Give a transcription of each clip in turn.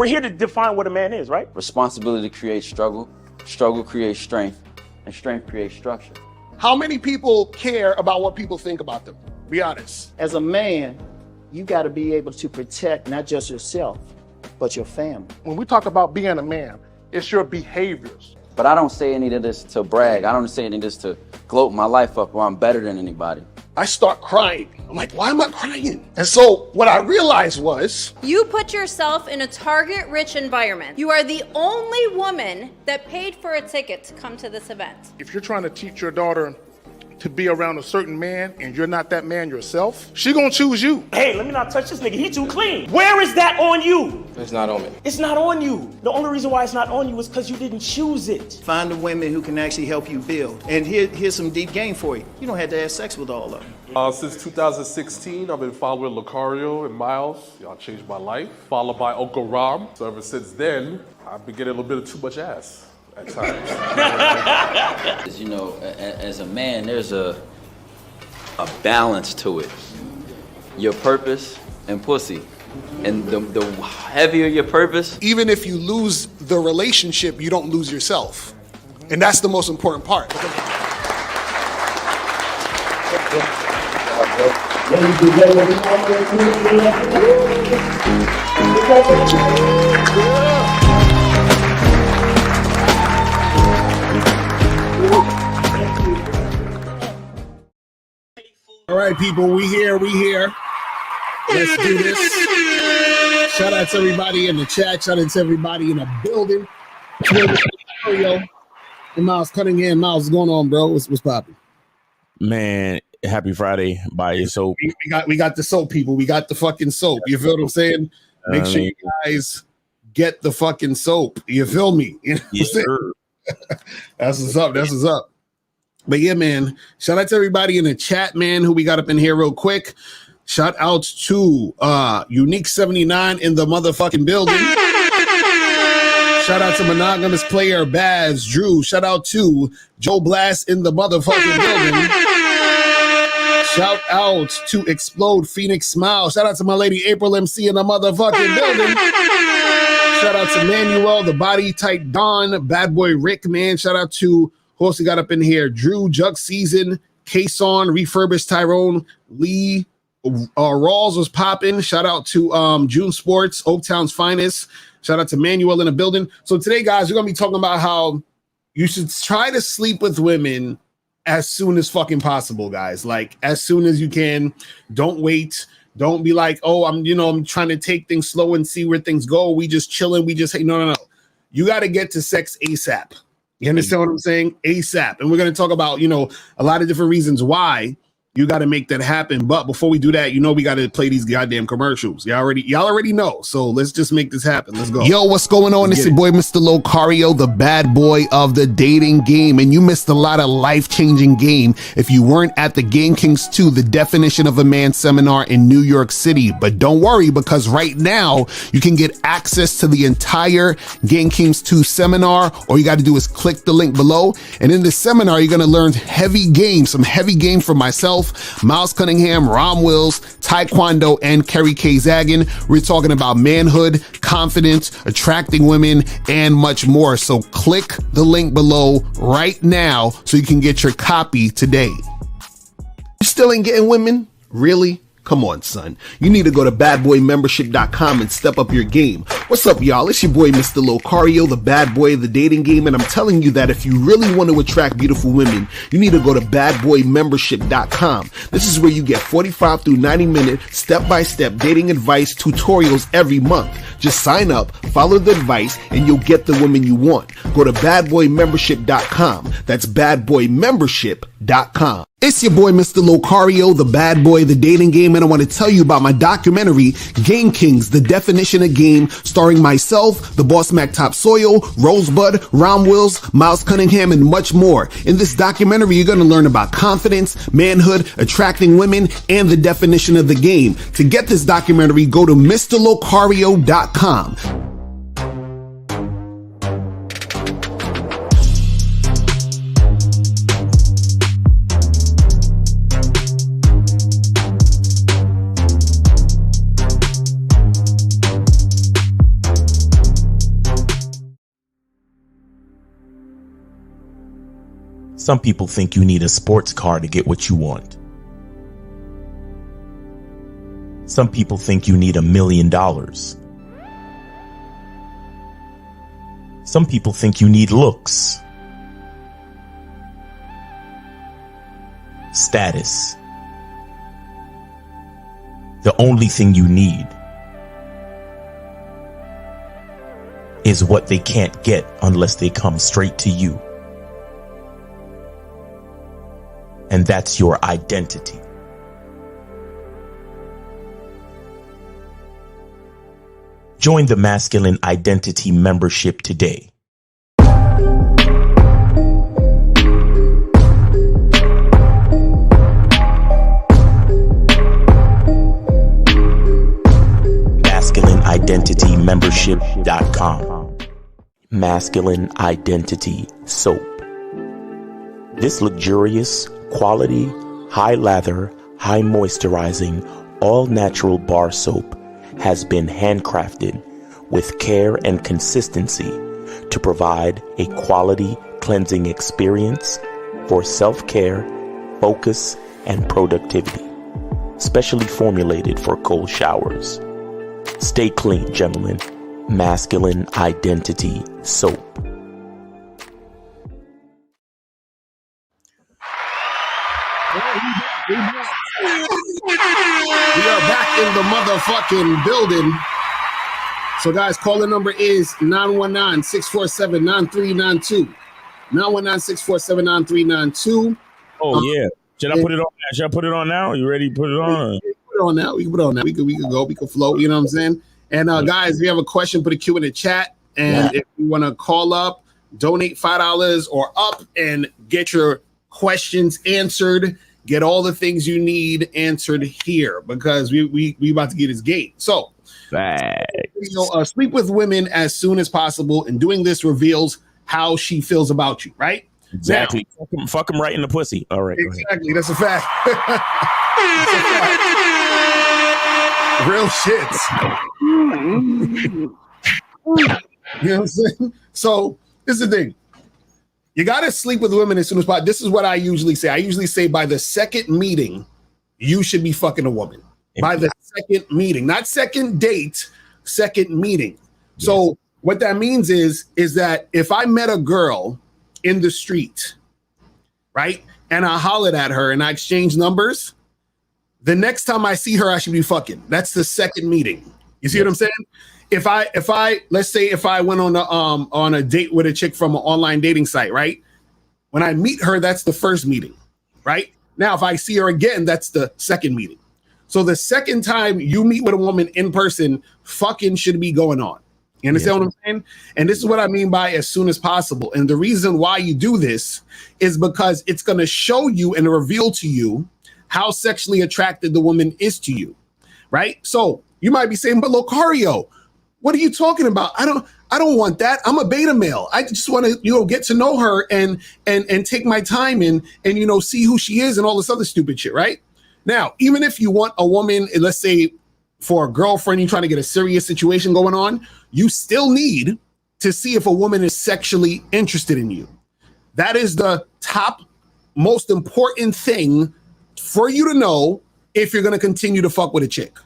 We're here to define what a man is, right? Responsibility creates struggle, struggle creates strength, and strength creates structure. How many people care about what people think about them? Be honest. As a man, you got to be able to protect not just yourself, but your family. When we talk about being a man, it's your behaviors. But I don't say any of this to brag. I don't say any of this to gloat my life up or I'm better than anybody. I start crying. I'm like, why am I crying? And so what I realized was, you put yourself in a target-rich environment. You are the only woman that paid for a ticket to come to this event. if you're trying to teach your daughter to be around a certain man and you're not that man yourself, she gonna choose you. Hey, let me not touch this nigga. He too clean. Where is that on you? It's not on me. It's not on you. The only reason why it's not on you is because you didn't choose it. Find the women who can actually help you build. And here's some deep game for you. You don't have to have sex with all of them. Since 2016, I've been following Lucario and Miles. Y'all changed my life. Followed by Uncle Ram. So ever since then, I've been getting a little bit of too much ass at times. You know, as a man, there's a balance to it. Your purpose and pussy. And the heavier your purpose. Even if you lose the relationship, you don't lose yourself. And that's the most important part. All right, people, we here. Let's do this. Shout out to everybody in the chat. Shout out to everybody in the building. Mario and Miles Cunningham. Miles, what's going on, bro? What's popping? Man, happy Friday. Buy your soap. We got the soap, people. We got the fucking soap. You feel what I'm saying? Make sure you guys get the fucking soap. You feel me? You know what I'm saying? That's what's up. That's what's up. But yeah, man, shout out to everybody in the chat, man, who we got up in here real quick. Shout out to Unique 79 in the motherfucking building. Shout out to Monogamous Player Baz Drew. Shout out to Joe Blast in the motherfucking building. Shout out to Explode Phoenix Smile. Shout out to my lady April MC in the motherfucking building. Shout out to Manuel, the Body Tight Don, Bad Boy Rick, man. Shout out to who else we got up in here? Drew, Jug Season, Kason, Refurbished Tyrone, Lee, Rawls was popping. Shout out to June Sports, Oaktown's finest. Shout out to Manuel in the building. So today, guys, we're going to be talking about how you should try to sleep with women as soon as fucking possible, guys. Like, as soon as you can. Don't wait. Don't be like, oh, I'm trying to take things slow and see where things go. We just chilling. We just, hey, no. You got to get to sex ASAP. You understand what I'm saying? ASAP. And we're going to talk about, a lot of different reasons why you got to make that happen. But before we do that, we got to play these goddamn commercials. Y'all already know. So let's just make this happen. Let's go. Yo, what's going on? It's your boy, Mr. Lucario, the bad boy of the dating game. And you missed a lot of life-changing game if you weren't at the Game Kings 2, the definition of a man seminar in New York City. But don't worry, because right now you can get access to the entire Game Kings 2 seminar. All you got to do is click the link below. And in this seminar, you're going to learn some heavy game from myself, Miles Cunningham, Rom Wills, Taekwondo, and Kerry K. Zagan. We're talking about manhood, confidence, attracting women, and much more. So click the link below right now so you can get your copy today. You still ain't getting women? Really? Come on, son. You need to go to badboymembership.com and step up your game. What's up, y'all? It's your boy, Mr. Lucario, the bad boy of the dating game, and I'm telling you that if you really want to attract beautiful women, you need to go to badboymembership.com. This is where you get 45 through 90-minute step-by-step dating advice tutorials every month. Just sign up, follow the advice, and you'll get the woman you want. Go to badboymembership.com. That's badboymembership.com. It's your boy, Mr. Lucario, the bad boy of the dating game, and I want to tell you about my documentary, Game Kings, the definition of game, starring myself, the Boss Mac Top Soil, Rosebud, Rom Wills, Miles Cunningham, and much more. In this documentary, you're going to learn about confidence, manhood, attracting women, and the definition of the game. To get this documentary, go to MrLucario.com. Some people think you need a sports car to get what you want. Some people think you need $1 million. Some people think you need looks, status. The only thing you need is what they can't get unless they come straight to you. And that's your identity. Join the Masculine Identity membership today. MasculineIdentityMembership.com. Masculine Identity Soap. This luxurious, quality, high lather, high moisturizing, all natural bar soap has been handcrafted with care and consistency to provide a quality cleansing experience for self-care, focus, and productivity. Specially formulated for cold showers. Stay clean, gentlemen. Masculine Identity Soap. We are back in the motherfucking building. So, guys, caller number is 919-647-9392. 919-647-9392. Oh, yeah. Should I put it on? Should I put it on now? You ready to put it on? Put it on now. We can put it on now. We could go. We could flow. You know what I'm saying? And guys, if you have a question, put a Q in the chat. And if you want to call up, donate $5 or up and get your questions answered. Get all the things you need answered here because we about to get his gate. So, sleep with women as soon as possible, and doing this reveals how she feels about you, right? Exactly. Now, fuck him right in the pussy. All right. Exactly. That's a fact. That's a fact. Real shit. You know what I'm saying? So this is the thing. You got to sleep with women as soon as possible. This is what I usually say. I usually say by the second meeting, you should be fucking a woman. By the second meeting, not second date, second meeting. Yes. So what that means is that if I met a girl in the street, right, and I hollered at her and I exchanged numbers, the next time I see her, I should be fucking. That's the second meeting. You see what I'm saying? If I let's say if I went on a date with a chick from an online dating site, right? When I meet her, that's the first meeting, right? Now, if I see her again, that's the second meeting. So the second time you meet with a woman in person, fucking should be going on. You understand what I'm saying? And this is what I mean by as soon as possible. And the reason why you do this is because it's going to show you and reveal to you how sexually attracted the woman is to you, right? So you might be saying, but Locario, what are you talking about? I don't want that. I'm a beta male. I just want to, get to know her and take my time and see who she is and all this other stupid shit, right? Now, even if you want a woman, let's say for a girlfriend, you're trying to get a serious situation going on, you still need to see if a woman is sexually interested in you. That is the top most important thing for you to know if you're going to continue to fuck with a chick.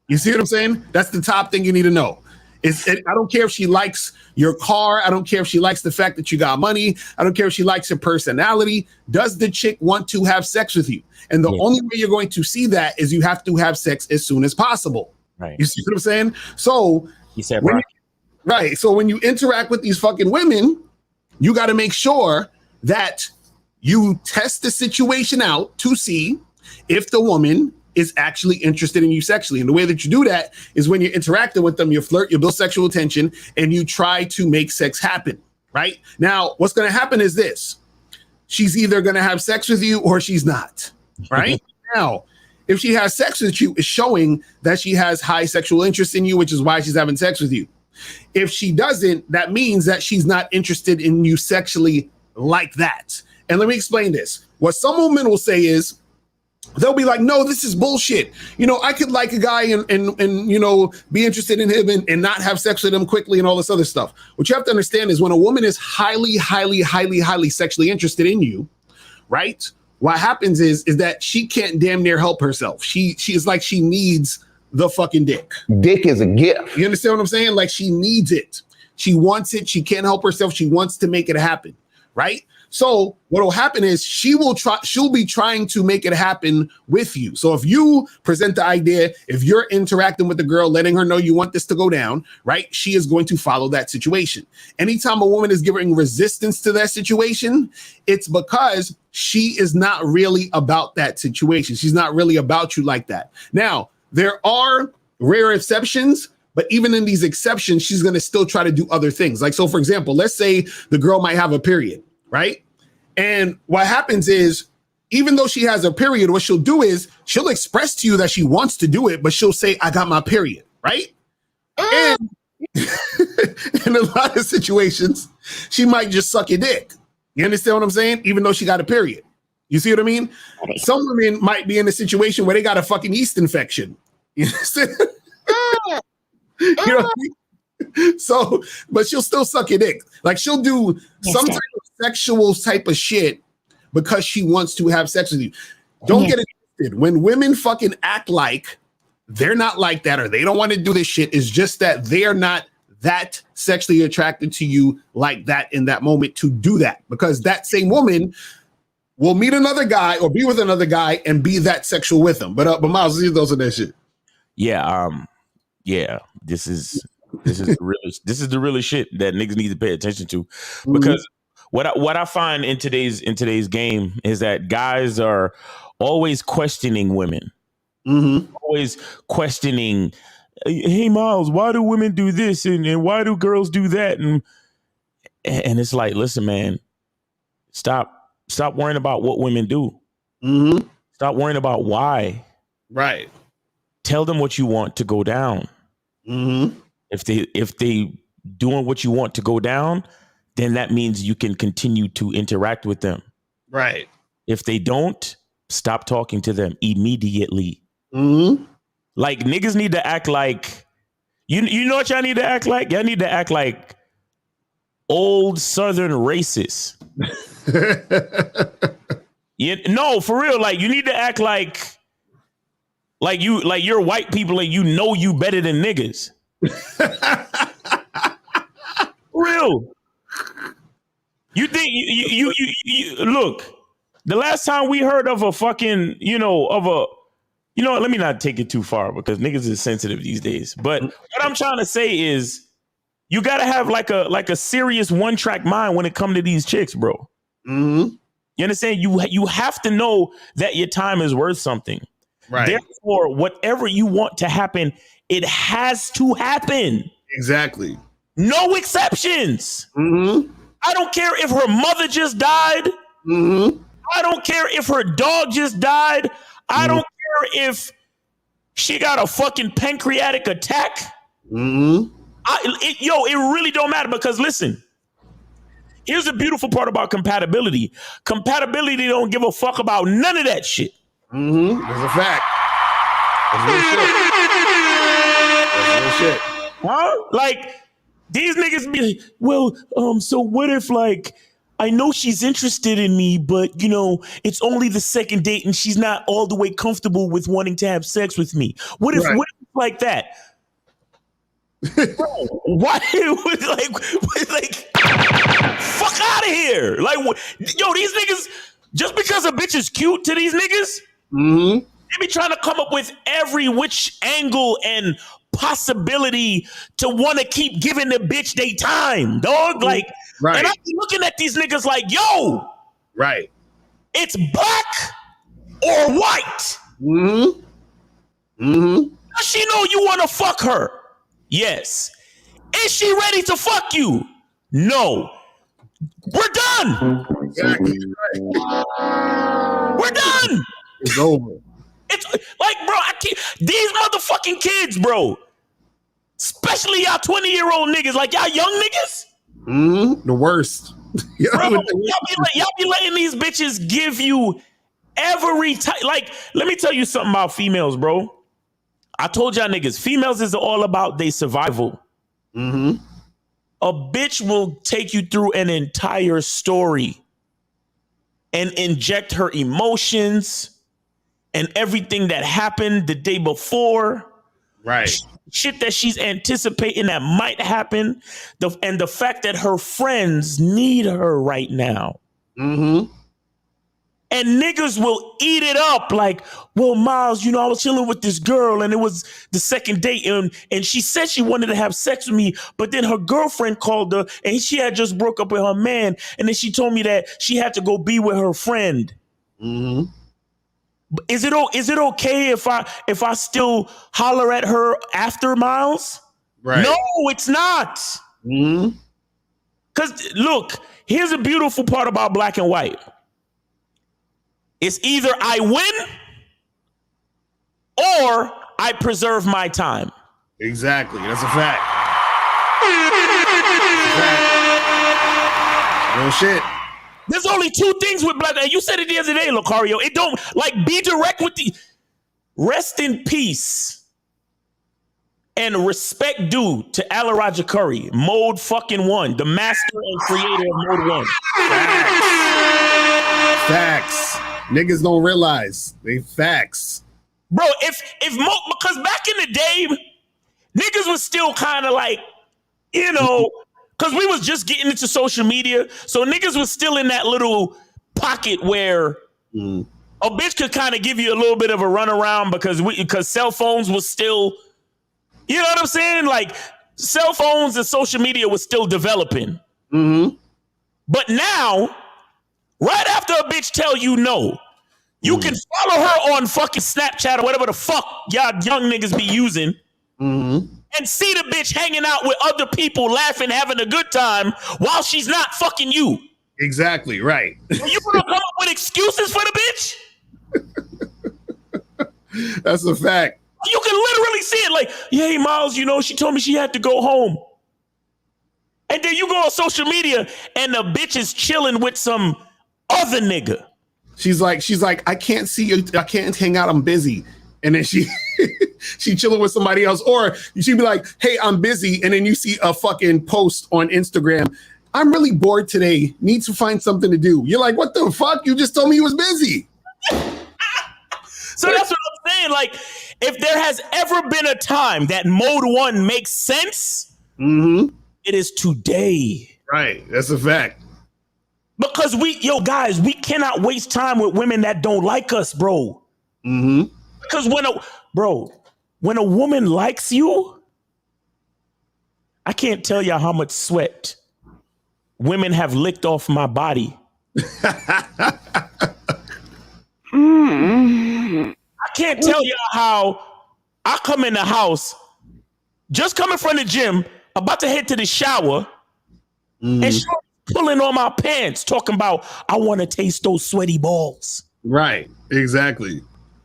You see what I'm saying? That's the top thing you need to know. I don't care if she likes your car. I don't care if she likes the fact that you got money. I don't care if she likes your personality. Does the chick want to have sex with you? And the only way you're going to see that is you have to have sex as soon as possible. Right. You see what I'm saying? So you said right. So when you interact with these fucking women, you got to make sure that you test the situation out to see if the woman is actually interested in you sexually. And the way that you do that is when you're interacting with them, you flirt, you build sexual tension, and you try to make sex happen, right? Now, what's going to happen is this. She's either going to have sex with you or she's not, right? Now, if she has sex with you, it's showing that she has high sexual interest in you, which is why she's having sex with you. If she doesn't, that means that she's not interested in you sexually like that. And let me explain this. What some women will say is, they'll be like, no, this is bullshit. I could like a guy and be interested in him and not have sex with him quickly and all this other stuff. What you have to understand is when a woman is highly, highly, highly, highly sexually interested in you, right? What happens is that she can't damn near help herself. She is like she needs the fucking dick. Dick is a gift. You understand what I'm saying? Like she needs it. She wants it. She can't help herself. She wants to make it happen, right? So what will happen is she'll be trying to make it happen with you. So if you present the idea, if you're interacting with the girl, letting her know you want this to go down, right? She is going to follow that situation. Anytime a woman is giving resistance to that situation, it's because she is not really about that situation. She's not really about you like that. Now, there are rare exceptions, but even in these exceptions, she's going to still try to do other things. Like, so for example, let's say the girl might have a period, right? And what happens is, even though she has a period, what she'll do is she'll express to you that she wants to do it, but she'll say, I got my period, right? And in a lot of situations, she might just suck your dick. You understand what I'm saying? Even though she got a period. You see what I mean? Some women might be in a situation where they got a fucking yeast infection. You understand? You know what I mean? So, but she'll still suck your dick. Like she'll do some type of sexual type of shit because she wants to have sex with you. Don't get it twisted. When women fucking act like they're not like that or they don't want to do this shit, it's just that they're not that sexually attracted to you like that in that moment to do that. Because that same woman will meet another guy or be with another guy and be that sexual with him. But Miles, leave those on that shit. Yeah, this is the real shit that niggas need to pay attention to, because what I find in today's game is that guys are always questioning women, always questioning, hey Miles, why do women do this and why do girls do that, and it's like, listen, man, stop worrying about what women do. Stop worrying about why. Right. Tell them what you want to go down. If they doing what you want to go down, then that means you can continue to interact with them. Right. If they don't, stop talking to them immediately. Like niggas need to act like you know what y'all need to act like? Y'all need to act like old Southern racists. No, for real. Like you need to act like you're white people and you know you better than niggas. Real. You think you look, the last time we heard of a fucking, let me not take it too far because niggas is sensitive these days. But what I'm trying to say is you gotta have like a serious one-track mind when it comes to these chicks, bro. You understand? You have to know that your time is worth something. Right. Therefore, whatever you want to happen, it has to happen. Exactly. No exceptions. I don't care if her mother just died. I don't care if her dog just died. I don't care if she got a fucking pancreatic attack. It really don't matter because listen, here's the beautiful part about compatibility. Compatibility don't give a fuck about none of that shit. That's a fact. That's real shit. Huh? Like these niggas be like, well, so what if like I know she's interested in me, but it's only the second date and she's not all the way comfortable with wanting to have sex with me. What if like that? Bro, why like fuck out of here. Like these niggas, just because a bitch is cute to these niggas, they be trying to come up with every which angle and possibility to want to keep giving the bitch they time, dog. Like, and I be looking at these niggas like, yo, it's black or white. Does she know you want to fuck her? Yes. Is she ready to fuck you? No. We're done. Exactly. We're done. It's over. It's like, bro, these motherfucking kids, bro, especially y'all 20-year-old niggas, like y'all young niggas. The worst. Bro, y'all be letting these bitches give you every time. Like, let me tell you something about females, bro. I told y'all niggas, females is all about their survival. A bitch will take you through an entire story and inject her emotions and everything that happened the day before. Right. Shit that she's anticipating that might happen. And the fact that her friends need her right now. Mm-hmm. And niggas will eat it up like, well, Miles, I was chilling with this girl and it was the second date and she said she wanted to have sex with me, but then her girlfriend called her and she had just broke up with her man. And then she told me that she had to go be with her friend. Mm-hmm. Is it okay if I still holler at her after, Miles? Right. No, it's not. Mm-hmm. Because look, here's a beautiful part about black and white. It's either I win or I preserve my time. Exactly. That's a fact. Real shit. There's only two things with black. You said it the other day, Lucario. It don't be direct with the rest in peace and respect due to Alaraja Curry, Mode fucking 1, the master and creator of Mode 1. Facts. Niggas don't realize. They facts. Bro, because back in the day, niggas was still kind of like, because we was just getting into social media. So niggas was still in that little pocket where a bitch could kind of give you a little bit of a runaround because cell phones was still, you know what I'm saying? Like cell phones and social media was still developing. Mm-hmm. But now, right after a bitch tell you no, you can follow her on fucking Snapchat or whatever the fuck y'all young niggas be using and see the bitch hanging out with other people, laughing, having a good time while she's not fucking you. Exactly, right. You gonna come up with excuses for the bitch? That's a fact. You can literally see it like, hey, Miles, she told me she had to go home. And then you go on social media and the bitch is chilling with some other nigga. She's like, I can't see you. I can't hang out. I'm busy. And then she chilling with somebody else. Or she'd be like, hey, I'm busy. And then you see a fucking post on Instagram. I'm really bored today. Need to find something to do. You're like, what the fuck? You just told me you was busy. So that's what I'm saying. Like, if there has ever been a time that Mode 1 makes sense, it is today. Right. That's a fact. Because guys, we cannot waste time with women that don't like us, bro. Because when a woman likes you, I can't tell y'all how much sweat women have licked off my body. I can't tell y'all how I come in the house, just coming from the gym, about to head to the shower, and she's pulling on my pants, talking about, I want to taste those sweaty balls. Right. Exactly.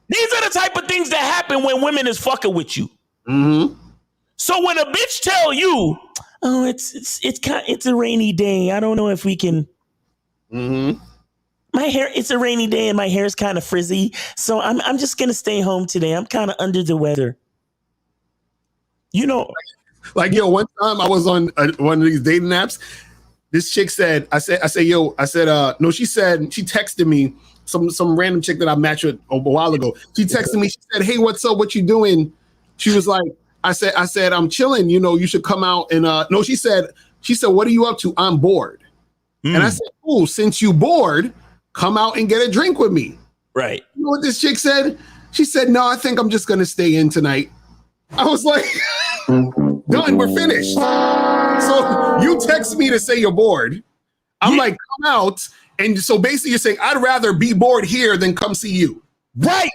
These are the type of things that happen when women is fucking with you. So when a bitch tell you, oh, it's a rainy day, I don't know if we can. My hair, it's a rainy day and my hair is kind of frizzy, so I'm just gonna stay home today. I'm kind of under the weather. Like, yo, one time I was on one of these dating apps. This chick said, no, she said, she texted me, some random chick that I matched with a while ago. She texted me, she said, hey, what's up? What you doing? She was like, I said, I'm chilling. You should come out and, no, she said, what are you up to? I'm bored. And I said, oh, since you bored, come out and get a drink with me. Right. You know what this chick said? She said, no, I think I'm just going to stay in tonight. I was like, done, we're finished. So you text me to say you're bored. I'm like, come out. And so basically you're saying, I'd rather be bored here than come see you. Right.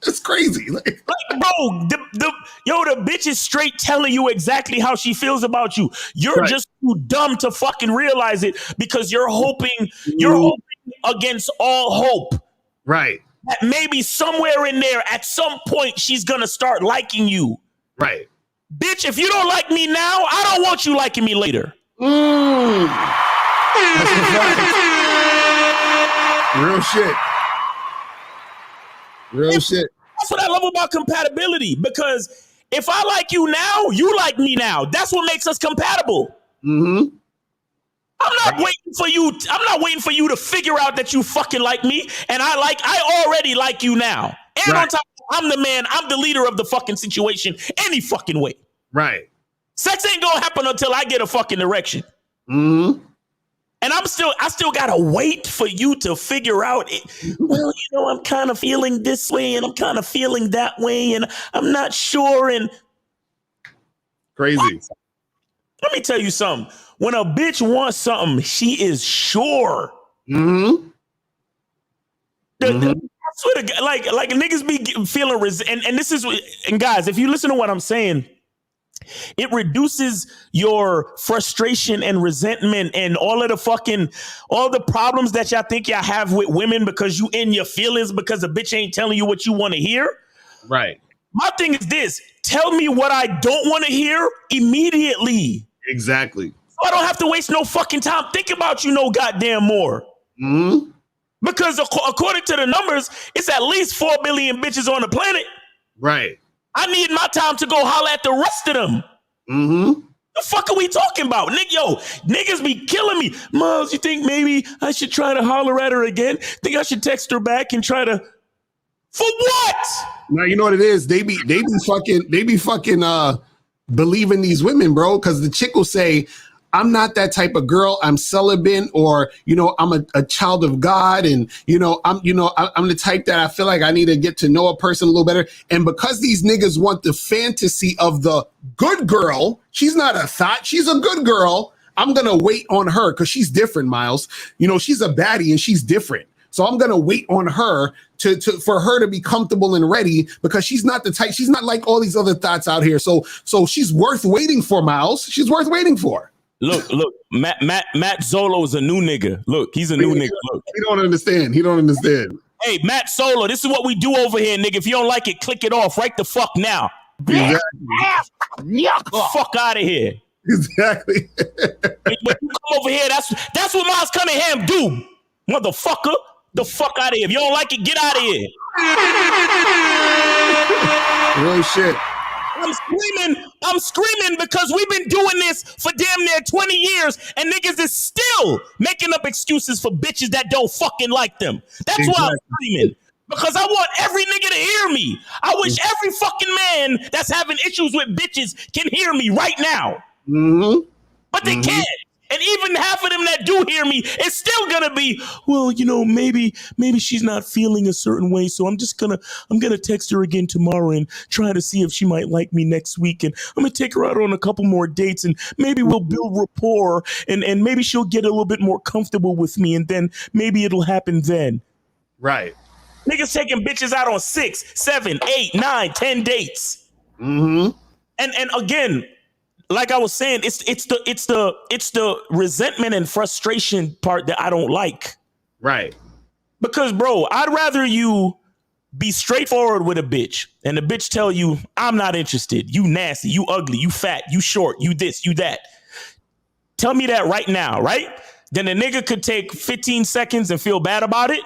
It's crazy. Bro, the bitch is straight telling you exactly how she feels about you. You're just too dumb to fucking realize it because you're hoping against all hope. Right. That maybe somewhere in there, at some point, she's gonna start liking you. Right. Bitch, if you don't like me now, I don't want you liking me later. That's a fact. Real shit. Real shit. That's what I love about compatibility, because if I like you now, you like me now. That's what makes us compatible. I'm not waiting for you. I'm not waiting for you to figure out that you fucking like me, and I already like you now. And on top, I'm the man. I'm the leader of the fucking situation. Any fucking way. Right. Sex ain't gonna happen until I get a fucking erection. Mm-hmm. And I still gotta wait for you to figure out it. Well, I'm kind of feeling this way, and I'm kind of feeling that way, and I'm not sure. And crazy. What? Let me tell you something. When a bitch wants something, she is sure. Mm-hmm. I swear to God, like niggas be feeling and this is, and guys, if you listen to what I'm saying, it reduces your frustration and resentment and all the problems that y'all think y'all have with women because you in your feelings because a bitch ain't telling you what you want to hear. Right. My thing is this: tell me what I don't want to hear immediately. Exactly. So I don't have to waste no fucking time thinking about you no goddamn more. Mm-hmm. Because according to the numbers, it's at least 4 billion bitches on the planet. Right. I need my time to go holler at the rest of them. Mm-hmm. The fuck are we talking about? Niggas be killing me. Miles, you think maybe I should try to holler at her again? Think I should text her back and try to... For what? Now, you know what it is? They be fucking believing these women, bro, because the chick will say, I'm not that type of girl. I'm celibate, or I'm a child of God, and I'm the type that I feel like I need to get to know a person a little better. And because these niggas want the fantasy of the good girl, she's not a thought, she's a good girl. I'm gonna wait on her because she's different, Miles. She's a baddie and she's different. So I'm gonna wait on her for her to be comfortable and ready because she's not the type. She's not like all these other thoughts out here. So she's worth waiting for, Miles. She's worth waiting for. Look, Matt Zolo is a new nigga. Look, he's a new nigga. Look. He don't understand. Hey, Matt Solo, this is what we do over here, nigga. If you don't like it, click it off right the fuck now. Exactly. Fuck out of here. Exactly. When you come over here, that's what Miles Cunningham do, motherfucker. The fuck out of here. If you don't like it, get out of here. Real shit. I'm screaming because we've been doing this for damn near 20 years and niggas is still making up excuses for bitches that don't fucking like them. That's why I'm screaming. Because I want every nigga to hear me. I wish every fucking man that's having issues with bitches can hear me right now. Mm-hmm. But they can't. And even half of them that do hear me, it's still gonna be, well, maybe she's not feeling a certain way, so I'm gonna text her again tomorrow and try to see if she might like me next week, and I'm gonna take her out on a couple more dates, and maybe we'll build rapport, and maybe she'll get a little bit more comfortable with me, and then maybe it'll happen then. Right. Niggas taking bitches out on 6, 7, 8, 9, 10 dates. Mm-hmm. And again, like I was saying, it's the resentment and frustration part that I don't like. Right. Because, bro, I'd rather you be straightforward with a bitch and the bitch tell you, I'm not interested. You nasty, you ugly, you fat, you short, you this, you that. Tell me that right now, right? Then the nigga could take 15 seconds and feel bad about it.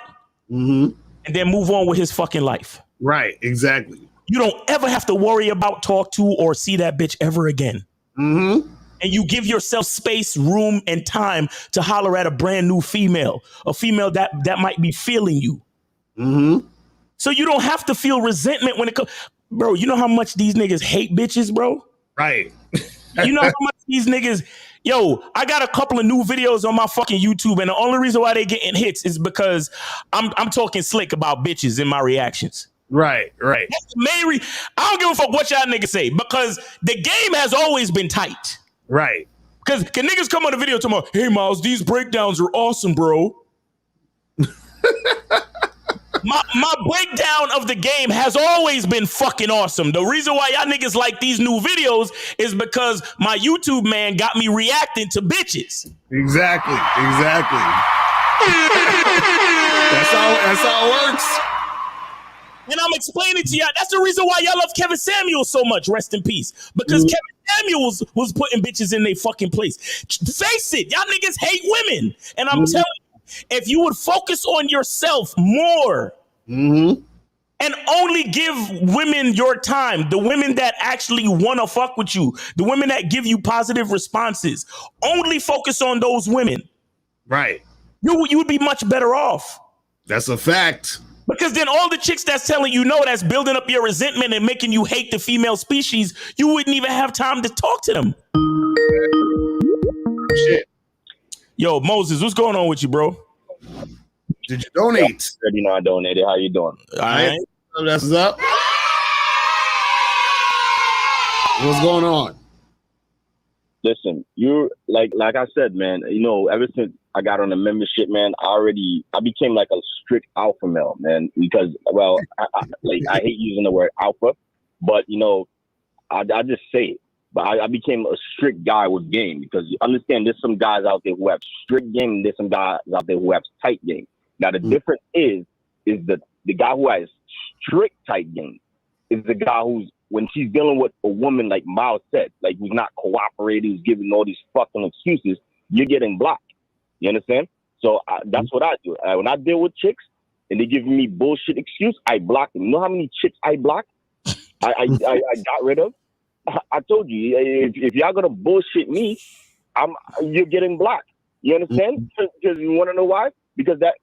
Mm-hmm. And then move on with his fucking life. Right. Exactly. You don't ever have to worry about, talk to, or see that bitch ever again. Mm-hmm. And you give yourself space, room, and time to holler at a brand new female, a female that might be feeling you. Mm-hmm. So you don't have to feel resentment when it comes. Bro, you know how much these niggas hate bitches, bro? Right. You know how much these niggas... Yo, I got a couple of new videos on my fucking YouTube, and the only reason why they getting hits is because I'm talking slick about bitches in my reactions. Right. That's the main I don't give a fuck what y'all niggas say, because the game has always been tight. Right. Because can niggas come on the video tomorrow, hey, Miles, these breakdowns are awesome, bro. My breakdown of the game has always been fucking awesome. The reason why y'all niggas like these new videos is because my YouTube man got me reacting to bitches. Exactly. That's how it works. And I'm explaining to y'all, that's the reason why y'all love Kevin Samuels so much, rest in peace. Because Kevin Samuels was putting bitches in their fucking place. Face it, y'all niggas hate women. And I'm telling you, if you would focus on yourself more, and only give women your time. The women that actually want to fuck with you, the women that give you positive responses. Only focus on those women. Right. You would be much better off. That's a fact. Because then all the chicks that's telling you no, that's building up your resentment and making you hate the female species, you wouldn't even have time to talk to them. Shit. Yo, Moses, what's going on with you, bro? Did you donate? Already know I donated. How you doing? All right. That's what's up. What's going on? Listen, you like I said, man. You know, ever since I got on the membership, man, I became like a strict alpha male, man. Because, well, I hate using the word alpha, but you know, I just say it. But I became a strict guy with game, because you understand there's some guys out there who have strict game and there's some guys out there who have tight game. Now the difference is the guy who has strict tight game is the guy who's, when she's dealing with a woman like Miles said, like who's not cooperating, who's giving all these fucking excuses, you're getting blocked. You understand? So that's what I do. When I deal with chicks and they give me bullshit excuse, I block them. You know how many chicks I blocked? I got rid of? I told you, if y'all gonna bullshit me, you're getting blocked. You understand? Because you want to know why? Because that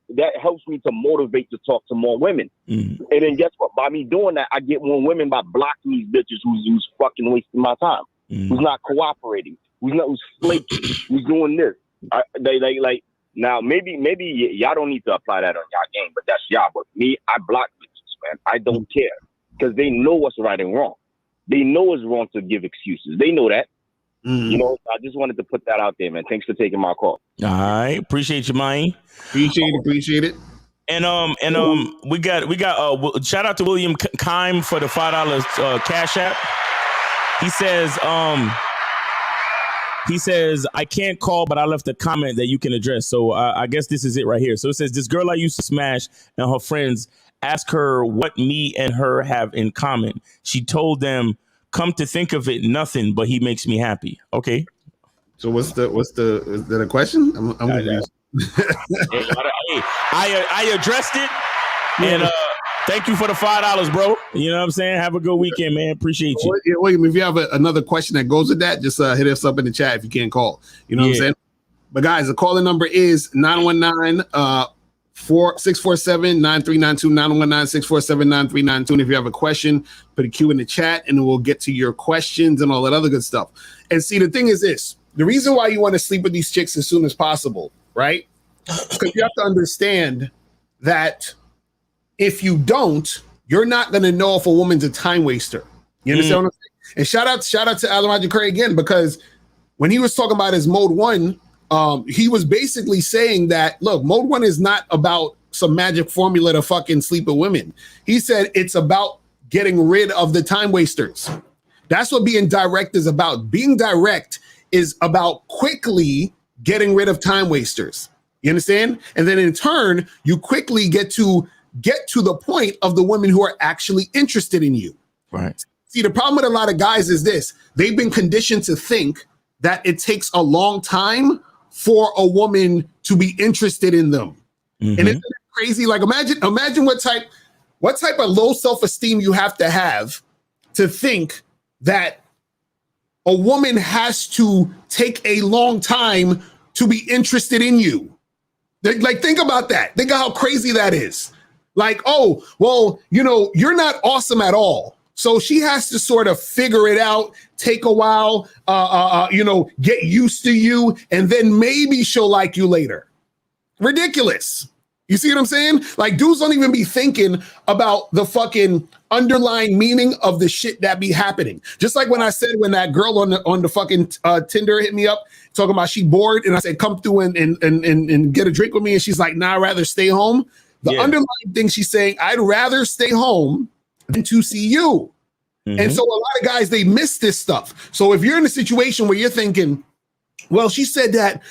helps me to motivate to talk to more women. And then guess what? By me doing that, I get more women by blocking these bitches who's fucking wasting my time, who's not cooperating, who's flaky, who's doing this. They now maybe y'all don't need to apply that on y'all game, but that's y'all. But me, I block bitches, man. I don't care, because they know what's right and wrong. They know it's wrong to give excuses. They know that. You know, I just wanted to put that out there, man. Thanks for taking my call. All right, appreciate you, man. Appreciate it. And we got shout out to William Kime for the $5 Cash App. He says I can't call, but I left a comment that you can address. So I guess this is it right here. So it says, this girl I used to smash and her friends ask her what me and her have in common. She told them, come to think of it, nothing, but he makes me happy. Okay. So is that a question? I'm confused. I addressed it, and thank you for the $5, bro. You know what I'm saying? Have a good weekend, man. Appreciate you. William, if you have another question that goes with that, just hit us up in the chat if you can't call. You know what I'm saying? But guys, the calling number is 919 647-9392, 919-647-9392. And if you have a question, put a Q in the chat and we'll get to your questions and all that other good stuff. And see, the thing is this, the reason why you want to sleep with these chicks as soon as possible, right? Because you have to understand that if you don't, you're not going to know if a woman's a time waster. You understand what I'm saying? And shout out to Alan Curry again, because when he was talking about his mode 1, he was basically saying that, look, mode 1 is not about some magic formula to fucking sleep with women. He said it's about getting rid of the time wasters. That's what being direct is about. Being direct is about quickly getting rid of time wasters. You understand? And then in turn, you quickly get to the point of the women who are actually interested in you. Right. See, the problem with a lot of guys is this. They've been conditioned to think that it takes a long time for a woman to be interested in them. And isn't it crazy? Like imagine what type of low self-esteem you have to think that a woman has to take a long time to be interested in you. Like, think about that. Think of how crazy that is. Like, oh, well, you know, you're not awesome at all. So she has to sort of figure it out, take a while, get used to you, and then maybe she'll like you later. Ridiculous. You see what I'm saying? Like, dudes don't even be thinking about the fucking underlying meaning of the shit that be happening. Just like when I said, when that girl on the fucking Tinder hit me up talking about she bored, and I said, come through and get a drink with me, and she's like, nah, I'd rather stay home. The underlying thing she's saying, I'd rather stay home than to see you. And so a lot of guys, they miss this stuff. So if you're in a situation where you're thinking, well, she said that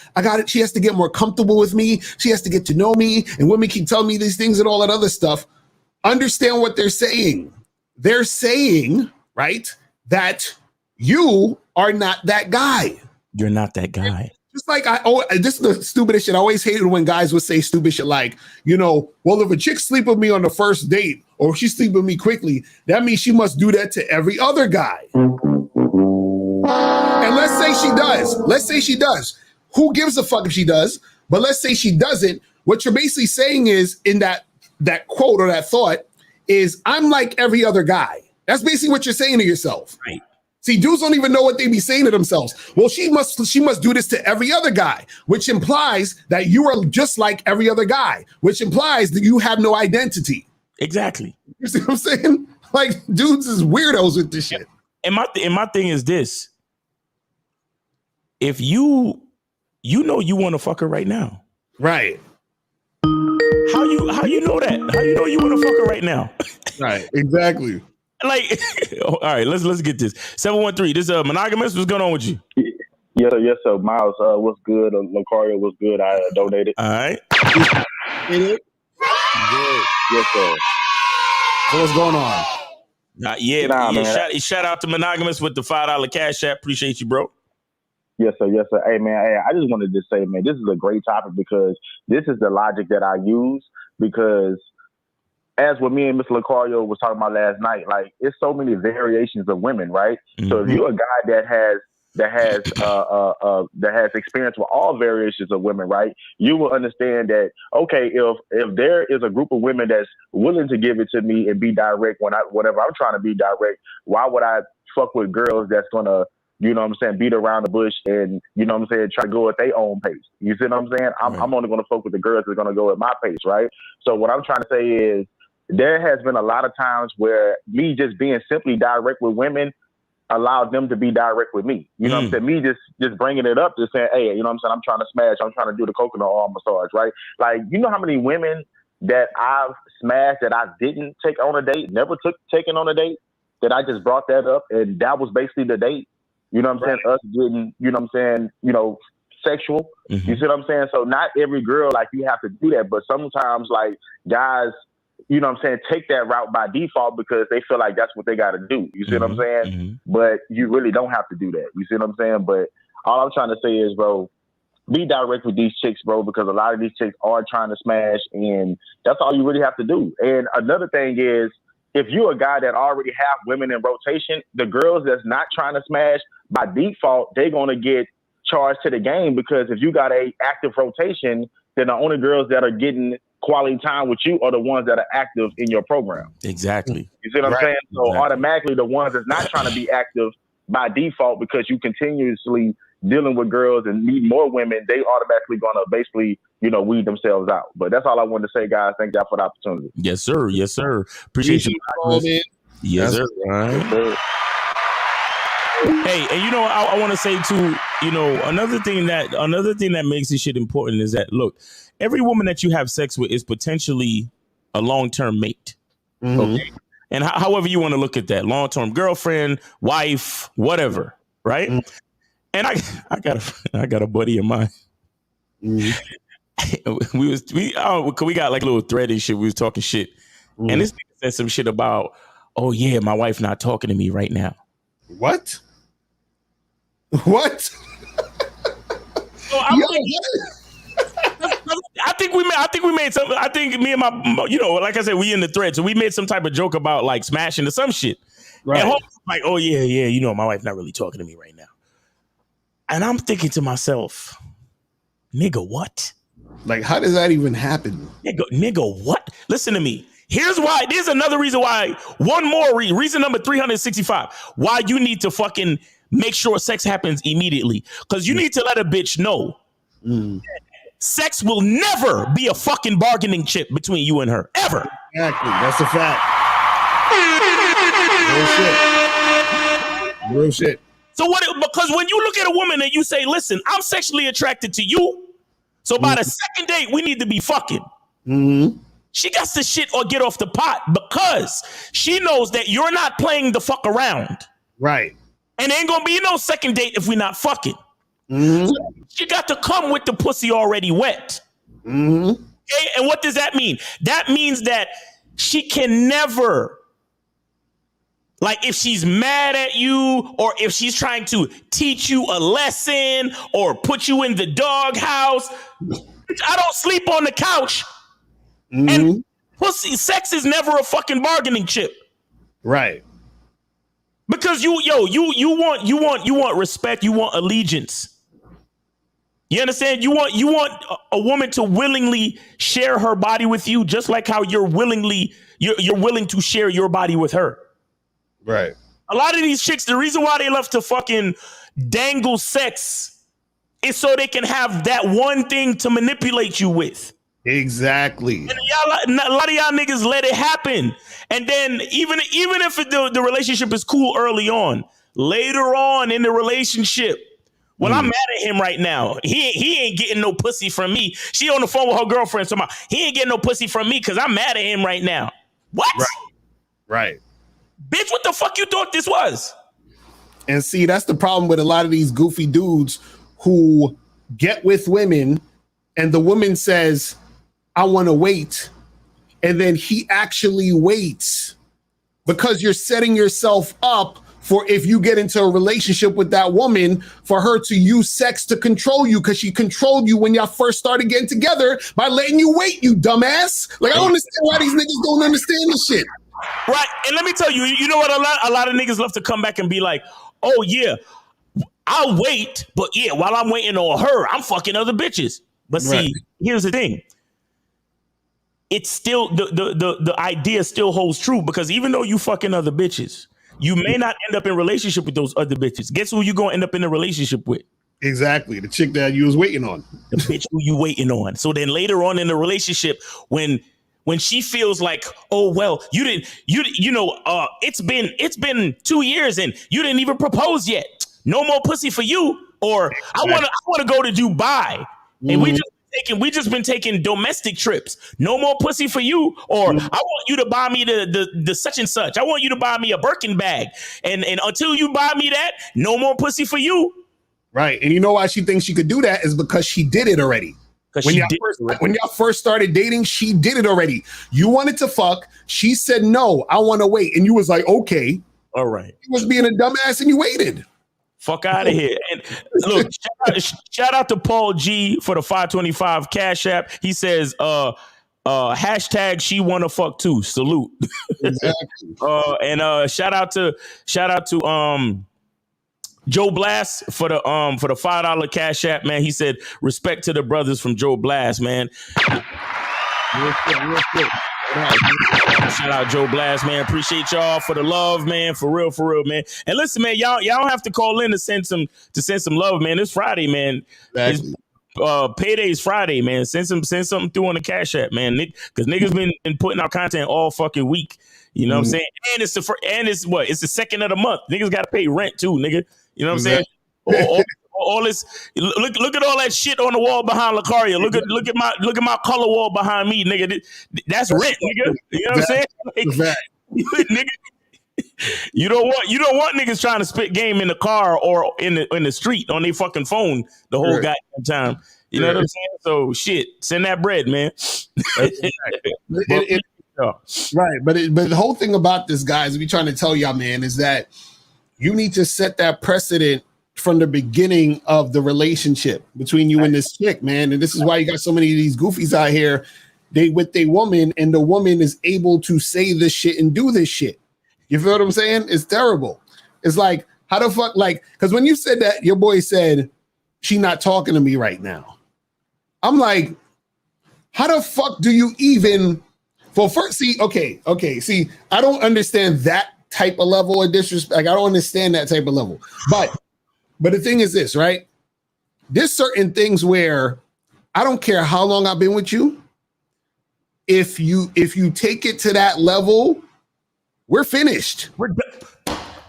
she has to get more comfortable with me. She has to get to know me. And women keep telling me these things and all that other stuff. Understand what they're saying. They're saying, right, that you are not that guy. You're not that guy. Just like this is the stupidest shit. I always hated when guys would say stupid shit like, you know, well, if a chick sleep with me on the first date, or if she's sleeping with me quickly, that means she must do that to every other guy. And let's say she does. Let's say she does. Who gives a fuck if she does? But let's say she doesn't. What you're basically saying is, in that quote or that thought, is I'm like every other guy. That's basically what you're saying to yourself. Right. See, dudes don't even know what they be saying to themselves. Well, she must do this to every other guy, which implies that you are just like every other guy, which implies that you have no identity. Exactly. You see what I'm saying? Like, dudes is weirdos with this shit. And my thing is this: if you know you want to fuck her right now, right? How you know that? How you know you want to fuck her right now? Right. Exactly. Like, all right, let's get this. 713. This is monogamous. What's going on with you? Yes, sir. Miles, what's good? Lucario, what's good? I donated. All right. Good. Yes, sir. So what's going on? Shout out to monogamous with the $5 cash app. Appreciate you, bro. Yes, sir. Yes, sir. Hey, man, I just wanted to say, man, this is a great topic because this is the logic that I use because as what me and Mr. Lucario was talking about last night, like it's so many variations of women, right? Mm-hmm. So if you're a guy that has experience with all variations of women, right? You will understand that, okay, if there is a group of women that's willing to give it to me and be direct whenever I'm trying to be direct, why would I fuck with girls that's gonna, you know what I'm saying, beat around the bush and, you know what I'm saying, try to go at their own pace? You see what I'm saying? I'm only going to focus with the girls that are going to go at my pace, right? So what I'm trying to say is there has been a lot of times where me just being simply direct with women allowed them to be direct with me. You know what I'm saying? Me just bringing it up, just saying, hey, you know what I'm saying, I'm trying to smash, I'm trying to do the coconut arm massage, right? Like, you know how many women that I've smashed that I didn't take on a date, never taken on a date, that I just brought that up and that was basically the date. You know what I'm saying? Us getting, you know what I'm saying, sexual. Mm-hmm. You see what I'm saying? So not every girl, like, you have to do that. But sometimes, like, guys, you know what I'm saying, take that route by default because they feel like that's what they got to do. You see what I'm saying? Mm-hmm. But you really don't have to do that. You see what I'm saying? But all I'm trying to say is, bro, be direct with these chicks, bro, because a lot of these chicks are trying to smash, and that's all you really have to do. And another thing is, if you're a guy that already have women in rotation, the girls that's not trying to smash, by default, they're going to get charged to the game because if you got a active rotation, then the only girls that are getting quality time with you are the ones that are active in your program. Exactly. You see what I'm saying? So automatically the ones that's not trying to be active by default because you continuously dealing with girls and need more women, they automatically going to basically, weed themselves out. But that's all I wanted to say, guys. Thank y'all for the opportunity. Yes, sir. Yes, sir. Appreciate you. Yes, sir. Yes, sir. Hey, and I want to say too, another thing that makes this shit important is that, look, every woman that you have sex with is potentially a long-term mate. Mm-hmm. Okay. And however you want to look at that, long-term girlfriend, wife, whatever. Right. Mm-hmm. And I got a buddy of mine. Mm-hmm. we got like a little thread and shit. We was talking shit. Mm-hmm. And this nigga said some shit about, oh yeah, my wife not talking to me right now. What? What? So I think we made some. I think me and my, like I said, we in the thread, so we made some type of joke about like smashing or some shit. Right. And like, oh yeah, my wife not really talking to me right now. And I'm thinking to myself, nigga, what? Like, how does that even happen? Nigga, what? Listen to me. Here's why. There's another reason why. One more reason number 365. Why you need to fucking make sure sex happens immediately. Because you need to let a bitch know. Sex will never be a fucking bargaining chip between you and her. Ever. Exactly. That's a fact. Real shit. So because when you look at a woman and you say, listen, I'm sexually attracted to you. So by the second date, we need to be fucking. Mm-hmm. She got to shit or get off the pot because she knows that you're not playing the fuck around. Right. And there ain't gonna be no second date if we're not fucking. Mm-hmm. So she got to come with the pussy already wet. Mm-hmm. Okay? And what does that mean? That means that she can never, like if she's mad at you or if she's trying to teach you a lesson or put you in the doghouse, I don't sleep on the couch. Mm-hmm. Pussy, sex is never a fucking bargaining chip. Right. Because you want respect, you want allegiance. You understand? You want a woman to willingly share her body with you, just like how you're willing to share your body with her. Right. A lot of these chicks, the reason why they love to fucking dangle sex is so they can have that one thing to manipulate you with. Exactly. And a lot of y'all niggas let it happen. And then even if the relationship is cool early on, later on in the relationship, well, I'm mad at him right now. He ain't getting no pussy from me. She on the phone with her girlfriend. He ain't getting no pussy from me because I'm mad at him right now. What? Right. Bitch, what the fuck you thought this was? And see, that's the problem with a lot of these goofy dudes who get with women and the woman says, I want to wait. And then he actually waits because you're setting yourself up for if you get into a relationship with that woman, for her to use sex to control you because she controlled you when y'all first started getting together by letting you wait, you dumbass. Like, I don't understand why these niggas don't understand this shit. Right. And let me tell you, you know what? A lot of niggas love to come back and be like, oh, yeah, I'll wait. But yeah, while I'm waiting on her, I'm fucking other bitches. But see, here's the thing. It's still the idea still holds true because even though you fucking other bitches, you may not end up in a relationship with those other bitches. Guess who you gonna end up in a relationship with? Exactly. The chick that you was waiting on. The bitch who you waiting on. So then later on in the relationship, when she feels like, oh, well, it's been 2 years and you didn't even propose yet. No more pussy for you. Or I want to go to Dubai. And we just been taking domestic trips. No more pussy for you. Or I want you to buy me the such and such. I want you to buy me a Birkin bag. And until you buy me that, no more pussy for you. Right. And you know why she thinks she could do that is because she did it already. When y'all first started dating, she did it already. You wanted to fuck. She said, no, I want to wait. And you was like, okay. All right. You was being a dumbass and you waited. Fuck out of here. And look, shout out to Paul G for the 525 Cash App. He says, hashtag she wanna fuck too. Salute. Exactly. And shout out to Joe Blast for the $5 Cash App, man. He said, respect to the brothers from Joe Blast, man. Real quick. Shout out Joe Blast, man. Appreciate y'all for the love, man. For real, man. And listen, man, y'all don't have to call in to send some love, man. It's Friday, man. Exactly. Payday's Friday, man. Send something through on the Cash App, man. Because niggas been putting out content all fucking week. You know what I'm saying? And it's it's the second of the month. Niggas got to pay rent too, nigga. You know what I'm saying? All this, look at all that shit on the wall behind Lucario. Look at my color wall behind me, nigga. That's rent, nigga. You know what I'm saying? Like, nigga, you don't want niggas trying to spit game in the car or in the street on their fucking phone the whole goddamn time. You know what I'm saying? So shit, send that bread, man. Right, but the whole thing about this, guys, we trying to tell y'all, man, is that you need to set that precedent from the beginning of the relationship between you and this chick, man. And this is why you got so many of these goofies out here. They with a woman, and the woman is able to say this shit and do this shit. You feel what I'm saying? It's terrible. It's like, how the fuck, like, because when you said that, your boy said, she not talking to me right now. I'm like, how the fuck do you even, well, first, see, see, I don't understand that type of level of disrespect. Like, I don't understand that type of level. But the thing is this, right? There's certain things where I don't care how long I've been with you. If you take it to that level, we're finished. We're done.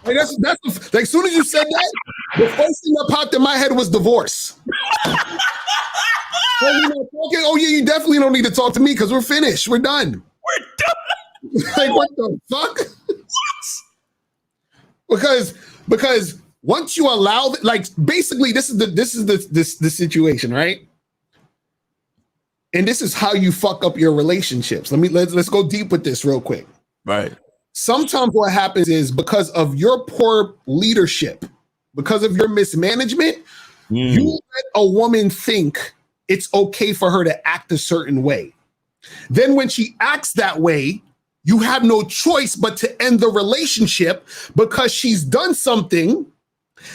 Like that's like, as soon as you said that, the first thing that popped in my head was divorce. Oh yeah, you definitely don't need to talk to me because we're finished. We're done. We're done. Like, what the fuck? Because once you allow, like, basically, this is the situation, right? And this is how you fuck up your relationships. Let's go deep with this real quick. Right. Sometimes what happens is because of your poor leadership, because of your mismanagement, you let a woman think it's okay for her to act a certain way. Then when she acts that way, you have no choice but to end the relationship because she's done something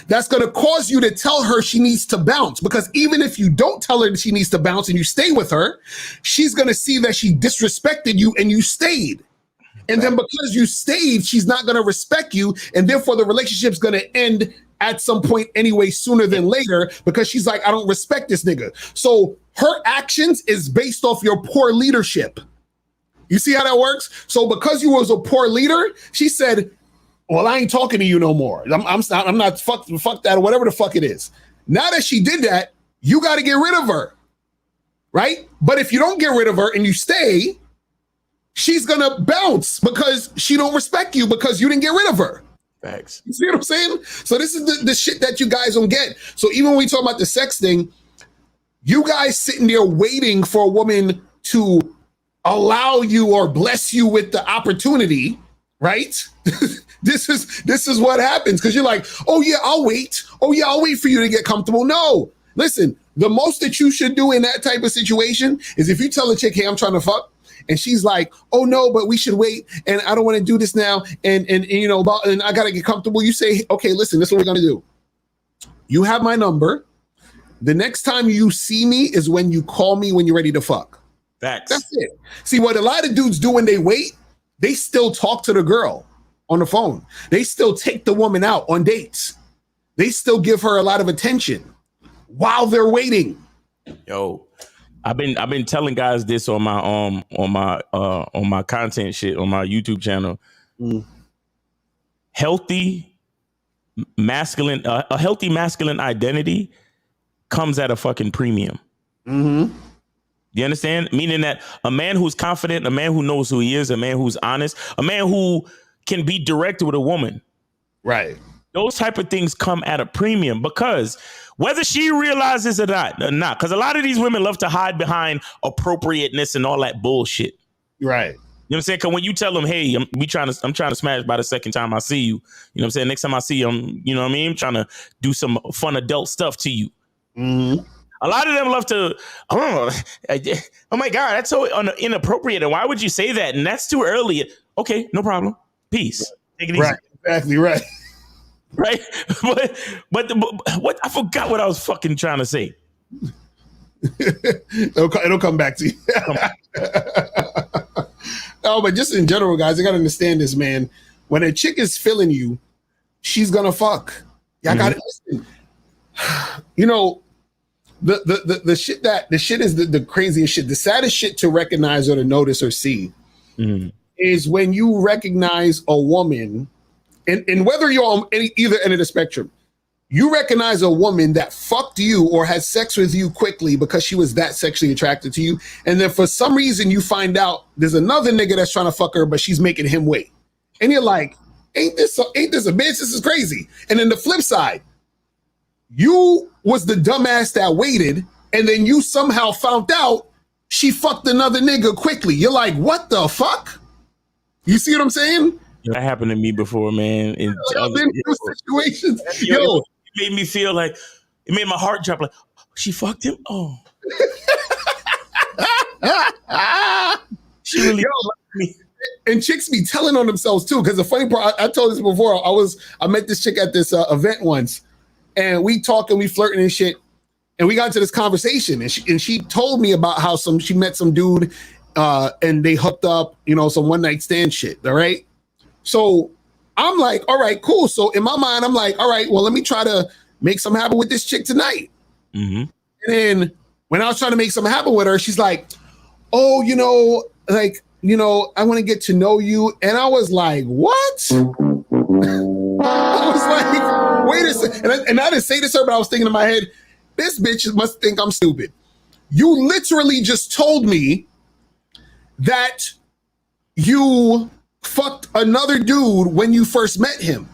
that's going to cause you to tell her she needs to bounce. Because even if you don't tell her that she needs to bounce and you stay with her, she's going to see that she disrespected you and you stayed. And then because you stayed, she's not going to respect you. And therefore the relationship's going to end at some point anyway, sooner than later, because she's like, I don't respect this nigga. So her actions is based off your poor leadership. You see how that works? So because you was a poor leader, she said, well, I ain't talking to you no more. I'm not fuck that or whatever the fuck it is. Now that she did that, you got to get rid of her, right? But if you don't get rid of her and you stay, she's going to bounce because she don't respect you because you didn't get rid of her. Facts. You see what I'm saying? So this is the shit that you guys don't get. So even when we talk about the sex thing, you guys sitting there waiting for a woman to allow you or bless you with the opportunity, right? This is what happens because you're like, oh yeah, I'll wait. Oh yeah, I'll wait for you to get comfortable. No, listen, the most that you should do in that type of situation is if you tell a chick, hey, I'm trying to fuck, and she's like, oh no, but we should wait, and I don't want to do this now, and you know, and I gotta get comfortable. You say, okay, listen, this is what we're gonna do. You have my number. The next time you see me is when you call me when you're ready to fuck. Facts. That's it. See, what a lot of dudes do when they wait, they still talk to the girl on the phone. They still take the woman out on dates. They still give her a lot of attention while they're waiting. Yo, I've been telling guys this on my content shit on my YouTube channel. Healthy masculine, a healthy masculine identity comes at a fucking premium. Mm-hmm. You understand? Meaning that a man who's confident, a man who knows who he is, a man who's honest, a man who can be direct with a woman. Right. Those type of things come at a premium because whether she realizes it or not, because a lot of these women love to hide behind appropriateness and all that bullshit. Right. You know what I'm saying? Because when you tell them, hey, I'm trying to smash by the second time I see you, you know what I'm saying? Next time I see you, you know what I mean? I'm trying to do some fun adult stuff to you. Mm-hmm. A lot of them love to, oh my God, that's so inappropriate. And why would you say that? And that's too early. Okay, no problem. Peace. Take it easy. Right. Exactly right. Right. But what? I forgot what I was fucking trying to say. It'll come back to you. No, but just in general, guys, you got to understand this, man. When a chick is feeling you, she's going to fuck. Y'all got to listen. You know, the shit is the craziest shit. The saddest shit to recognize or to notice or see is when you recognize a woman, and whether you're on either end of the spectrum, you recognize a woman that fucked you or had sex with you quickly because she was that sexually attracted to you. And then for some reason you find out there's another nigga that's trying to fuck her, but she's making him wait. And you're like, ain't this a bitch? This is crazy. And then the flip side, you was the dumbass that waited, and then you somehow found out she fucked another nigga quickly. You're like, what the fuck? You see what I'm saying? That happened to me before, man. In other situations. Yo, it made me feel like, it made my heart drop like, oh, she fucked him? Oh. She really liked me. And chicks be telling on themselves too, because the funny part, I told this before, I met this chick at this event once, and we talking, we flirting and shit, and we got into this conversation, and she told me about how she met some dude, and they hooked up, you know, some one night stand shit. All right. So I'm like, all right, cool. So in my mind, I'm like, all right, well, let me try to make something happen with this chick tonight. Mm-hmm. And then when I was trying to make something happen with her, she's like, oh, you know, like, you know, I want to get to know you. And I was like, what? I was like, wait a second. And I didn't say this to her, but I was thinking in my head, this bitch must think I'm stupid. You literally just told me that you fucked another dude when you first met him.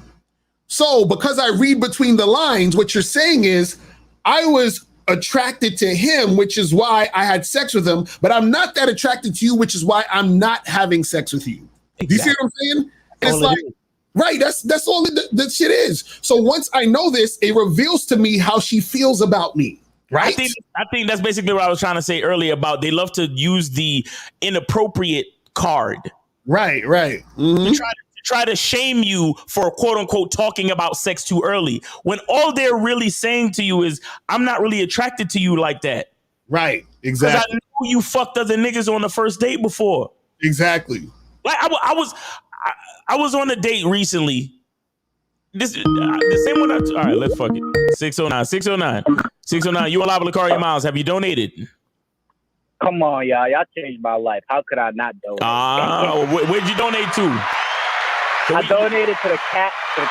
So because I read between the lines, what you're saying is I was attracted to him, which is why I had sex with him, but I'm not that attracted to you, which is why I'm not having sex with you. Exactly. Do you see what I'm saying? It's like, right, that's all that shit is. So once I know this, it reveals to me how she feels about me. Right. I think that's basically what I was trying to say earlier about they love to use the inappropriate card. Right. To try to shame you for quote unquote talking about sex too early, when all they're really saying to you is, I'm not really attracted to you like that. Right. Because I Exactly. know you fucked other niggas on the first date before. Exactly. Like I was on a date recently. This the same one. All right, let's fuck it. 609. You alive, Lucario Miles? Have you donated? Come on, y'all changed my life. How could I not donate? Where'd you donate to? I donated to the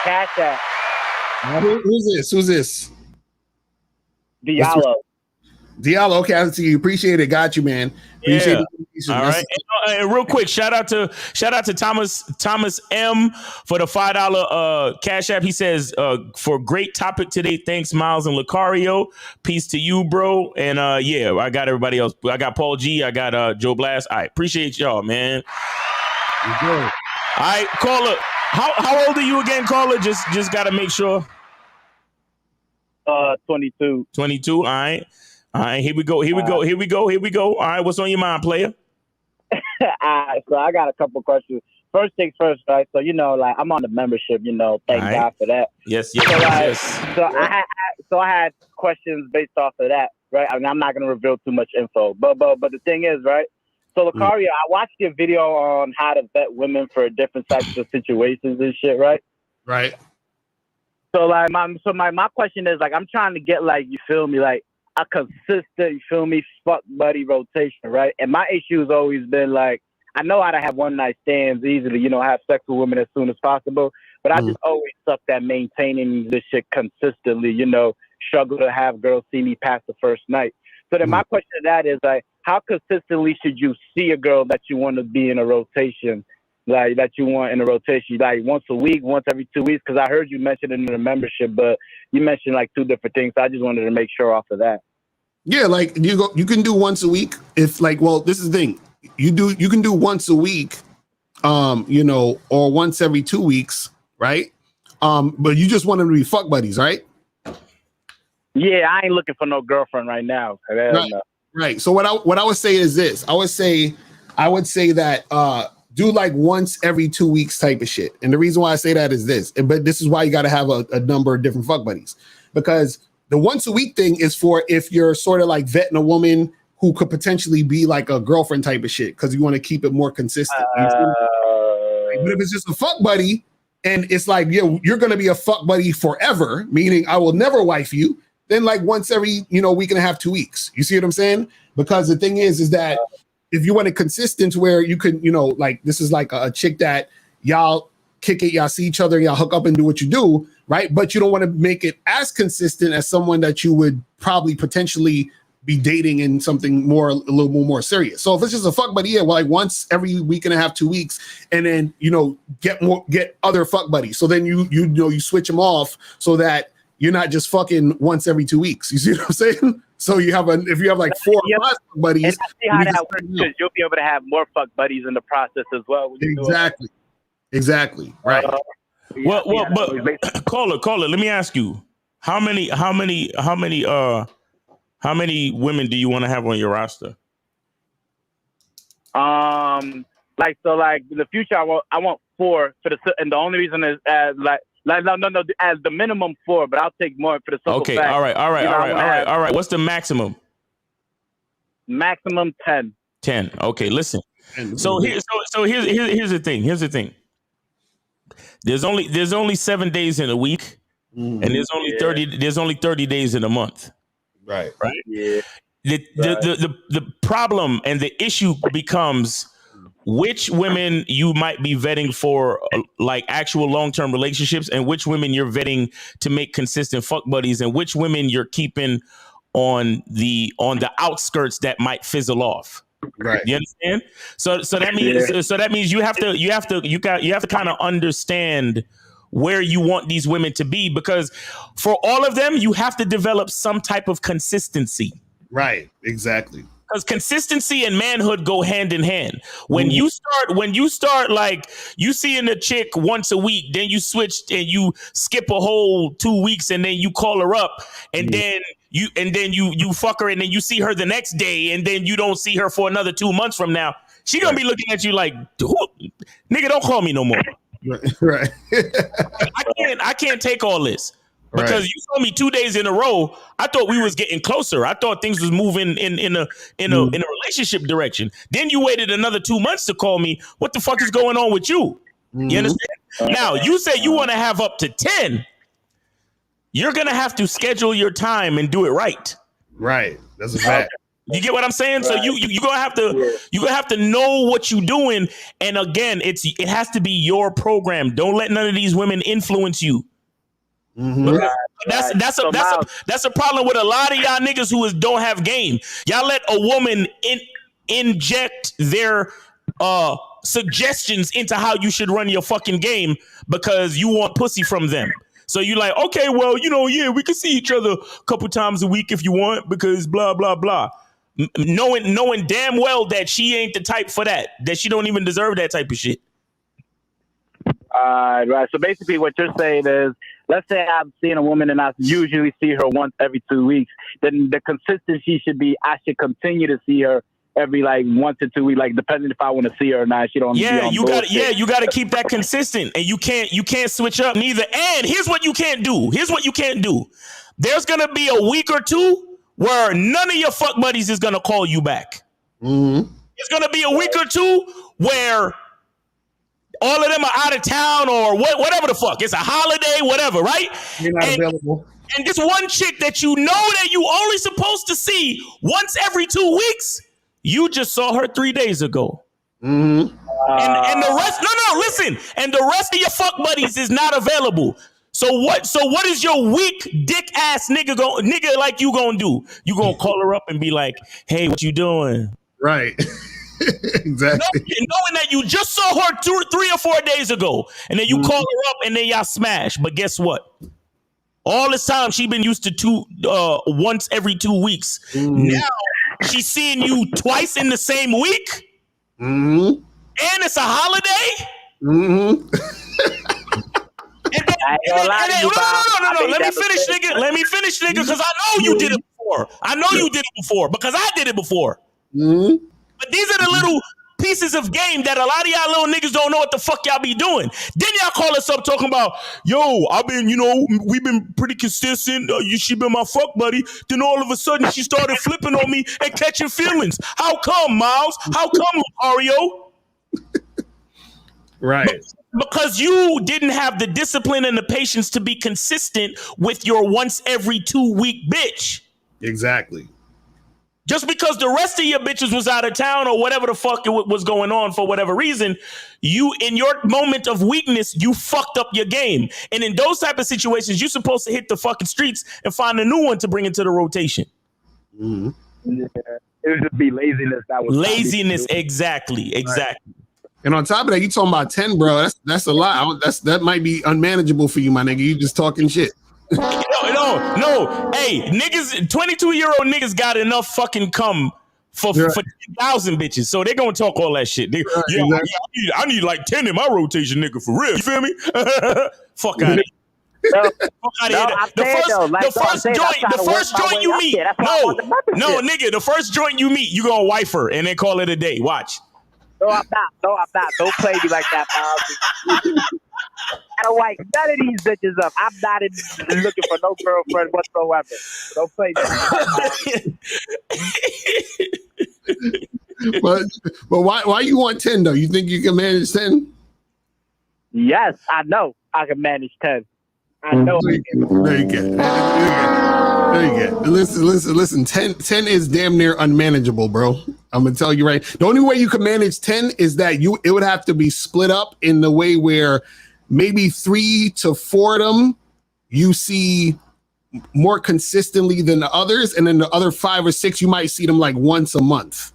Cash App. Who's this? Diallo. Diallo, okay, I see you. Appreciate it. Got you, man. Appreciate it. All right. And real quick, shout out to Thomas M for the $5 Cash App. He says, for great topic today. Thanks, Miles and Lucario. Peace to you, bro. And yeah, I got everybody else. I got Paul G. I got Joe Blast. I appreciate y'all, man. All right, caller. How old are you again, caller? Just gotta make sure. 22. 22. All right. Here we go. All right, what's on your mind, player? So I got a couple questions. First things first, right? So like I'm on the membership. Thank God for that. Yes. So I had questions based off of that, right? I mean, I'm not gonna reveal too much info, but the thing is, right? So Lucario, I watched your video on how to vet women for different types of situations and shit, right? Right. So like my question is like I'm trying to get like, you feel me, like a consistent, you feel me, fuck buddy rotation, right? And my issue has always been like, I know how to have one night stands easily, have sex with women as soon as possible, but I just always suck at maintaining this shit consistently, struggle to have girls see me past the first night. So then my question to that is like, how consistently should you see a girl that you want to be in a rotation? Like that you want in a rotation, like once a week, once every 2 weeks? Because I heard you mention it in the membership, but you mentioned like two different things. So I just wanted to make sure off of that. Yeah, like you can do once a week. If like, well, this is the thing. You can do once a week, or once every 2 weeks, right? But you just want them to be fuck buddies, right? Yeah, I ain't looking for no girlfriend right now. Right. So what I would say is this. I would say that do like once every 2 weeks type of shit. And the reason why I say that is this. But this is why you got to have a number of different fuck buddies, because the once a week thing is for if you're sort of like vetting a woman who could potentially be like a girlfriend type of shit, because you want to keep it more consistent. But if it's just a fuck buddy and it's like, you're going to be a fuck buddy forever, meaning I will never wife you, then like once every, week and a half, 2 weeks. You see what I'm saying? Because the thing is that if you want it consistent where you can, like this is like a chick that y'all kick it, y'all see each other, y'all hook up and do what you do, right? But you don't want to make it as consistent as someone that you would probably potentially be dating in something a little more serious. So if it's just a fuck buddy, like once every week and a half, 2 weeks, and then get other fuck buddies. So then you switch them off so that you're not just fucking once every 2 weeks. You see what I'm saying? So if you have like 4 or 5 fuck buddies, and I see how that works, because you'll be able to have more fuck buddies in the process as well. Exactly. Right. But caller, let me ask you, how many women do you want to have on your roster? In the future, I want 4 and the only reason is as the minimum 4, but I'll take more for the simple fact. All right. What's the maximum? Maximum 10. 10. Okay, listen. So here's the thing. There's only 7 days in a week, and there's only 30 days in a month. Right. Yeah. The problem and the issue becomes which women you might be vetting for like actual long-term relationships, and which women you're vetting to make consistent fuck buddies, and which women you're keeping on the outskirts that might fizzle off. Right. You understand? So that means you have to kind of understand where you want these women to be, because for all of them, you have to develop some type of consistency. Right. Exactly. Because consistency and manhood go hand in hand. When you start like you seeing a chick once a week, then you switch and you skip a whole 2 weeks, and then you call her up, and then and then you fuck her and then you see her the next day and then you don't see her for another 2 months from now, she gonna be looking at you like, nigga, don't call me no more. Right. I can't take all this. Because you told me 2 days in a row, I thought we was getting closer. I thought things was moving in a relationship direction. Then you waited another 2 months to call me. What the fuck is going on with you? You understand? Now you say you want to have up to 10. You're gonna have to schedule your time and do it right. Right. That's a fact. You get what I'm saying? Right. So you gonna have to know what you're doing. And again, it has to be your program. Don't let none of these women influence you. Mm-hmm. That's a problem with a lot of y'all niggas who don't have game. Y'all let a woman inject their suggestions into how you should run your fucking game because you want pussy from them. So you like, okay, well, we can see each other a couple times a week if you want because blah blah blah. Knowing damn well that she ain't the type for that she don't even deserve that type of shit. Right. So basically, what you're saying is, let's say I'm seeing a woman and I usually see her once every 2 weeks. Then the consistency should be I should continue to see her every like 1 to 2 weeks, like depending if I want to see her or not. She don't. Yeah, you got. Yeah, you got to keep that consistent, and you can't switch up neither. And here's what you can't do. There's gonna be a week or two where none of your fuck buddies is gonna call you back. Mm-hmm. It's gonna be a week or two where all of them are out of town or whatever the fuck. It's a holiday, whatever, right? You're not available. And this one chick that you know that you only supposed to see once every 2 weeks, you just saw her 3 days ago. Mm-hmm. And the rest, listen. And the rest of your fuck buddies is not available. So what is your weak dick ass nigga like you gonna do? You gonna call her up and be like, hey, what you doing? Right. Exactly. Knowing that you just saw her 3 or 4 days ago, and then you call her up and then y'all smash. But guess what? All this time she been used to once every 2 weeks. Now she's seeing you twice in the same week, and it's a holiday. No. Let me finish, nigga. Because I know you did it before. Because I did it before. But these are the little pieces of game that a lot of y'all little niggas don't know what the fuck y'all be doing. Then y'all call us up talking about, yo, we've been pretty consistent. She been my fuck buddy. Then all of a sudden she started flipping on me and catching feelings. How come, Miles? How come, Mario? Right. Because you didn't have the discipline and the patience to be consistent with your once every 2 week bitch. Exactly. Just because the rest of your bitches was out of town or whatever the fuck was going on for whatever reason, you, in your moment of weakness, you fucked up your game. And in those type of situations, you're supposed to hit the fucking streets and find a new one to bring into the rotation. Yeah. It would just be laziness. Laziness, exactly. Right. And on top of that, you talking about 10, bro. That's a lot. That might be unmanageable for you, my nigga. You just talking shit. No. Hey, niggas, 22-year-old niggas got enough fucking cum for 10,000 bitches, so they're gonna talk all that shit. I need like 10 in my rotation, nigga, for real. You feel me? Fuck out of here. The first joint you meet, nigga, the first joint you meet, you gonna wife her and then call it a day. Watch. No, I'm not. Don't play me like that, Miles. I don't like none of these bitches up. I'm not looking for no girlfriend whatsoever. Don't play me. But why you want 10 though? You think you can manage 10? Yes, I know I can manage 10. I know. There you go. Listen. 10 is damn near unmanageable, bro. I'm gonna tell you right. The only way you can manage 10 is that it would have to be split up in the way where maybe 3 to 4 of them you see more consistently than the others, and then the other 5 or 6 you might see them like once a month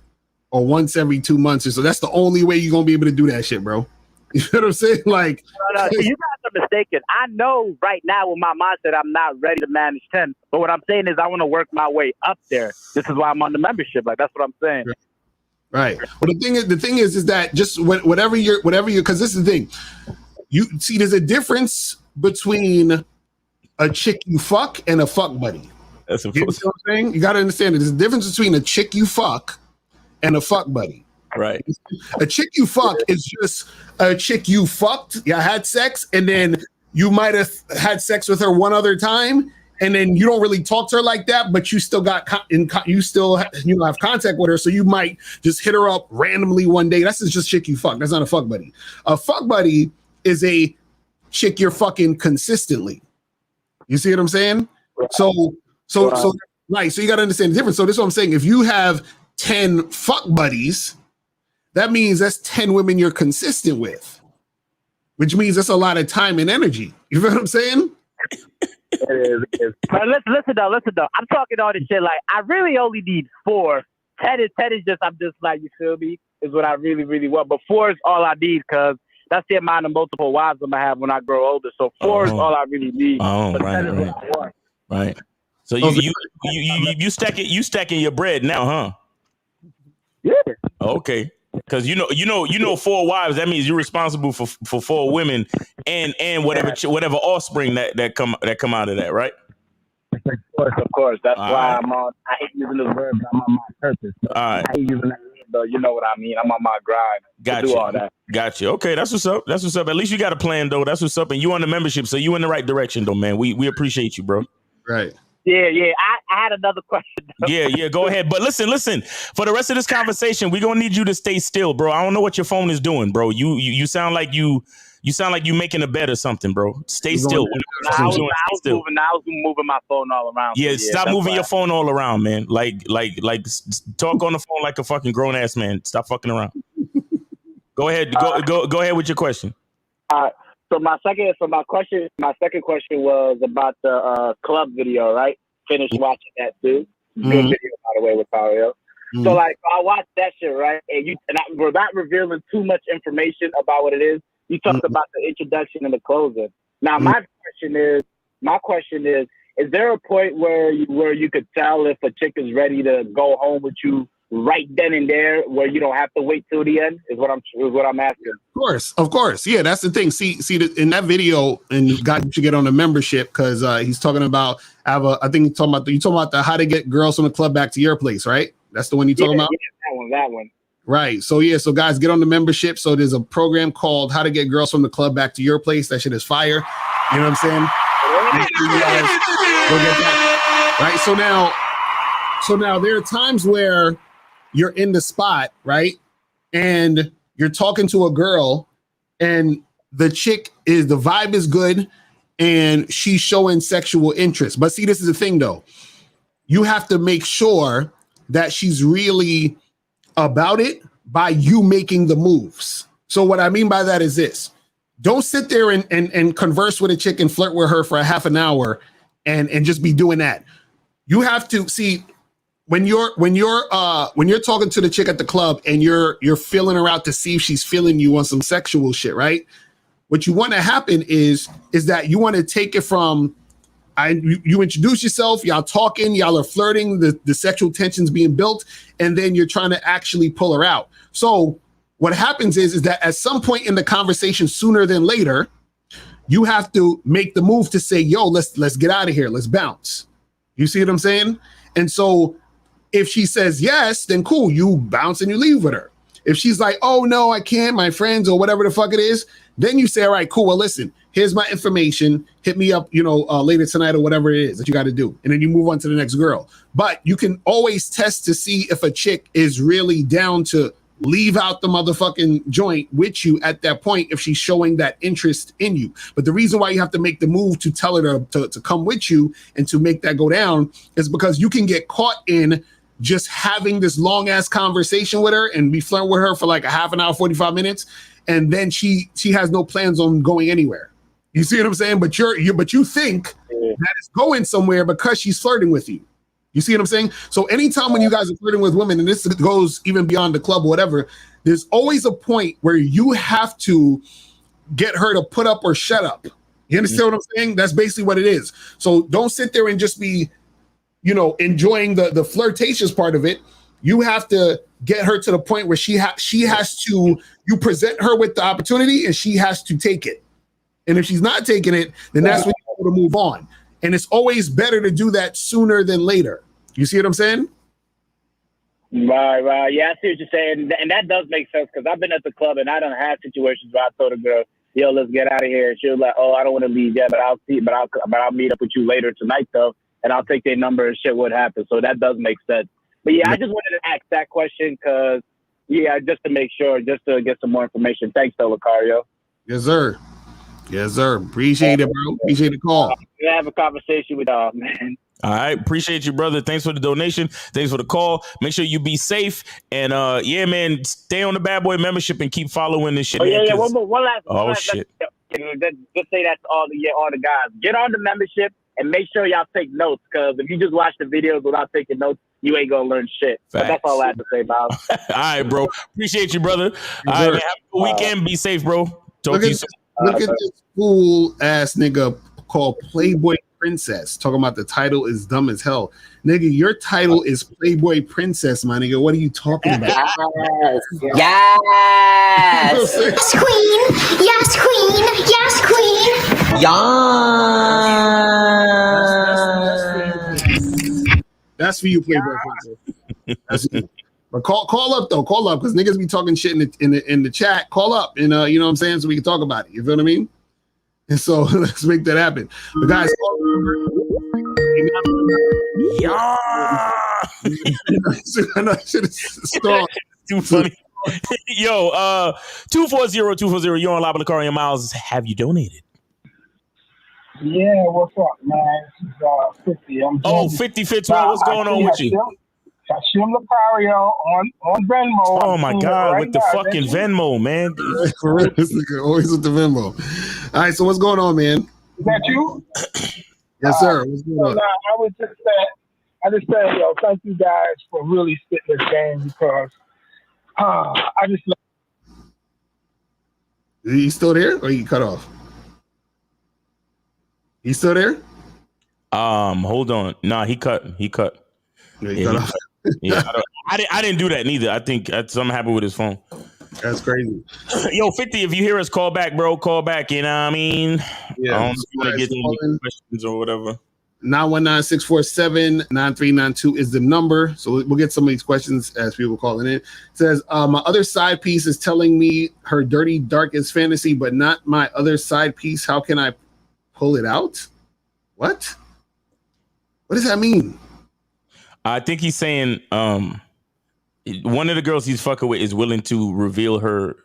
or once every 2 months or so. That's the only way you're gonna be able to do that shit, bro. You know what I'm saying? Like, no, you guys are mistaken. I know right now with my mindset I'm not ready to manage 10. But what I'm saying is I want to work my way up there. This is why I'm on the membership. Like, that's what I'm saying. Right. Well, the thing is that just whatever you're, because this is the thing. You see, there's a difference between a chick you fuck and a fuck buddy. That's a You pussy. know what I'm saying? You got to understand that there's a difference between a chick you fuck and a fuck buddy. Right. A chick you fuck is just a chick you fucked, you had sex, and then you might have had sex with her one other time, and then you don't really talk to her like that, but you still got you still have contact with her, so you might just hit her up randomly one day. That's just chick you fuck. That's not a fuck buddy. A fuck buddy is a chick you're fucking consistently. You see what I'm saying? Right. So right. So you got to understand the difference. So this is what I'm saying. If you have 10 fuck buddies, that means that's 10 women you're consistent with, which means that's a lot of time and energy. You know what I'm saying? It is. But listen though. I'm talking all this shit like I really only need 4. 10 is just I'm just like, you feel me? Is what I really, really want. But 4 is all I need because that's the amount of multiple wives I'm gonna have when I grow older. So 4 is all I really need. Oh, right. So you stacking your bread now, huh? Yeah. Okay. Because you know 4 wives. That means you're responsible for 4 women and whatever offspring that come out of that, right? Of course. That's why I'm on. I hate using this verb. I'm on my purpose. All right. I hate using that word, though. You know what I mean. I'm on my grind. Got you. All that. Got you. Okay, that's what's up. At least you got a plan, though. That's what's up. And you on the membership, so you in the right direction, though, man. We appreciate you, bro. Right. Yeah. I had another question. Though. Yeah. Go ahead. But listen. For the rest of this conversation, we're gonna need you to stay still, bro. I don't know what your phone is doing, bro. You sound like you making a bed or something, bro. Stay still. I was moving my phone all around. Yeah, stop moving your phone all around, man. Like talk on the phone like a fucking grown ass man. Stop fucking around. Go ahead. Go ahead with your question. All right. So my second question was about the club video, right? Finished watching that too. Good video, by the way, with Mario. So like I watched that shit, right? We're not revealing too much information about what it is. You talked about the introduction and the closing. Now my question is there a point where you could tell if a chick is ready to go home with you right then and there, where you don't have to wait till the end? Is what I'm asking. Of course. Yeah, that's the thing. See, in that video, and you should get on the membership because he's talking about. I think you're talking about the how to get girls from the club back to your place, right? That's the one you're talking about. Yeah, that one. Right. So so guys, get on the membership. So there's a program called How to Get Girls from the Club Back to Your Place. That shit is fire. You know what I'm saying? Make sure you guys go get that. Right. So now there are times where you're in the spot, right? And you're talking to a girl and the vibe is good and she's showing sexual interest. But see, this is the thing though. You have to make sure that she's really about it by you making the moves. So what I mean by that is this. Don't sit there and converse with a chick and flirt with her for a half an hour and just be doing that. You have to see when you're talking to the chick at the club and you're feeling her out to see if she's feeling you on some sexual shit, right? What you want to happen is that you want to take it from you introduce yourself, y'all talking, y'all are flirting, the sexual tension's being built, and then you're trying to actually pull her out. So what happens is that at some point in the conversation, sooner than later, you have to make the move to say, yo, let's get out of here, let's bounce. You see what I'm saying? And so if she says yes, then cool, you bounce and you leave with her. If she's like, oh no, I can't, my friends, or whatever the fuck it is, then you say, all right, cool, well, listen, here's my information, hit me up, later tonight or whatever it is that you got to do. And then you move on to the next girl. But you can always test to see if a chick is really down to leave out the motherfucking joint with you at that point if she's showing that interest in you. But the reason why you have to make the move to tell her to come with you and to make that go down is because you can get caught in just having this long ass conversation with her and be flirting with her for like a half an hour, 45 minutes. And then she has no plans on going anywhere. You see what I'm saying? But you think that it's going somewhere because she's flirting with you. You see what I'm saying? So anytime when you guys are flirting with women, and this goes even beyond the club or whatever, there's always a point where you have to get her to put up or shut up. You understand what I'm saying? That's basically what it is. So don't sit there and just be, enjoying the flirtatious part of it. You have to get her to the point where she has to, you present her with the opportunity and she has to take it. And if she's not taking it, then that's when you have to move on. And it's always better to do that sooner than later. You see what I'm saying? Right. Yeah, I see what you're saying. And that does make sense because I've been at the club and I don't have situations where I told a girl, yo, let's get out of here. And she was like, oh, I don't want to leave yet, but I'll meet up with you later tonight though. And I'll take their number and shit would happen. So that does make sense. But yeah, I just wanted to ask that question because, yeah, just to make sure, just to get some more information. Thanks, though, Lucario. Yes, sir. Yes, sir. Appreciate it, bro. Appreciate the call. Have a conversation with y'all, man. All right, appreciate you, brother. Thanks for the donation. Thanks for the call. Make sure you be safe, and yeah, man, stay on the Bad Boy membership and keep following this shit. Oh, man, yeah. One last. Shit. Just say that to all the guys. Get on the membership and make sure y'all take notes, because if you just watch the videos without taking notes, you ain't gonna learn shit. But that's all I have to say, Bob. All right, bro. Appreciate you, brother. All right, man. Have a good weekend. Be safe, bro. Talk to you soon. Look at this fool ass nigga called Playboy Princess talking about the title is dumb as hell. Nigga, your title is Playboy Princess, my nigga. What are you talking about? Yes. Yes, queen. Yes, queen. Yes, queen. Yes. That's for you, Playboy Princess. That's you. But call up though. Call up because niggas be talking shit in the chat. Call up and you know what I'm saying, so we can talk about it. You feel what I mean? And so let's make that happen. But guys, yeah. I should have stalled. Too funny. Yo, 240-240. You're on Live with Lucario Miles. Have you donated? Yeah, what's up, man? This is 50. I'm 50 Fitz. What's going on with you? Hashim Lucario on Venmo. Oh my God, right with the fucking Venmo, man. For real, this nigga always with the Venmo. All right, so what's going on, man? Is that you? Yes, sir. What's going on? I just said, yo, thank you guys for really spitting this game because I just. He still there, or he cut off? He still there? Hold on. Nah, he cut. Yeah, he cut off. Yeah, I didn't do that neither. I think something happened with his phone. That's crazy. Yo, 50, if you hear us, call back, bro. Call back. You know what I mean? Yeah. I don't know if you want to get any questions or whatever. 919-647-9392 is the number. So we'll get some of these questions as people calling in. It says, my other side piece is telling me her dirty, darkest fantasy, but not my other side piece. How can I pull it out? What? What does that mean? I think he's saying one of the girls he's fucking with is willing to reveal her,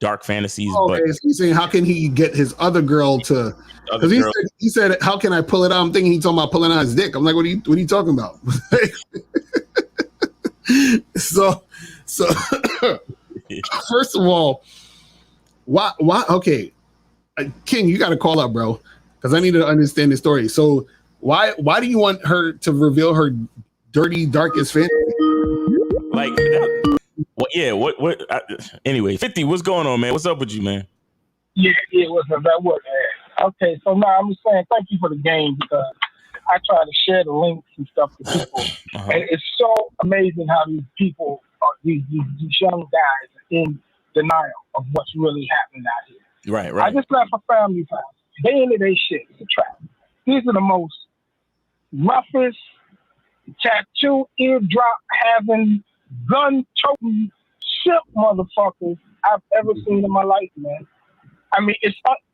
dark fantasies. Okay, but so he's saying, how can he get his other girl to? Because he said, how can I pull it out? I'm thinking he's talking about pulling out his dick. I'm like, what are you talking about? so first of all, why? Okay, King, you got to call up, bro, because I need to understand the story. So. Why do you want her to reveal her dirty, darkest fantasy? Like, what? Anyway, 50, what's going on, man? What's up with you, man? Yeah, what's up? That what? Okay, so now I'm just saying thank you for the game because I try to share the links and stuff to people. And it's so amazing how these people, these young guys are in denial of what's really happening out here. Right. I just left a family house. They into their shit. It's a trap. These are the most roughest, tattoo, eardrop having, gun toting, simp motherfuckers I've ever seen in my life, man. I mean,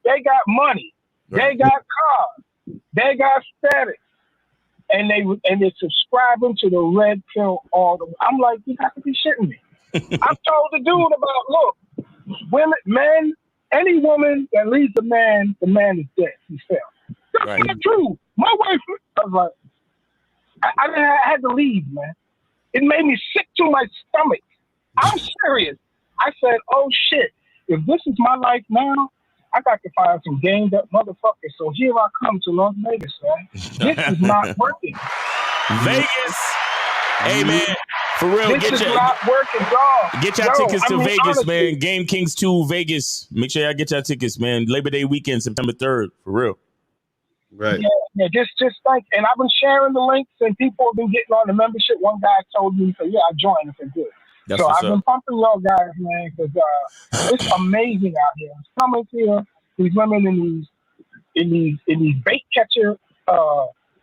they got money, they got cars, they got status, and they're subscribing to the red pill all the way. I'm like, you got to be shitting me. I told the dude about, look, women, men, any woman that leaves a man is dead. He fell. That's not true. My wife, I was like, I had to leave, man. It made me sick to my stomach. I'm serious. I said, oh shit, if this is my life now, I got to find some gamed up motherfuckers. So here I come to Las Vegas, man. This is not working. Vegas. Hey, man. For real, this is not working, dog. Get your tickets to Vegas, honestly, man. Game Kings 2 Vegas. Make sure y'all get your tickets, man. Labor Day weekend, September 3rd. For real. Right. Yeah, just think. And I've been sharing the links, and people have been getting on the membership. One guy told me, so yeah, I joined. I said, good. That's so I've been pumping y'all guys, man, because it's amazing out here. It's coming here. These women in these bait catcher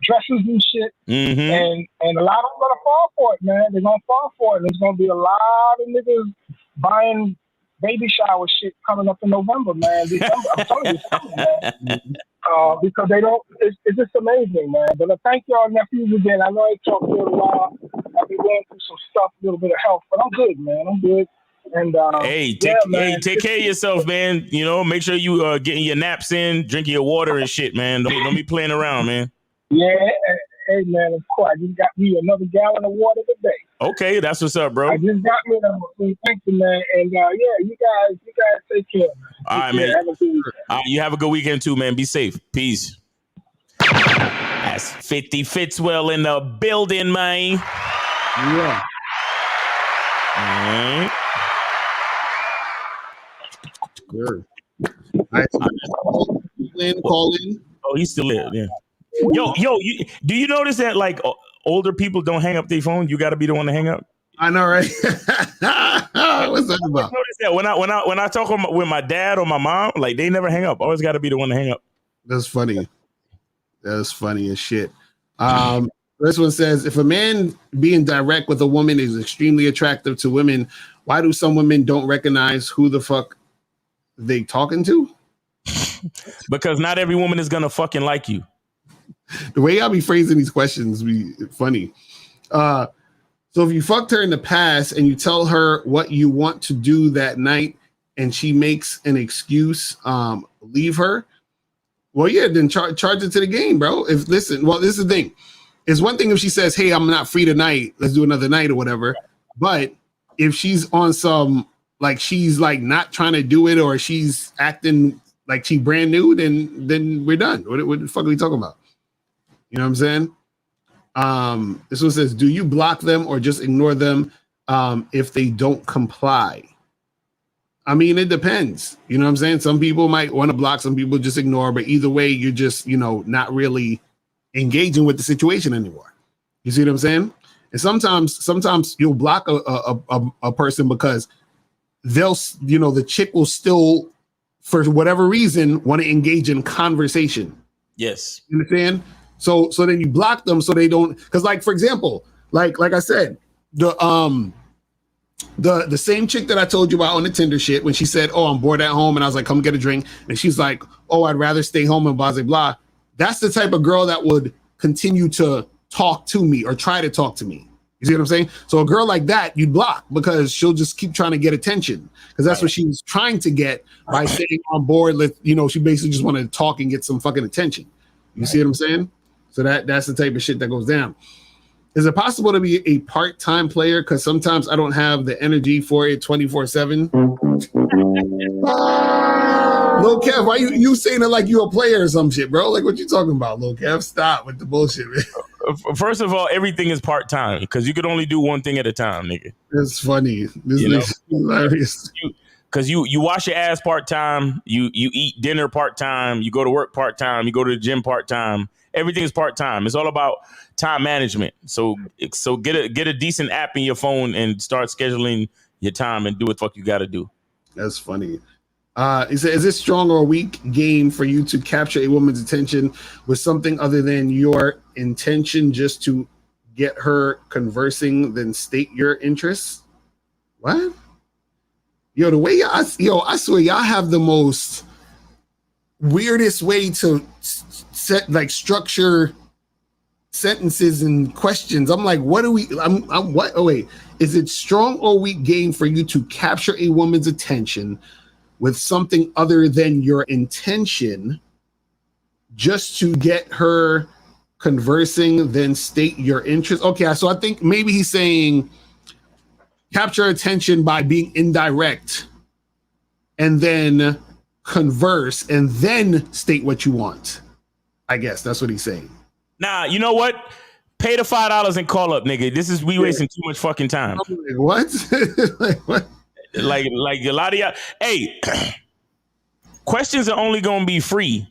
dresses and shit. Mm-hmm. And a lot of them gonna fall for it, man. They're gonna fall for it. There's gonna be a lot of niggas buying baby shower shit coming up in November, man. December. I'm telling you, December, man. Because they don't. It's just amazing, man. But thank y'all, nephews, again. I know I talked for a while. I've been going through some stuff, a little bit of health, but I'm good, man. I'm good. And take care of yourself, man. You know, make sure you getting your naps in, drinking your water and shit, man. Don't be playing around, man. Yeah, hey, man, of course. I just got me another gallon of water today. Okay, that's what's up, bro. I just got me another one. Thank you, man. And yeah, you guys take care, man. All right, man. Have a good weekend. All right, you have a good weekend too, man. Be safe. Peace. That's 50 Fitzwell in the building, man. Yeah. All right. Sure. All right. Call in. Oh, he's still there. Yeah. Yo, do you notice that like older people don't hang up their phone? You got to be the one to hang up. I know, right? What's that about? I noticed that when I talk with my dad or my mom, like they never hang up. Always got to be the one to hang up. That's funny. That's funny as shit. This one says, if a man being direct with a woman is extremely attractive to women, why do some women don't recognize who the fuck they talking to? Because not every woman is gonna fucking like you. The way y'all be phrasing these questions be funny. So if you fucked her in the past and you tell her what you want to do that night and she makes an excuse, leave her. Well, yeah, then charge it to the game, bro. This is the thing. It's one thing if she says, hey, I'm not free tonight, let's do another night or whatever. But if she's on some, like she's like not trying to do it or she's acting like she brand new, then we're done. What the fuck are we talking about? You know what I'm saying? This one says, do you block them or just ignore them if they don't comply? I mean, it depends. You know what I'm saying? Some people might want to block, some people just ignore, but either way, you're just, not really engaging with the situation anymore. You see what I'm saying? And sometimes you'll block a person because they'll, the chick will still, for whatever reason, want to engage in conversation. Yes. You understand? So then you block them so they don't, because like, for example, like I said, the same chick that I told you about on the Tinder shit, when she said, oh, I'm bored at home, and I was like, come get a drink, and she's like, oh, I'd rather stay home and blah, blah, blah. That's the type of girl that would continue to talk to me or try to talk to me. You see what I'm saying? So a girl like that, you'd block because she'll just keep trying to get attention because that's what she was trying to get by staying on board. She basically just wanted to talk and get some fucking attention. You see what I'm saying? So that's the type of shit that goes down. Is it possible to be a part-time player? Because sometimes I don't have the energy for it 24/7. Lil Kev, why you saying it like you a player or some shit, bro? Like, what you talking about, Lil Kev? Stop with the bullshit, man. First of all, everything is part-time because you could only do one thing at a time, nigga. That's funny. This is hilarious. Because you wash your ass part-time, you eat dinner part-time, you go to work part-time, you go to the gym part-time. Everything is part-time. It's all about time management. So get a decent app in your phone and start scheduling your time and do what the fuck you got to do. That's funny. Is this strong or weak game for you to capture a woman's attention with something other than your intention just to get her conversing, then state your interests? What? Yo, the way I swear y'all have the most weirdest way to structure sentences and questions. I'm like, what do we? What? Oh wait, is it strong or weak game for you to capture a woman's attention with something other than your intention, just to get her conversing, then state your interest? Okay, so I think maybe he's saying capture attention by being indirect, and then converse, and then state what you want. I guess that's what he's saying. Nah, you know what? Pay the $5 and call up, nigga. We wasting too much fucking time. Like, what? Like, what? Like a lot of y'all. Hey, questions are only gonna be free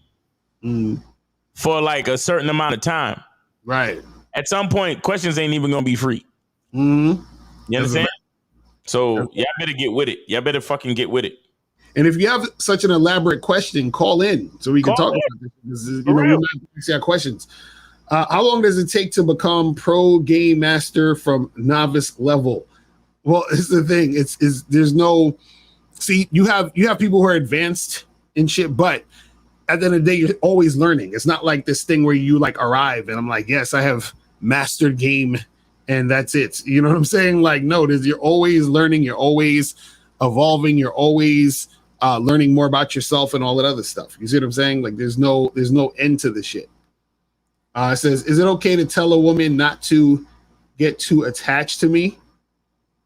for like a certain amount of time. Right. At some point, questions ain't even gonna be free. Mm-hmm. You understand? So y'all better get with it. Y'all better fucking get with it. And if you have such an elaborate question, call in so we can talk about this. You know, we might have questions. How long does it take to become pro game master from novice level? Well, it's the thing. It's there's no. See, you have people who are advanced in shit, but at the end of the day, you're always learning. It's not like this thing where you like arrive and I'm like, yes, I have mastered game and that's it. You know what I'm saying? Like, no, you're always learning. You're always evolving. You're always learning more about yourself and all that other stuff. You see what I'm saying? Like, there's no end to this shit. It says, is it okay to tell a woman not to get too attached to me?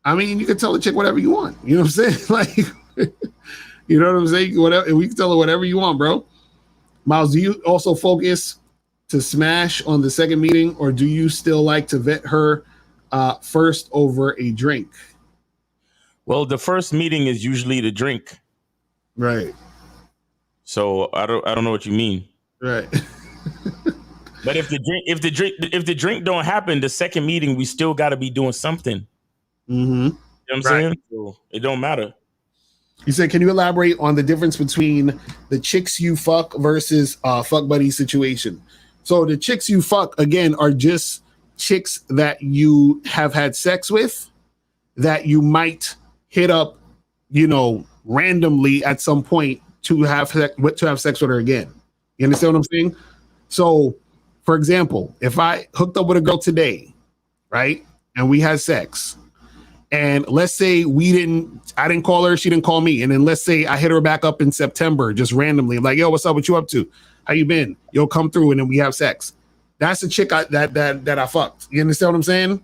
I mean, you can tell a chick whatever you want. You know what I'm saying? Like, you know what I'm saying? Whatever, we can tell her whatever you want, bro. Miles, do you also focus to smash on the second meeting, or do you still like to vet her first over a drink? Well, the first meeting is usually the drink. Right. So I don't know what you mean. Right. But if the drink don't happen, the second meeting we still got to be doing something. Mm-hmm. You know what I'm saying? So it don't matter. You said, can you elaborate on the difference between the chicks you fuck versus fuck buddy situation? So the chicks you fuck, again, are just chicks that you have had sex with that you might hit up, you know, randomly at some point to have sex with her again. You understand what I'm saying? So, for example, if I hooked up with a girl today, right, and we had sex, and let's say I didn't call her, she didn't call me, and then let's say I hit her back up in September just randomly, like, yo, what's up? What you up to? How you been? Yo, come through, and then we have sex. That's the chick that I fucked. You understand what I'm saying?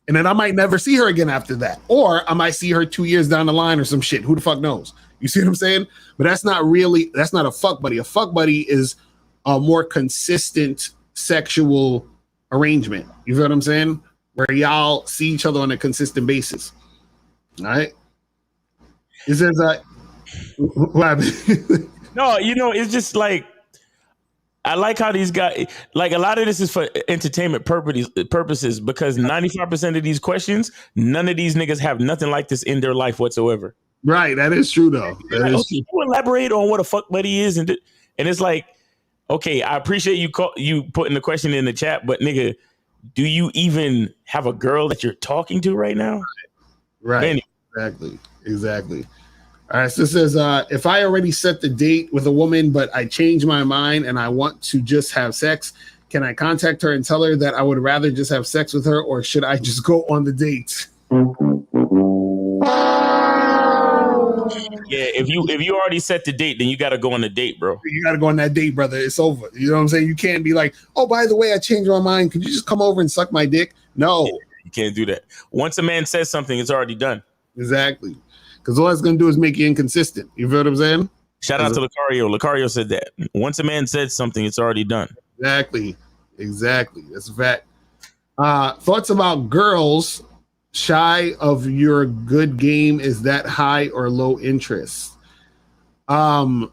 And then I might never see her again after that, or I might see her 2 years down the line or some shit. Who the fuck knows? You see what I'm saying? But that's not a fuck buddy. A fuck buddy is a more consistent sexual arrangement. You feel what I'm saying? Where y'all see each other on a consistent basis. All right. It says what happened? No, you know, it's just like, I like how these guys, like, a lot of this is for entertainment purposes, because 95% of these questions, none of these niggas have nothing like this in their life whatsoever. Right. That is true, though. That is true. You elaborate on what a fuck buddy is, and it's like, okay, I appreciate you putting the question in the chat, but nigga, do you even have a girl that you're talking to right now? Right. Anyway. Exactly. All right. So it says, if I already set the date with a woman, but I change my mind and I want to just have sex, can I contact her and tell her that I would rather just have sex with her, or should I just go on the date? Yeah, if you already set the date, then you got to go on the date, bro. You got to go on that date, brother. It's over. You know what I'm saying? You can't be like, oh, by the way, I changed my mind. Could you just come over and suck my dick? No. Yeah, you can't do that. Once a man says something, it's already done. Exactly. Because all it's going to do is make you inconsistent. You feel what I'm saying? Shout out to Lucario. Lucario said that. Once a man said something, it's already done. Exactly. That's a fact. Thoughts about girls shy of your good game? Is that high or low interest? So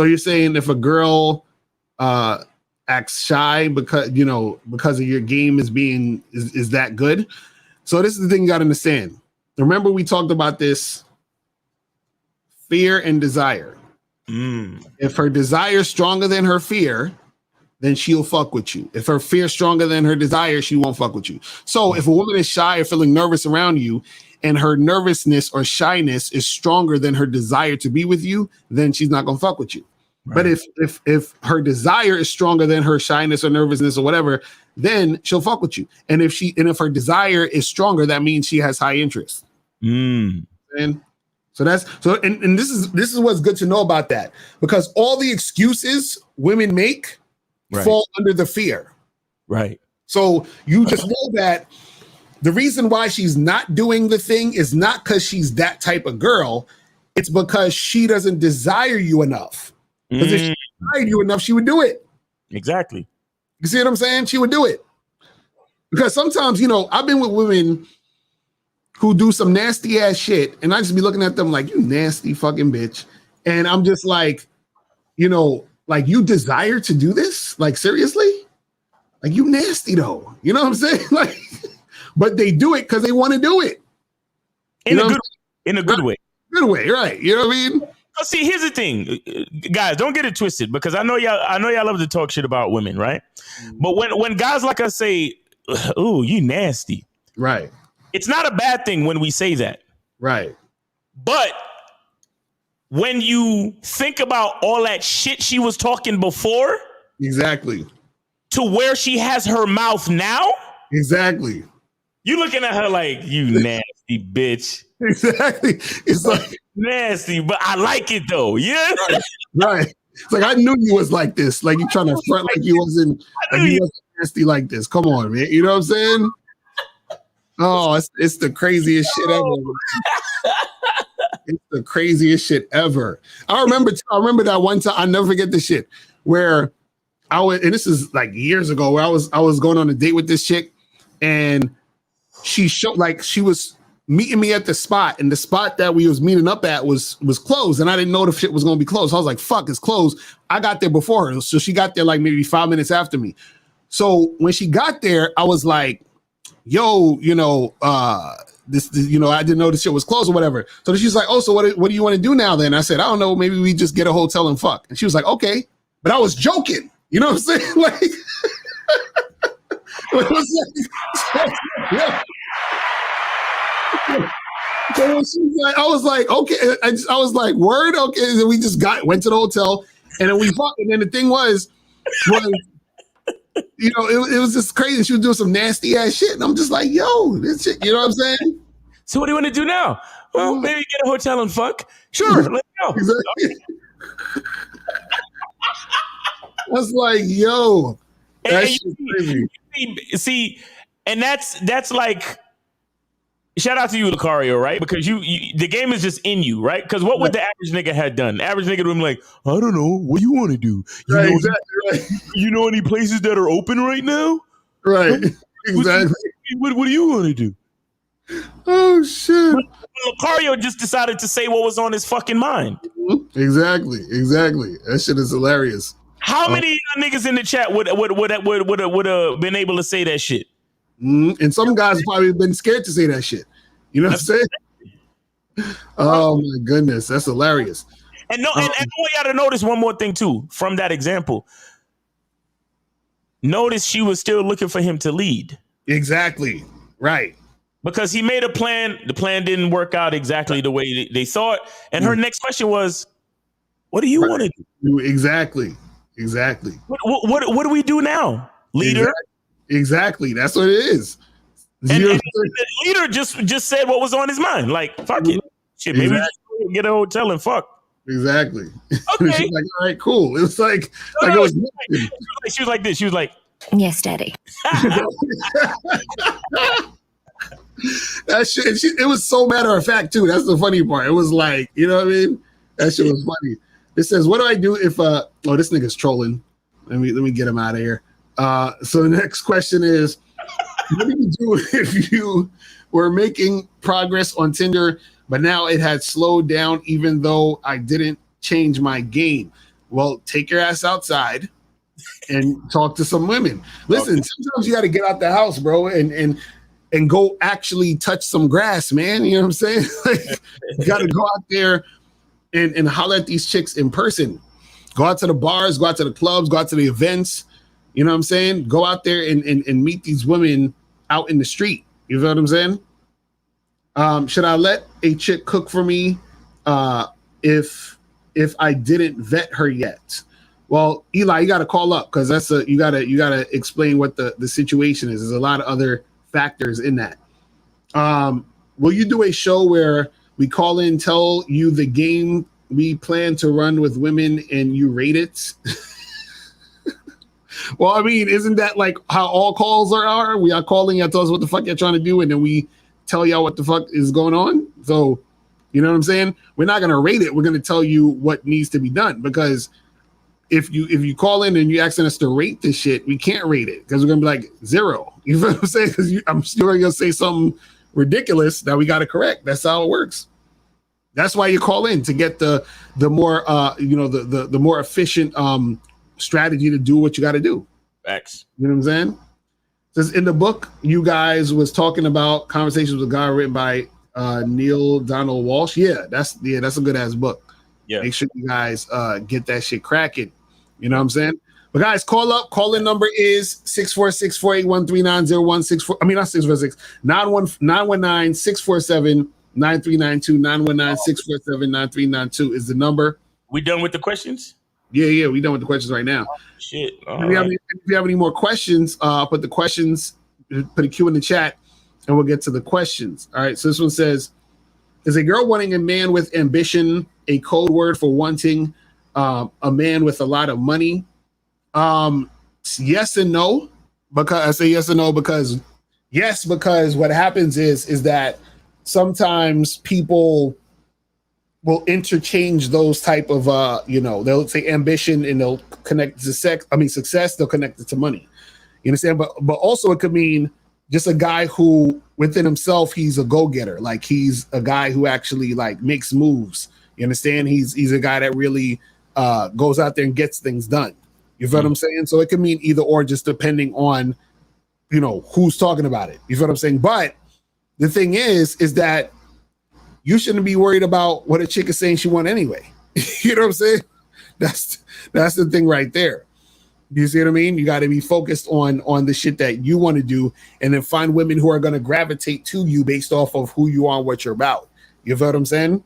you're saying if a girl acts shy because of your game is that good? So this is the thing you got to understand. Remember, we talked about this fear and desire. If her desire is stronger than her fear, then she'll fuck with you. If her fear is stronger than her desire, she won't fuck with you. So if a woman is shy or feeling nervous around you, and her nervousness or shyness is stronger than her desire to be with you, then she's not gonna fuck with you. Right. But if her desire is stronger than her shyness or nervousness or whatever, then she'll fuck with you. And if her desire is stronger, that means she has high interest. And so this is what's good to know about that, because all the excuses women make fall under the fear. Right. So you just know that the reason why she's not doing the thing is not because she's that type of girl. It's because she doesn't desire you enough. Because if she desired you enough, she would do it. Exactly. You see what I'm saying? She would do it. Because sometimes, I've been with women who do some nasty ass shit, and I just be looking at them like, you nasty fucking bitch. And I'm just like, like, you desire to do this? Like, seriously? Like, you nasty though. You know what I'm saying? Like, but they do it because they want to do it. In a good way. Good way, right? You know what I mean? See, here's the thing, guys. Don't get it twisted, because I know y'all love to talk shit about women, right? But when guys like us say, "Ooh, you nasty," right? It's not a bad thing when we say that, right? But when you think about all that shit she was talking before, exactly, to where she has her mouth now, exactly. You looking at her like, you nasty bitch. Exactly. It's like nasty, but I like it though. Yeah. Right. It's like, I knew you was like this. Like, you trying to front like you wasn't nasty like this. Come on, man. You know what I'm saying? Oh, it's the craziest shit ever. It's the craziest shit ever. I remember that one time. I never forget this shit where I was, and this is like years ago, where I was going on a date with this chick, and she was meeting me at the spot, and the spot that we was meeting up at was closed, and I didn't know the shit was gonna be closed. So I was like, fuck, it's closed. I got there before her, so she got there like maybe 5 minutes after me. So when she got there, I was like, yo, this, I didn't know this shit was closed or whatever. So she's like, oh, so what do you want to do now then? I said, I don't know, maybe we just get a hotel and fuck. And she was like, okay. But I was joking. You know what I'm saying? Like, it was like, yeah. So when she was like, I was like, okay. I was like, word, okay. And then we just went to the hotel, and then we fucked. And then the thing was it was just crazy. She was doing some nasty ass shit, and I'm just like, yo, this shit. You know what I'm saying? So what do you want to do now? Well, maybe get a hotel and fuck. Sure, let's go. Exactly. I was like, yo, that shit's crazy. See, and that's like, shout out to you, Lucario, right? Because you the game is just in you, right? Because what would the average nigga have done? The average nigga would be like, I don't know, what do you want to do? You know any places that are open right now? Right, exactly. What do you want to do? Oh shit! But Lucario just decided to say what was on his fucking mind. Exactly. That shit is hilarious. How many niggas in the chat would have been able to say that shit? And some guys probably been scared to say that shit. You know what I'm saying? Oh my goodness, that's hilarious. And I want y'all to notice one more thing too from that example. Notice she was still looking for him to lead. Exactly. Right. Because he made a plan. The plan didn't work out exactly the way they thought. And her next question was, what do you want to do? Exactly. What do we do now, leader? Exactly. That's what it is. And the leader just said what was on his mind. Like, fuck it. Shit, maybe just get a hotel and fuck. Exactly. Okay. She's like, all right, cool. It was like, she was like this. She was like, yes, daddy. That shit, it was so matter of fact too. That's the funny part. It was like, you know what I mean? That shit was funny. It says, what do I do if this nigga's trolling. Let me get him out of here. So the next question is, what do you do if you were making progress on Tinder, but now it had slowed down even though I didn't change my game? Well, take your ass outside and talk to some women. Listen, sometimes you got to get out the house, bro, and go actually touch some grass, man. You know what I'm saying? Like, you got to go out there and holler at these chicks in person. Go out to the bars, go out to the clubs, go out to the events. You know what I'm saying? Go out there and meet these women out in the street. You know what I'm saying? Should I let a chick cook for me if I didn't vet her yet? Well, Eli, you got to call up because you gotta explain what the situation is. There's a lot of other factors in that. Will you do a show where we call in, tell you the game we plan to run with women, and you rate it? Well, I mean, isn't that like how all calls are? We are calling, y'all tell us what the fuck you're trying to do, and then we tell y'all what the fuck is going on. So, you know what I'm saying? We're not gonna rate it. We're gonna tell you what needs to be done, because if you call in and you're asking us to rate this shit, we can't rate it because we're gonna be like 0. You know what I'm saying? Because I'm still gonna say something ridiculous that we got to correct. That's how it works. That's why you call in, to get the more the more efficient strategy to do what you got to do. X. You know what I'm saying? It says in the book, you guys was talking about Conversations with God, written by Neil Donald Walsh. Yeah, that's a good ass book. Yeah. Make sure you guys get that shit cracking. You know what I'm saying? But guys, call up. Call in number is 646-481-3901. I mean, not 646, 919-647-9392. 919-647-9392 is the number. We done with the questions? Yeah, we done with the questions right now. Shit. If you have any more questions, put the questions, put a Q in the chat, and we'll get to the questions. All right, so this one says, is a girl wanting a man with ambition a code word for wanting a man with a lot of money? Yes and no. Because I say yes and no because yes, because what happens is that sometimes people will interchange those type of they'll say ambition and they'll connect to success, they'll connect it to money. You understand? But also it could mean just a guy who within himself he's a go-getter, like he's a guy who actually like makes moves. You understand? He's a guy that really goes out there and gets things done. You feel what I'm saying? So it can mean either or, just depending on who's talking about it. You feel what I'm saying? But the thing is that you shouldn't be worried about what a chick is saying she want anyway. You know what I'm saying? That's the thing right there. You see what I mean? You got to be focused on the shit that you want to do, and then find women who are going to gravitate to you based off of who you are and what you're about. You feel what I'm saying?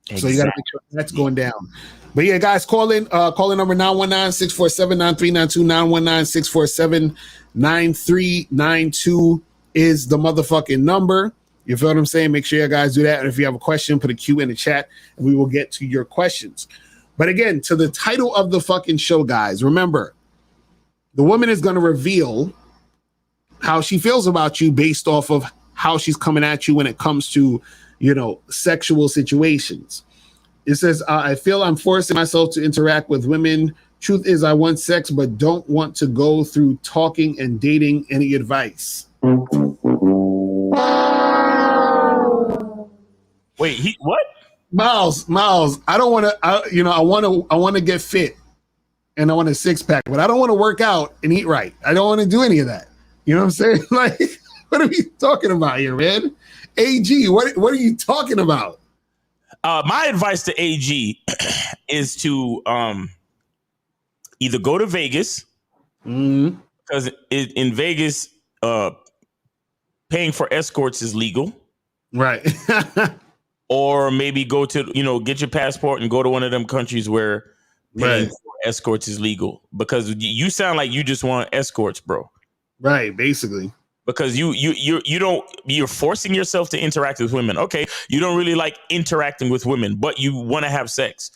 Exactly. So you got to make sure that's going down. But yeah, guys, call in number 919-647-9392, 919-647-9392 is the motherfucking number. You feel what I'm saying? Make sure you guys do that. And if you have a question, put a Q in the chat and we will get to your questions. But again, to the title of the fucking show, guys, remember, the woman is going to reveal how she feels about you based off of how she's coming at you when it comes to, sexual situations. It says, I feel I'm forcing myself to interact with women. Truth is, I want sex, but don't want to go through talking and dating. Any advice? Wait, what? Miles, I don't want to, I want to get fit and I want a six pack, but I don't want to work out and eat right. I don't want to do any of that. You know what I'm saying? Like, what are we talking about here, man? AG, what are you talking about? My advice to AG is to either go to Vegas, because in Vegas, paying for escorts is legal. Right. Or maybe go to, get your passport and go to one of them countries where paying for escorts is legal. Because you sound like you just want escorts, bro. Right, basically. Because you're forcing yourself to interact with women. Okay, you don't really like interacting with women, but you want to have sex.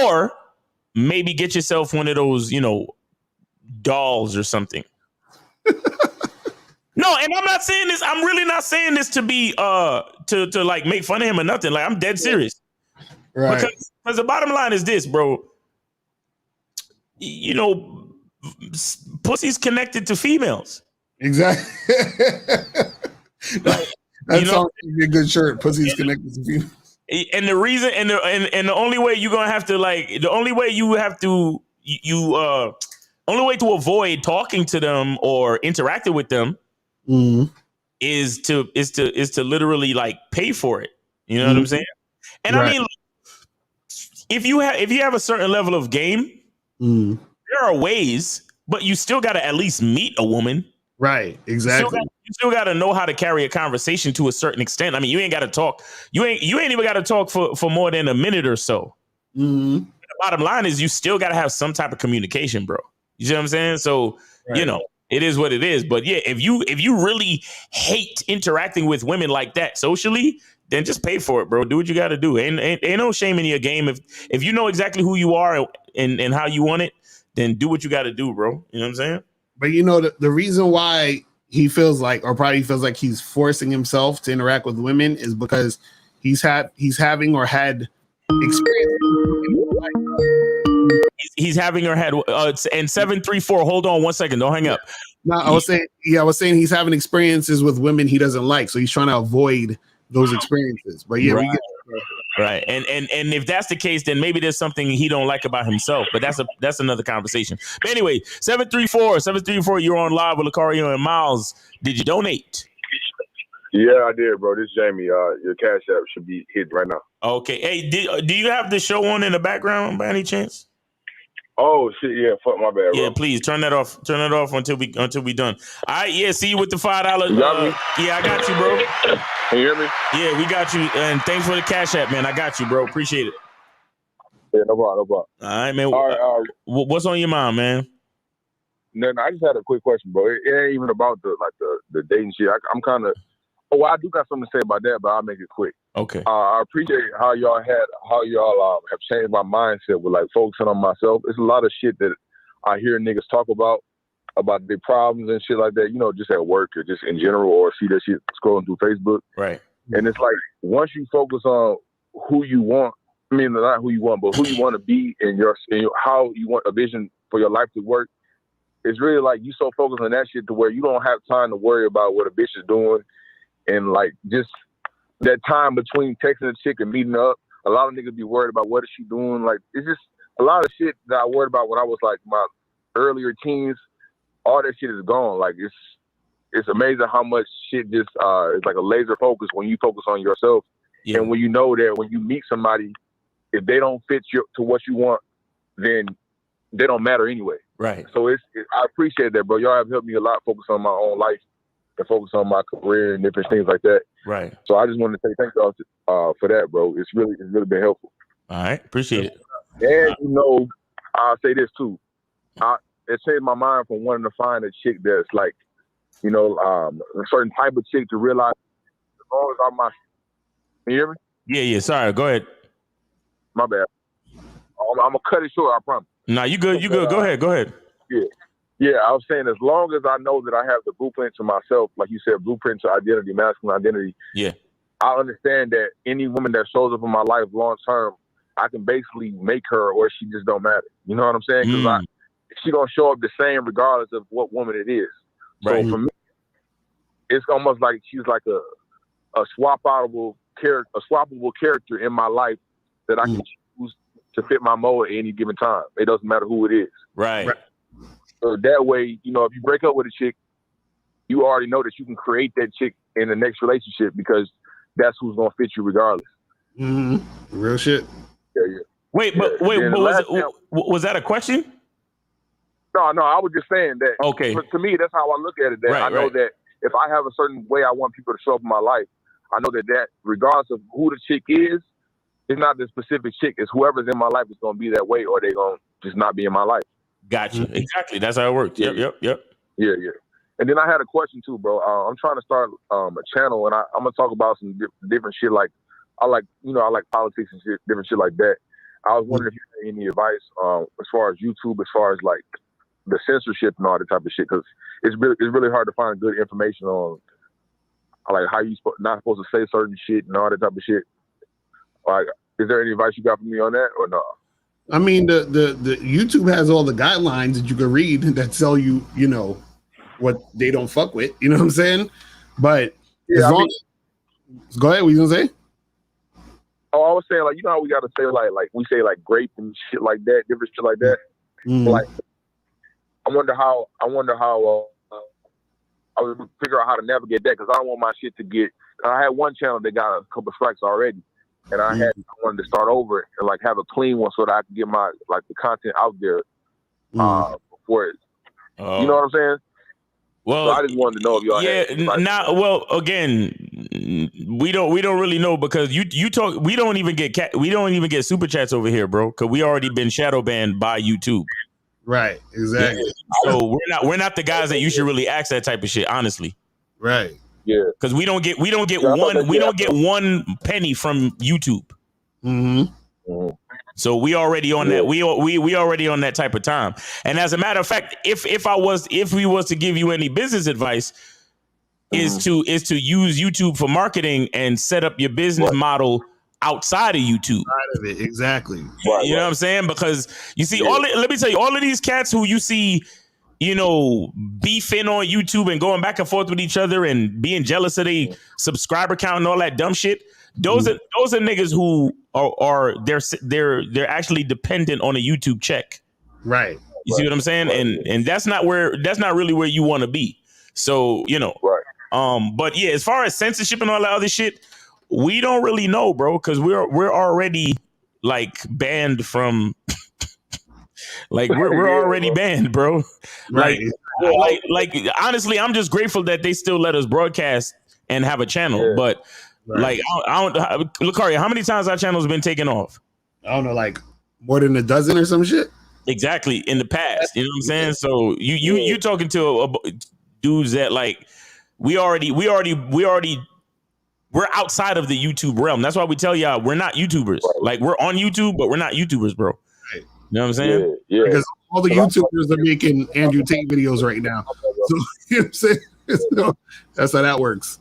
Or maybe get yourself one of those, dolls or something. No, and I'm not saying this. I'm really not saying this to be to like make fun of him or nothing. Like, I'm dead serious. Right. Because the bottom line is this, bro. Pussy's connected to females. Exactly. That sounds like a good shirt. Pussy's connected to females. And the reason and the only way you're gonna have to only way to avoid talking to them or interacting with them is to literally like pay for it. You know what I'm saying? And I mean, if you have a certain level of game, there are ways, but you still got to at least meet a woman. Right. Exactly. You still got to know how to carry a conversation to a certain extent. I mean, you ain't got to talk. You ain't even got to talk for more than a minute or so. The bottom line is you still got to have some type of communication, bro. You see what I'm saying? So, it is what it is. But yeah, if you really hate interacting with women like that socially, then just pay for it, bro. Do what you got to do. Ain't no shame in your game. If you know exactly who you are and how you want it, then do what you got to do, bro. You know what I'm saying? But the reason why he feels like, or probably feels like he's forcing himself to interact with women is because he's having or had experience. He's having or had, and 734. Hold on 1 second. Don't hang up. No, I was saying he's having experiences with women he doesn't like, so he's trying to avoid those experiences. But yeah, right. Right. And if that's the case, then maybe there's something he don't like about himself. But that's another conversation. But anyway, 734, you're on live with Lucario and Miles. Did you donate? Yeah, I did, bro. This is Jamie. Your Cash App should be hit right now. Okay. Hey, do you have the show on in the background by any chance? Oh shit, yeah, fuck my bad, Yeah, bro. please turn that off. Turn it off until we done. All right, yeah. See you with the $5. You got me? Yeah, I got you, bro. Can you hear me? Yeah, we got you. And thanks for the Cash App, man. I got you, bro. Appreciate it. Yeah, no problem, no problem. All right, man. All right, What's on your mind, man? no, I just had a quick question, bro. It ain't even about the dating shit. I'm kind of. Oh, I do got something to say about that, but I'll make it quick. Okay. I appreciate how y'all have changed my mindset with like focusing on myself. It's a lot of shit that I hear niggas talk about their problems and shit like that. You know, just at work or just in general, or see that shit scrolling through Facebook. Right. And it's like once you focus on who you want, I mean not who you want, but who you want to be and your how you want a vision for your life to work. It's really like you so focused on that shit to where you don't have time to worry about what a bitch is doing. And like just that time between texting a chick and meeting up, a lot of niggas be worried about what is she doing. Like it's just a lot of shit that I worried about when I was like my earlier teens. All that shit is gone. Like it's amazing how much shit just is like a laser focus when you focus on yourself. Yeah. And when you know that when you meet somebody, if they don't fit to what you want, then they don't matter anyway. Right. So I appreciate that, bro. Y'all have helped me a lot focus on my own life and focus on my career and different things like that. Right. So I just wanted to say thank y'all for that, bro. It's really been helpful. All right. Appreciate it. And you know, I'll say this too. It changed my mind from wanting to find a chick that's like, you know, a certain type of chick to realize as long as I'm can you hear me? Yeah. Sorry. Go ahead. My bad. I'm gonna cut it short, I promise. Nah, you good. You good. Go ahead. Yeah, I was saying as long as I know that I have the blueprint to myself, like you said, blueprint to identity, masculine identity. Yeah. I understand that any woman that shows up in my life long term, I can basically make her or she just don't matter. You know what I'm saying? Because she gonna show up the same regardless of what woman it is. Right. So for me, it's almost like she's like a swappable character in my life that I can choose to fit my mold at any given time. It doesn't matter who it is. Right. So that way, you know, if you break up with a chick, you already know that you can create that chick in the next relationship because that's who's gonna fit you regardless. Mm-hmm. Real shit. Yeah. Wait, but was that a question? No, I was just saying that. Okay. To me, that's how I look at it. That I know that if I have a certain way I want people to show up in my life, I know that regardless of who the chick is, it's not the specific chick. It's whoever's in my life is gonna be that way, or they gonna just not be in my life. Gotcha. Exactly. That's how it works. Yep. Yeah. And then I had a question too, bro. I'm trying to start a channel, and I'm gonna talk about some different shit. Like I like politics and shit, different shit like that. I was wondering if you had any advice as far as YouTube, as far as like the censorship and all that type of shit, because it's really hard to find good information on like how you not supposed to say certain shit and all that type of shit. Like, is there any advice you got for me on that or no? I mean, the YouTube has all the guidelines that you can read that tell you, you know, what they don't fuck with. You know what I'm saying? But go ahead. What you gonna say? Oh, I was saying, like, you know how we gotta say like we say like grape and shit like that, different shit like that. Like, I wonder how I would figure out how to navigate that, because I don't want my shit to get. I had one channel that got a couple strikes already, and I wanted to start over and like have a clean one so that I could get my the content out there before it. You know what I'm saying? Well, so I just wanted to know if y'all had again, we don't really know, because you talk. We don't even get super chats over here, bro, because we already been shadow banned by YouTube. Right. Exactly. Yeah. So we're not the guys that you should really ask that type of shit, honestly. Right. Yeah. Because we don't get one penny from YouTube. Mm-hmm. So we already on that. We already on that type of time. And as a matter of fact, if we was to give you any business advice, is to use YouTube for marketing and set up your business model outside of YouTube. Outside of it, exactly. You know what I'm saying? Because you see, let me tell you, all of these cats who you see, you know, beefing on YouTube and going back and forth with each other and being jealous of their subscriber count and all that dumb shit. Those are niggas who are they're actually dependent on a YouTube check. Right. You see what I'm saying? And that's not really where you want to be. So, you know, But yeah, as far as censorship and all that other shit, we don't really know, bro, because we're already like banned from. Like we're already banned, bro. Right. Like honestly, I'm just grateful that they still let us broadcast and have a channel. But like I don't Lucario, how many times our channel's been taken off? I don't know, like more than a dozen or some shit. Exactly, in the past. You know what I'm saying? So you talking to dudes that like we're outside of the YouTube realm. That's why we tell y'all we're not YouTubers. Like we're on YouTube, but we're not YouTubers, bro. You know what I'm saying? Yeah. Because all the YouTubers are making Andrew Tate videos right now. So you know what I'm saying? So, that's how that works.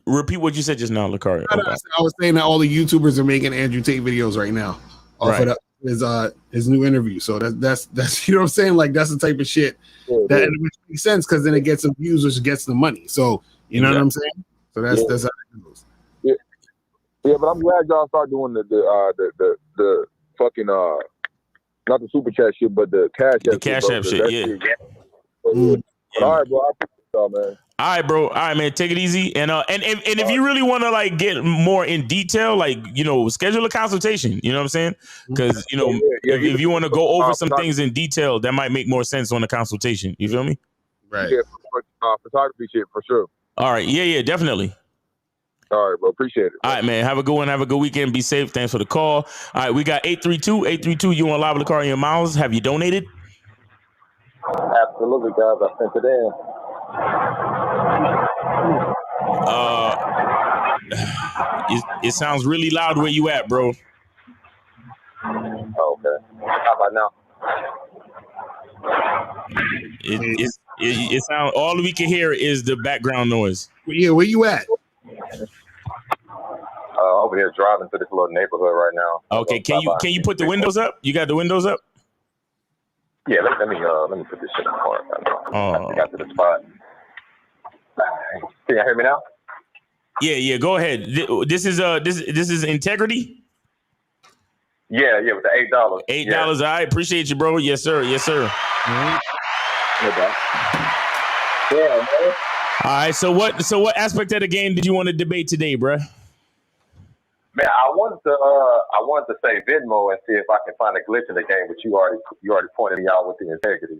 Repeat what you said just now, Lucario. I was saying that all the YouTubers are making Andrew Tate videos right now off of his new interview. So that's you know what I'm saying? Like that's the type of shit that which makes sense because then it gets some views, which gets the money. So you know what I'm saying? So that's how it goes. Yeah, but I'm glad y'all start doing the fucking not the super chat shit, but the cash app. The cash app shit, yeah. All right, bro. I appreciate y'all, man. All right, bro. All right, man. Take it easy. And if you really want to like get more in detail, like schedule a consultation. You know what I'm saying? Because if you want to go over some things in detail, that might make more sense on the consultation. You feel me? Right. Yeah, photography shit for sure. All right. Yeah, definitely. All right, bro. Appreciate it. All right, man. Have a good one. Have a good weekend. Be safe. Thanks for the call. All right, we got 832. You on live with Lucario and Miles? Have you donated? Absolutely, guys. I sent it in. It sounds really loud where you at, bro. Okay. How about now? It sounds, all we can hear is the background noise. Yeah, where you at? Over here driving through this little neighborhood right now. Okay, can you put the windows up? You got the windows up? Yeah, let me put this shit in the car. I got to the spot. Can you hear me now? Yeah, go ahead. This is Integrity? Yeah, with the $8. $8. I appreciate you, bro. Yes, sir. Mm-hmm. Yeah, man. All right, so what aspect of the game did you want to debate today, bro? Man, I wanted to say Venmo and see if I can find a glitch in the game, but you already pointed me out with the integrity.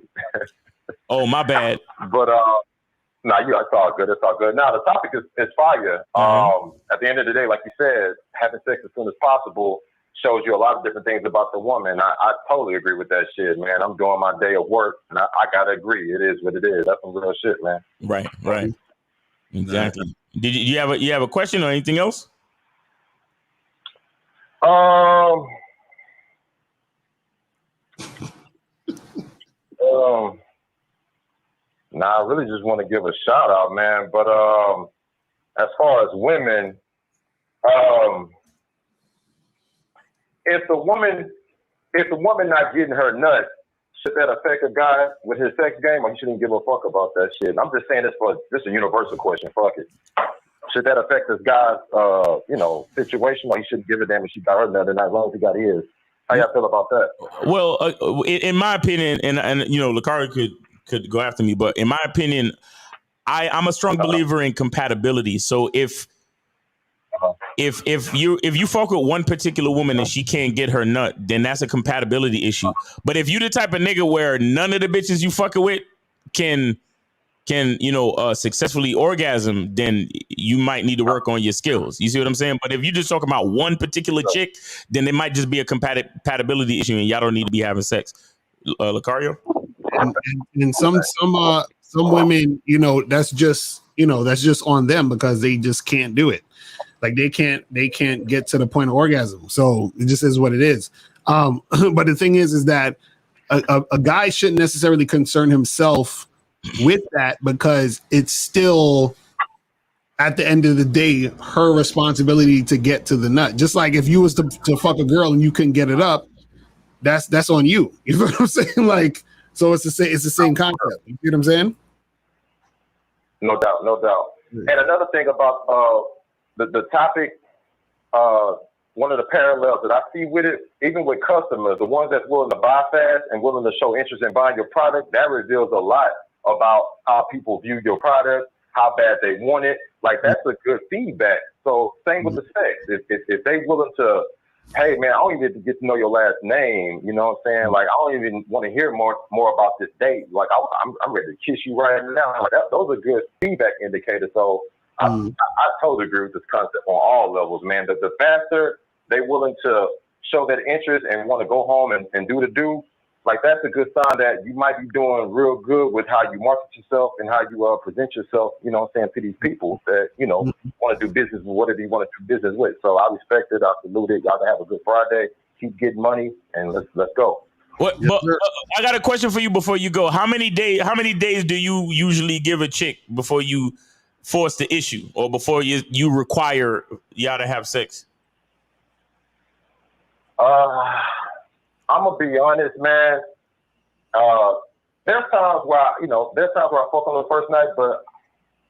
Oh, my bad. But it's all good. It's all good. Now the topic is fire. At the end of the day, like you said, having sex as soon as possible shows you a lot of different things about the woman. I totally agree with that shit, man. I'm doing my day of work, and I gotta agree. It is what it is. That's some real shit, man. Right. Exactly. Did you have a question or anything else? I really just want to give a shout out, man. But as far as women, if the woman not getting her nut, should that affect a guy with his sex game, or he shouldn't give a fuck about that shit? I'm just saying this is a universal question. Fuck it. Should that affect this guy's situation, or he shouldn't give a damn if she got her nut or not, as long as he got his? How y'all feel about that? Well, in my opinion, and Lucario could go after me, but in my opinion, I'm a strong believer in compatibility. So if you fuck with one particular woman and she can't get her nut, then that's a compatibility issue. But if you the type of nigga where none of the bitches you fucking with can successfully orgasm, then you might need to work on your skills. You see what I'm saying? But if you just talk about one particular chick, then it might just be a compatibility issue, and y'all don't need to be having sex. Lucario? And some women, that's just on them because they just can't do it. Like they can't get to the point of orgasm. So it just is what it is. But the thing is that a guy shouldn't necessarily concern himself with that, because it's still at the end of the day her responsibility to get to the nut. Just like if you was to fuck a girl and you couldn't get it up, that's on you. You know what I'm saying? Like, so it's the same concept. You see what I'm saying? No doubt. And another thing about the topic, one of the parallels that I see with it, even with customers, the ones that's willing to buy fast and willing to show interest in buying your product, that reveals a lot about how people view your product, how bad they want it. Like, that's a good feedback. So same with the sex. If they willing to, hey man, I don't even get to know your last name. You know what I'm saying? Like, I don't even want to hear more about this date. Like, I'm ready to kiss you right now. Like, those are good feedback indicators. So I totally agree with this concept on all levels, man. The faster they willing to show that interest and want to go home and do the do, like, that's a good sign that you might be doing real good with how you market yourself and how you present yourself, you know what I'm saying, to these people that, you know, want to do business with whatever you want to do business with. So I respect it. I salute it. Y'all can have a good Friday. Keep getting money, and let's go. What? But I got a question for you before you go. How many days do you usually give a chick before you force the issue or before you require y'all to have sex? I'm gonna be honest, man. There's times where I fuck on the first night, but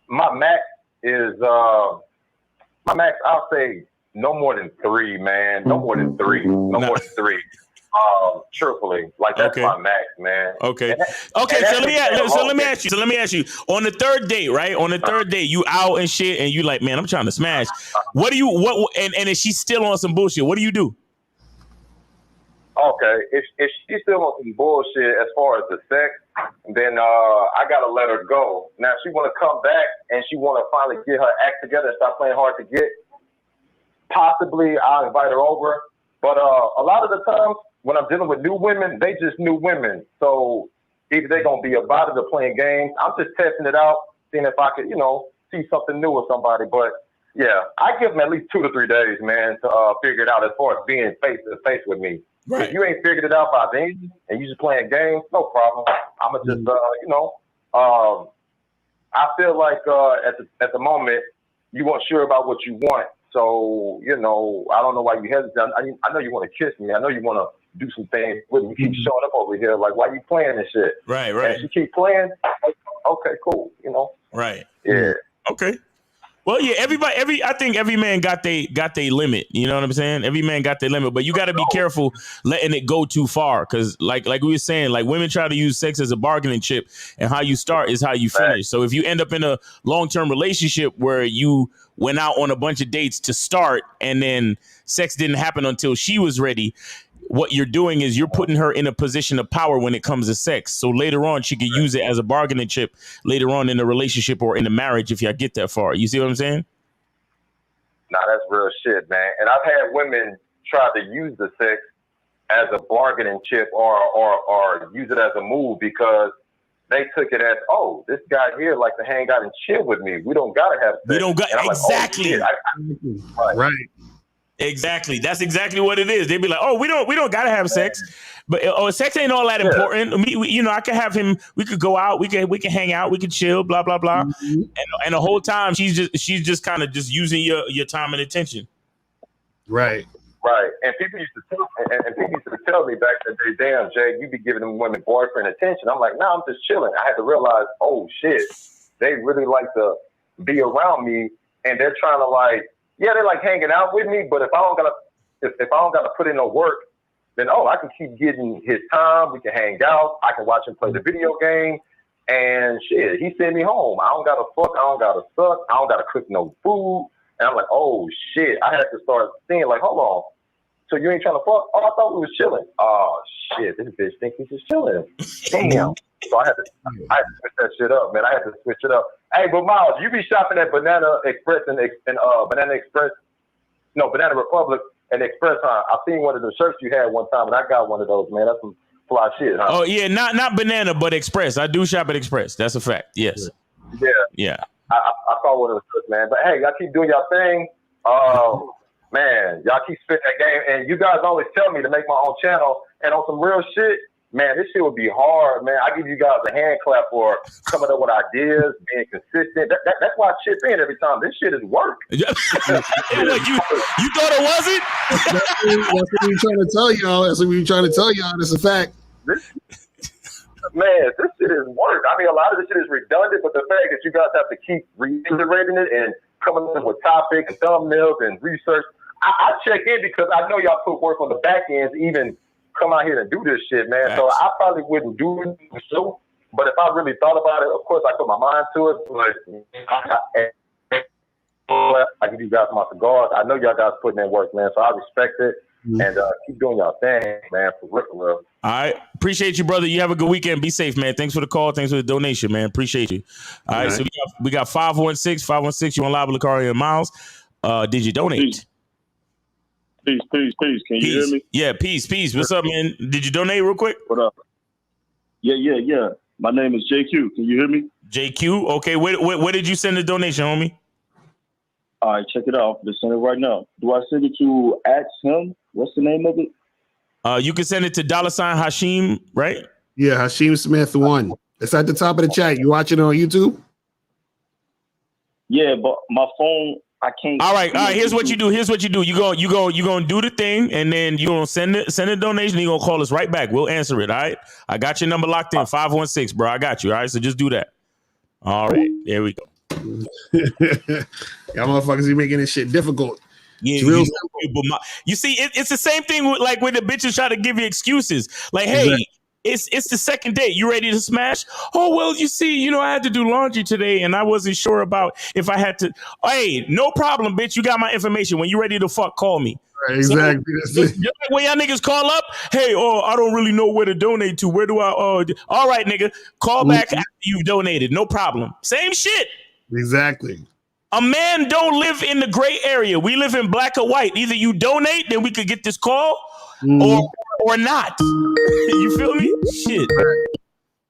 my max is I'll say no more than 3, man. No more than 3. No more than 3. Truthfully, like, that's my max, man. Okay. So let me ask you. On the third date, right? On the third date, you out and shit, and you like, man, I'm trying to smash. What and if she's still on some bullshit, what do you do? Okay, if she's still on some bullshit as far as the sex, then I gotta let her go. Now, if she want to come back and she want to finally get her act together and stop playing hard to get, possibly I'll invite her over. But a lot of the times when I'm dealing with new women, they just new women. So either they're gonna be about it or playing games. I'm just testing it out, seeing if I could, see something new with somebody. But yeah, I give them at least 2 to 3 days, man, to figure it out as far as being face to face with me. Right. If you ain't figured it out by then and you just playing games, no problem. I'ma just I feel like at the moment you weren't sure about what you want. So, I don't know why you hesitate. I know you want to kiss me. I know you want to do some things with me. You keep showing up over here. Like, why you playing this shit? Right. And she keep playing. Okay, cool. Right. Yeah. Okay. Well, yeah, I think every man got they limit. You know what I'm saying? Every man got their limit, but you got to be careful letting it go too far. Cause like we were saying, like, women try to use sex as a bargaining chip, and how you start is how you finish. So if you end up in a long-term relationship where you went out on a bunch of dates to start and then sex didn't happen until she was ready, what you're doing is you're putting her in a position of power when it comes to sex. So later on, she could use it as a bargaining chip later on in the relationship or in the marriage if y'all get that far. You see what I'm saying? Nah, that's real shit, man. And I've had women try to use the sex as a bargaining chip or use it as a move because they took it as, oh, this guy here likes to hang out and chill with me. We don't got to have sex. We don't got exactly. Like, oh, right. Exactly. That's exactly what it is. They'd be like, "Oh, we don't gotta have sex, but sex ain't all that important. I can have him. We could go out. We can hang out. We can chill. Blah blah blah." Mm-hmm. And the whole time she's just kind of just using your time and attention. Right. Right. And people used to tell me back in the day, "Damn, Jay, you be giving them women boyfriend attention." I'm like, "No, I'm just chilling." I had to realize, oh shit, they really like to be around me, and they're trying to like. Yeah, they like hanging out with me, but if I don't gotta put in no work, then I can keep getting his time. We can hang out. I can watch him play the video game, and shit, he send me home. I don't gotta fuck. I don't gotta suck. I don't gotta cook no food. And I'm like, oh shit. I had to start seeing like, hold on. So you ain't trying to fuck? Oh, I thought we was chilling. Oh shit, this bitch think he's just chilling. Damn. So I had to switch that shit up, man. I had to switch it up. Hey, but Miles, you be shopping at Banana Express and Banana Republic and Express, huh? I seen one of the shirts you had one time, and I got one of those, man. That's some fly shit, huh? Oh yeah, not Banana, but Express. I do shop at Express. That's a fact. Yes. Yeah. I saw one of those shirts, man. But hey, y'all keep doing y'all thing. Man, y'all keep spitting that game, and you guys always tell me to make my own channel, and on some real shit. Man, this shit would be hard, man. I give you guys a hand clap for coming up with ideas, being consistent. That's why I chip in every time. This shit is work. You thought it wasn't? That's what we're trying to tell y'all. That's what we're trying to tell y'all. It's a fact. This shit is work. I mean, a lot of this shit is redundant, but the fact that you guys have to keep reiterating it and coming up with topics and thumbnails and research, I check in because I know y'all put work on the back ends, even come out here and do this shit, man. So I probably wouldn't do it for sure. But if I really thought about it, of course I put my mind to it. But I give you guys my cigars. I know y'all guys putting in work, man. So I respect it. And keep doing y'all thing, man, for real. All right. Appreciate you, brother. You have a good weekend. Be safe, man. Thanks for the call. Thanks for the donation, man. Appreciate you. All right. So we got 516. 516. You on live with Lucario and Miles. Did you donate? Peace. Can you hear me? Yeah, peace. What's up, man? Did you donate real quick? What up? Yeah. My name is JQ. Can you hear me? JQ? Okay. Where did you send the donation, homie? All right, check it out. I'm gonna send it right now. Do I send it to @him? What's the name of it? You can send it to $ Hashim, right? Yeah, Hashim Smith 1. It's at the top of the chat. You watching it on YouTube? Yeah, but my phone, I can't. All right. Here's what you do. You gonna do the thing, and then you gonna send a donation. You gonna call us right back. We'll answer it. All right. I got your number locked in. 516, bro. I got you. All right. So just do that. All right. There we go. Y'all motherfuckers be making this shit difficult. Yeah, it's real simple. You see, it's the same thing with like when the bitches try to give you excuses. Like, hey, it's the second date. You ready to smash? Oh, well, you see, I had to do laundry today and I wasn't sure about if I had to. Hey, no problem, bitch. You got my information. When you ready to fuck, call me. Right, exactly. So, just like when y'all niggas call up, hey, I don't really know where to donate to. Where do I? All right, nigga, call back after you've donated. No problem. Same shit. Exactly. A man don't live in the gray area. We live in black or white. Either you donate, then we could get this call, or not. You feel me? Shit.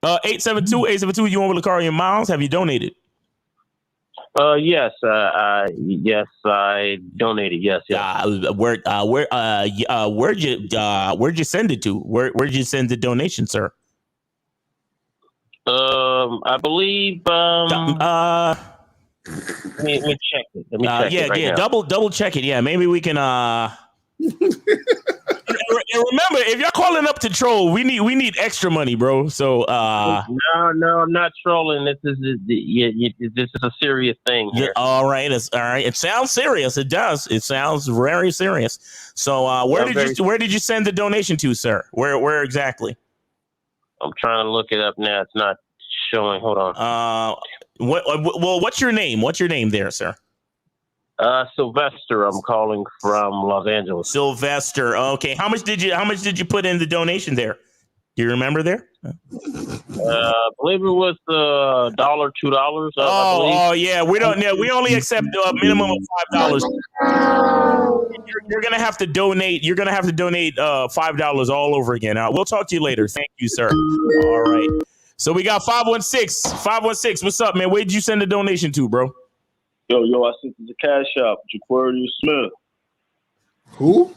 872, you on with Lucario and Miles? Have you donated? Yes, I donated. Yes. Where'd you send it to? Where'd you send the donation, sir? I believe. Let me check it. Let me check it right now. Double check it. Yeah, maybe we can. And remember, if you're calling up to troll, we need extra money, bro. So no, I'm not trolling. This is a serious thing here. All right, all right. It sounds serious. It does. It sounds very serious. So where did you send the donation to, sir? Where exactly? I'm trying to look it up now. It's not showing. Hold on. What's your name? What's your name there, sir? Sylvester. I'm calling from Los Angeles. Sylvester. Okay. How much did you put in the donation there? Do you remember there? I believe it was $1, $2. Oh yeah. We only accept a minimum of $5. You're gonna have to donate. You're gonna have to donate $5 all over again. We'll talk to you later. Thank you, sir. All right. So we got 516. 516. What's up, man? Where did you send the donation to, bro? Yo, I sent it to Cash App, Jaquarius Smith. Who?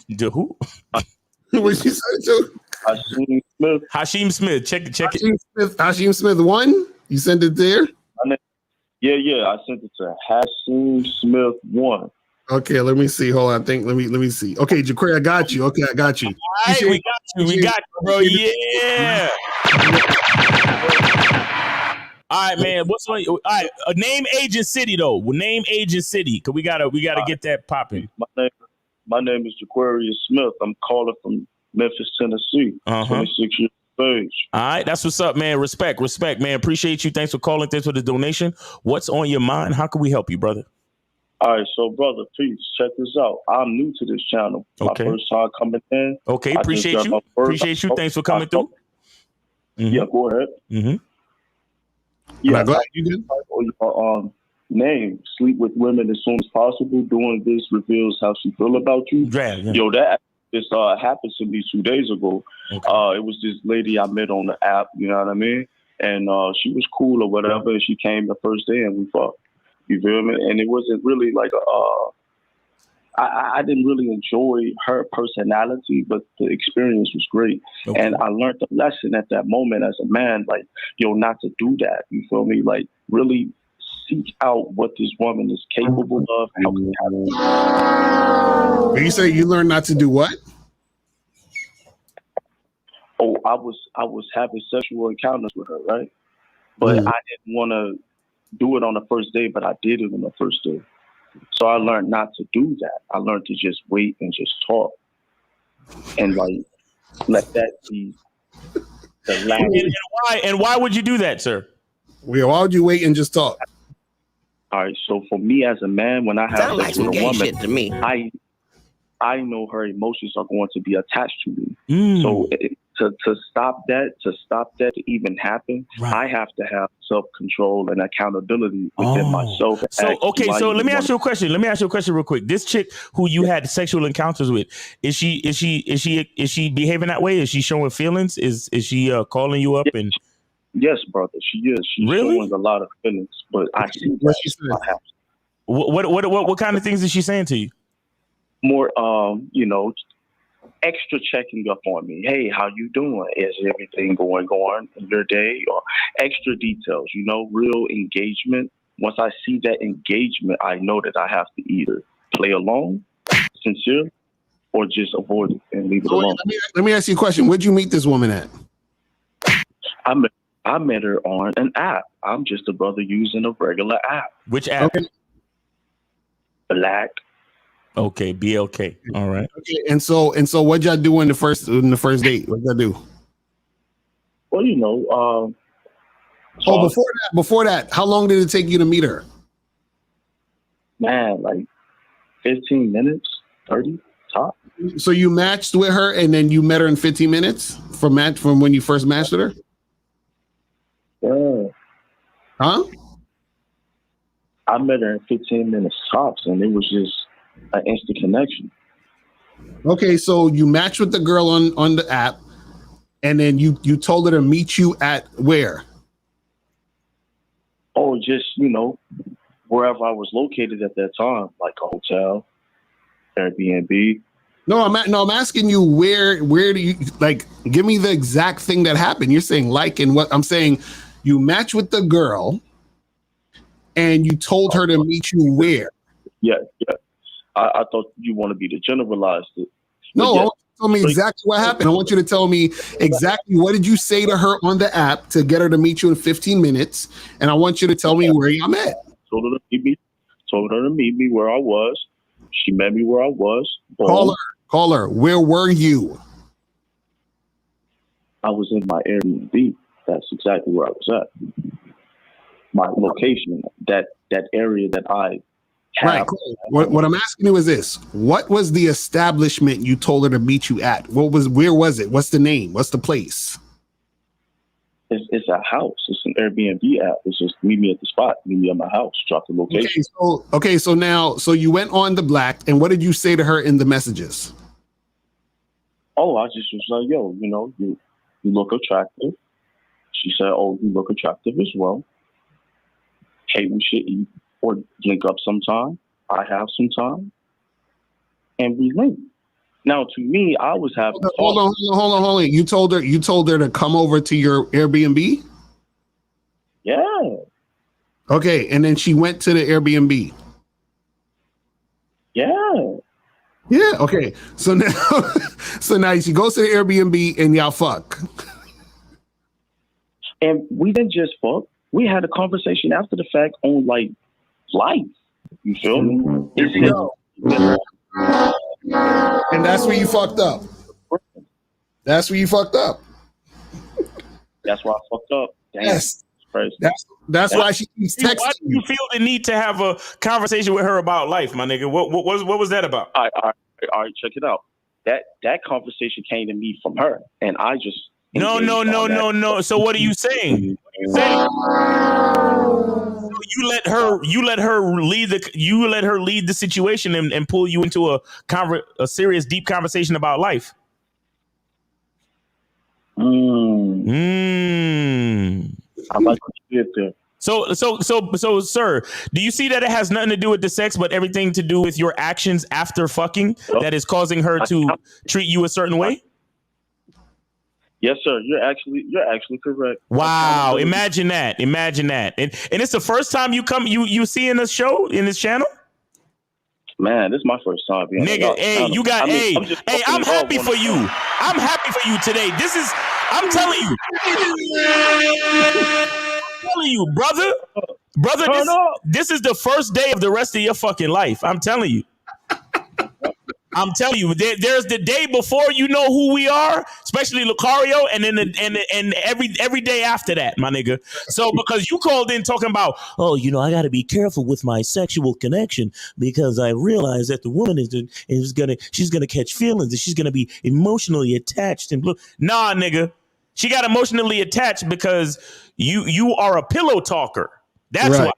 Who? What you said to? Hashim Smith. Hashim Smith. Check it. Hashim Smith 1? You sent it there? Yeah. I sent it to Hashim Smith 1. Okay, let me see. Hold on. Let me see. Okay, Jaquari, I got you. Okay, I got you. All right, we got you, bro. Yeah. All right, man. All right, name, age, and city though. Name, age, and city, cause we gotta get that popping. My name is Jaquarius Smith. I'm calling from Memphis, Tennessee. 26 years of age. All right, that's what's up, man. Respect, man. Appreciate you. Thanks for calling. Thanks for the donation. What's on your mind? How can we help you, brother? All right, so brother, please check this out. I'm new to this channel. Okay. My first time coming in. Okay, appreciate you. Thanks for coming through. Yeah, go ahead. Mm-hmm. Yeah, name, sleep with women as soon as possible. Doing this reveals how she feel about you. Yeah. Yo, that just happened to me 2 days ago. Okay. It was this lady I met on the app, you know what I mean? And she was cool or whatever. And she came the first day and we fucked. You feel me? And it wasn't really like I didn't really enjoy her personality, but the experience was great. Okay. And I learned the lesson at that moment as a man, like, not to do that. You feel me? Like, really seek out what this woman is capable of. When you say you learned not to do what? Oh, I was having sexual encounters with her, right? But I didn't want to do it on the first day, but I did it on the first day. So I learned not to do that. I learned to just wait and just talk, and like let that be the last. And why would you do that, sir? Why would you wait and just talk? All right. So for me as a man, when I have Sound sex like some with a gay woman, shit to me. I know her emotions are going to be attached to me. So to stop that, to even happen, I have to have self-control and accountability within myself. So let me ask you a question. Let me ask you a question real quick. This chick who you had sexual encounters with, is she behaving that way? Is she showing feelings? Is she calling you up and? Yes, brother, she is. She's showing a lot of feelings, but I see what she said. What kind of things is she saying to you? More, extra checking up on me. Hey, how you doing? Is everything going in your day? Or extra details, real engagement. Once I see that engagement, I know that I have to either play along, sincere, or just avoid it and leave it alone. Let me ask you a question. Where'd you meet this woman at? I met her on an app. I'm just a brother using a regular app. Which app? Okay. Black. Okay, BLK. All right. Okay, and so what'd y'all do in the first date? What'd y'all do? Well, before that, how long did it take you to meet her? Man, like 15 minutes, 30 top. So you matched with her and then you met her in 15 minutes from when you first matched with her? Yeah. Huh? I met her in 15 minutes tops, and it was just an instant connection. Okay, so you matched with the girl on the app, and then you told her to meet you at where? Oh, just wherever I was located at that time, like a hotel, Airbnb. No, I'm asking you where do you give me the exact thing that happened. You're saying and what I'm saying, you matched with the girl and you told her to meet you where? Yeah. I thought you want to be the generalized it. No, I want you to tell me exactly what happened. I want you to tell me exactly what did you say to her on the app to get her to meet you in 15 minutes. And I want you to tell me where y'all met. Told her to meet me where I was. She met me where I was. Call her. Where were you? I was in my Airbnb. That's exactly where I was at. My location, that area that I have. Right. What I'm asking you is this: what was the establishment you told her to meet you at? Where was it? What's the name? What's the place? It's a house. It's an Airbnb app. It's just meet me at the spot. Meet me at my house. Drop the location. Okay. So you went on the Black, and what did you say to her in the messages? Oh, I just was like, yo, you look attractive. She said, oh, you look attractive as well. Hey, we should eat or link up sometime. I have some time. And we link. Now, to me, I was having. Hold on. You told her to come over to your Airbnb? Yeah. Okay, and then she went to the Airbnb. Yeah. Yeah. Okay. So now she goes to the Airbnb and y'all fuck. And we didn't just fuck. We had a conversation after the fact on life. You feel me? And that's where you fucked up. That's where you fucked up. That's why I fucked up. Damn. Yes. That's why she keeps texting. Why do you feel the need to have a conversation with her about life, my nigga? What was that about? All right, check it out. That conversation came to me from her, and I just no. So what are you saying? You let her lead the situation and pull you into a serious, deep conversation about life. I like what you did there. So, sir, do you see that it has nothing to do with the sex, but everything to do with your actions after fucking that is causing her to treat you a certain way? Yes, sir. You're actually correct. Wow! Imagine that. And it's the first time you see in this show, in this channel. Man, this is my first time being. Nigga, I'm happy for you. I'm happy for you today. I'm telling you, brother. brother, this is the first day of the rest of your fucking life. I'm telling you. There's the day before you know who we are, especially Lucario, and then and every day after that, my nigga. So because you called in talking about, oh, you know, I got to be careful with my sexual connection because I realize that the woman she's gonna catch feelings and she's gonna be emotionally attached and nah, nigga, she got emotionally attached because you are a pillow talker. That's why.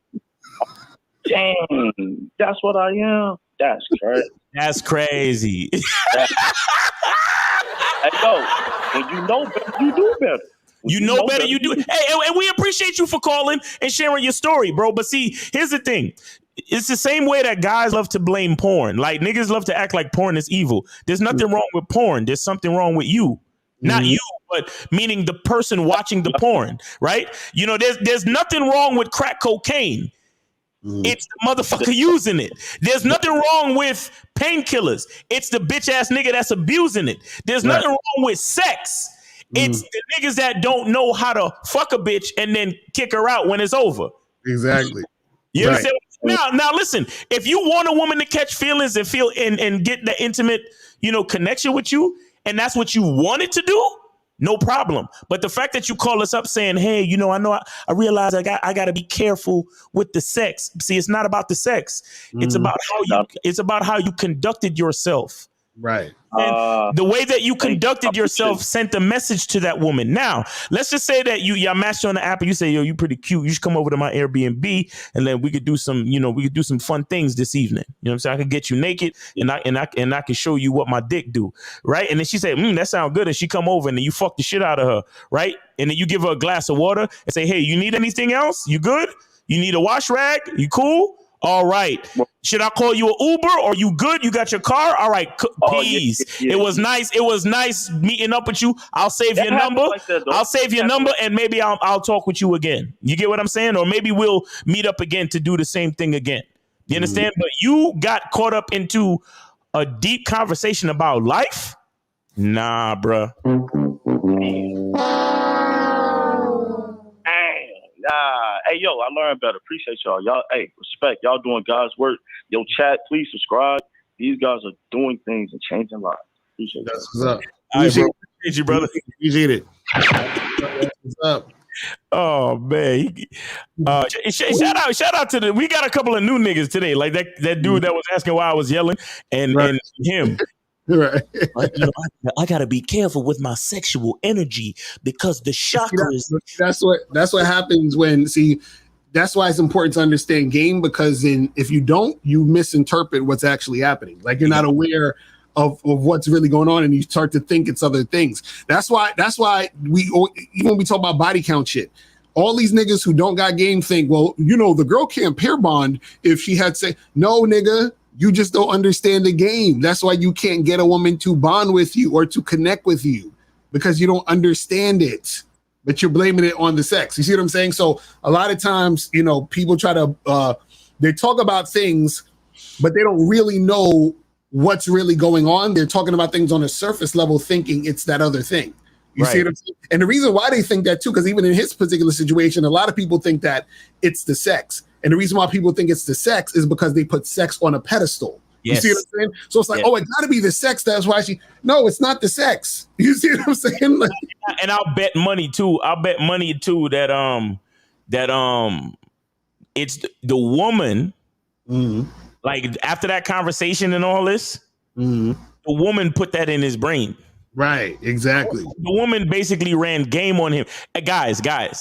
Dang, that's what I am. That's crazy. That's crazy. Hey, yo, when you know better, you do better. You know better, you do. Hey, and we appreciate you for calling and sharing your story, bro. But see, here's the thing. It's the same way that guys love to blame porn. Like, niggas love to act like porn is evil. There's nothing wrong with porn. There's something wrong with you. Not you, but meaning the person watching the porn, right? You know, there's nothing wrong with crack cocaine. It's the motherfucker using it. There's nothing wrong with painkillers. It's the bitch ass nigga that's abusing it. There's nothing wrong with sex. It's the niggas that don't know how to fuck a bitch and then kick her out when it's over. Exactly. You understand? Now listen, if you want a woman to catch feelings and feel and get the intimate, you know, connection with you, and that's what you wanted to do, no problem. But the fact that you call us up saying, hey, you know I realize I got to be careful with the sex. See, it's not about the sex. It's about how you conducted yourself. Right. And the way that you conducted yourself sent a message to that woman. Now, let's just say that y'all matched on the app and you say, yo, you pretty cute. You should come over to my Airbnb and then we could do some, fun things this evening. You know what I'm saying? I could get you naked and I can show you what my dick do. Right. And then she said, that sounds good. And she come over and then you fuck the shit out of her. Right. And then you give her a glass of water and say, hey, you need anything else? You good? You need a wash rag? You cool? All right. Should I call you an Uber or you good? You got your car? All right. Peace. Yeah. It was nice. It was nice meeting up with you. I'll save your number. I'll save your number and maybe I'll talk with you again. You get what I'm saying? Or maybe we'll meet up again to do the same thing again. You understand? But you got caught up into a deep conversation about life? Nah, bruh. Hey, yo, I learned better. Appreciate y'all. Y'all, hey, respect. Y'all doing God's work. Yo, chat, please subscribe. These guys are doing things and changing lives. Appreciate that. What's up? Appreciate you, brother. Appreciate it. What's up? Oh man. Shout out to we got a couple of new niggas today. Like that dude that was asking why I was yelling and him. Right. I gotta be careful with my sexual energy because the chakras. That's what happens when that's why it's important to understand game, because if you don't, you misinterpret what's actually happening. Like you're not aware of what's really going on and you start to think it's other things. That's why even when we talk about body count shit, all these niggas who don't got game think, well, the girl can't pair bond if she had say, no, nigga. You just don't understand the game. That's why you can't get a woman to bond with you or to connect with you, because you don't understand it, but you're blaming it on the sex. You see what I'm saying? So a lot of times, people try to, they talk about things, but they don't really know what's really going on. They're talking about things on a surface level, thinking it's that other thing. You see what I'm saying? And the reason why they think that too, because even in his particular situation, a lot of people think that it's the sex. And the reason why people think it's the sex is because they put sex on a pedestal. Yes. You see what I'm saying? So it's like, oh, it got to be the sex. That's why no, it's not the sex. You see what I'm saying? Like, and I'll bet money too. That it's the woman. Like after that conversation and all this, the woman put that in his brain. Right, exactly. The woman basically ran game on him. Guys. Let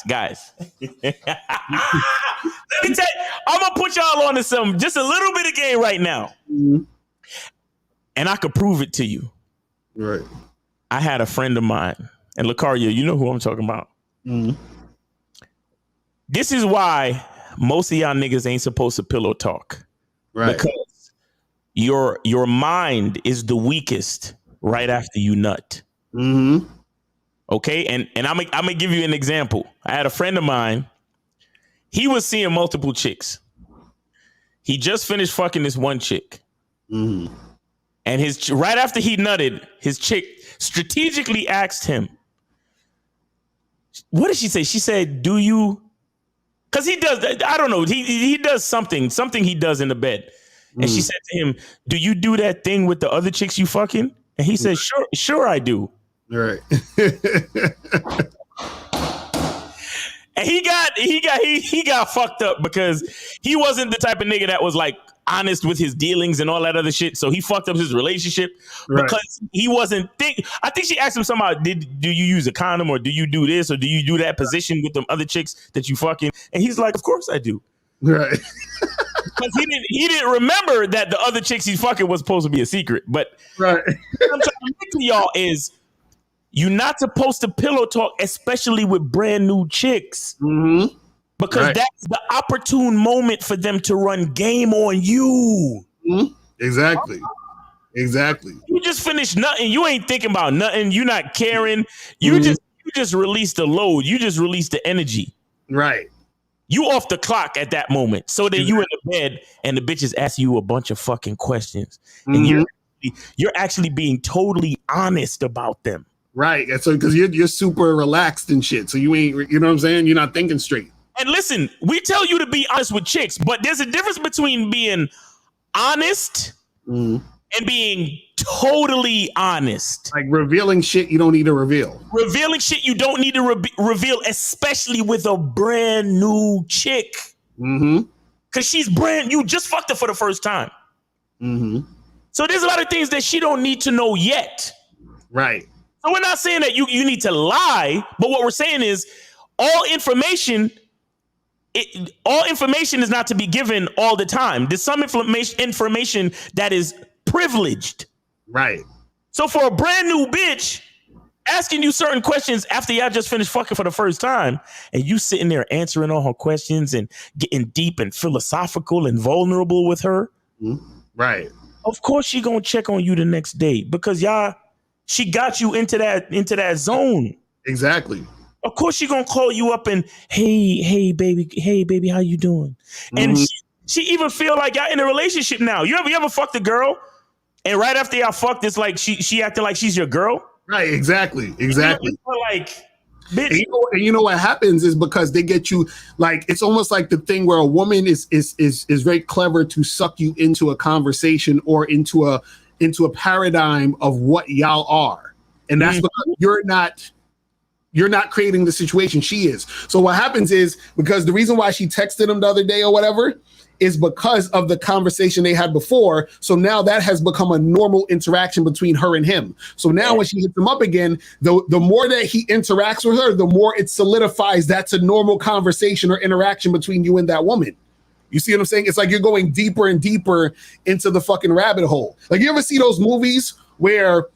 me tell you, I'm gonna put y'all on to some just a little bit of game right now, and I could prove it to you. Right. I had a friend of mine, and Lucario, you know who I'm talking about. This is why most of y'all niggas ain't supposed to pillow talk, right? Because your mind is the weakest right after you nut. Okay, and I'm gonna give you an example. I had a friend of mine. He was seeing multiple chicks. He just finished fucking this one chick, and right after he nutted, his chick strategically asked him, "What did she say?" She said, "Do you Because he does, I don't know, he does something he does in the bed. And she said to him, do you do that thing with the other chicks you fucking? And he said, sure I do. Right. And he got fucked up because he wasn't the type of nigga that was like honest with his dealings and all that other shit. So he fucked up his relationship because he wasn't I think she asked him something about, do you use a condom, or do you do this, or do you do that position with them other chicks that you fucking? And he's like, of course I do. Right. Because he didn't remember that the other chicks he's fucking was supposed to be a secret. But right. what I'm trying to make to y'all is, you're not supposed to pillow talk, especially with brand new chicks. Because that's the opportune moment for them to run game on you. Exactly. You just finished nothing. You ain't thinking about nothing. You're not caring. You just released the load. You just released the energy. Right. You off the clock at that moment. So then you in the bed and the bitches ask you a bunch of fucking questions. And you're actually being totally honest about them. Right. And so because you're super relaxed and shit. So you ain't, you know what I'm saying? You're not thinking straight. And listen, we tell you to be honest with chicks, but there's a difference between being honest and being totally honest. Like revealing shit you don't need to reveal. Revealing shit you don't need to reveal, especially with a brand new chick. Because she's you just fucked her for the first time. So there's a lot of things that she don't need to know yet. Right. So we're not saying that you need to lie, but what we're saying is all information is not to be given all the time. There's some information that is privileged. Right. So for a brand new bitch asking you certain questions after y'all just finished fucking for the first time, and you sitting there answering all her questions and getting deep and philosophical and vulnerable with her. Right. Of course she gonna check on you the next day because she got you into that zone. Exactly. Of course she gonna call you up and hey baby, how you doing? And she even feel like y'all in a relationship now. You ever fucked a girl and right after y'all fucked, it's like she acting like she's your girl? Right, exactly. Like, bitch. And you know what happens is because they get you, like, it's almost like the thing where a woman is very clever to suck you into a conversation or into a paradigm of what y'all are. And that's because you're not creating the situation, she is. So what happens is, because the reason why she texted him the other day or whatever is because of the conversation they had before. So now that has become a normal interaction between her and him. So now when she hits him up again, the more that he interacts with her, the more it solidifies that's a normal conversation or interaction between you and that woman. You see what I'm saying? It's like you're going deeper and deeper into the fucking rabbit hole. Like, you ever see those movies where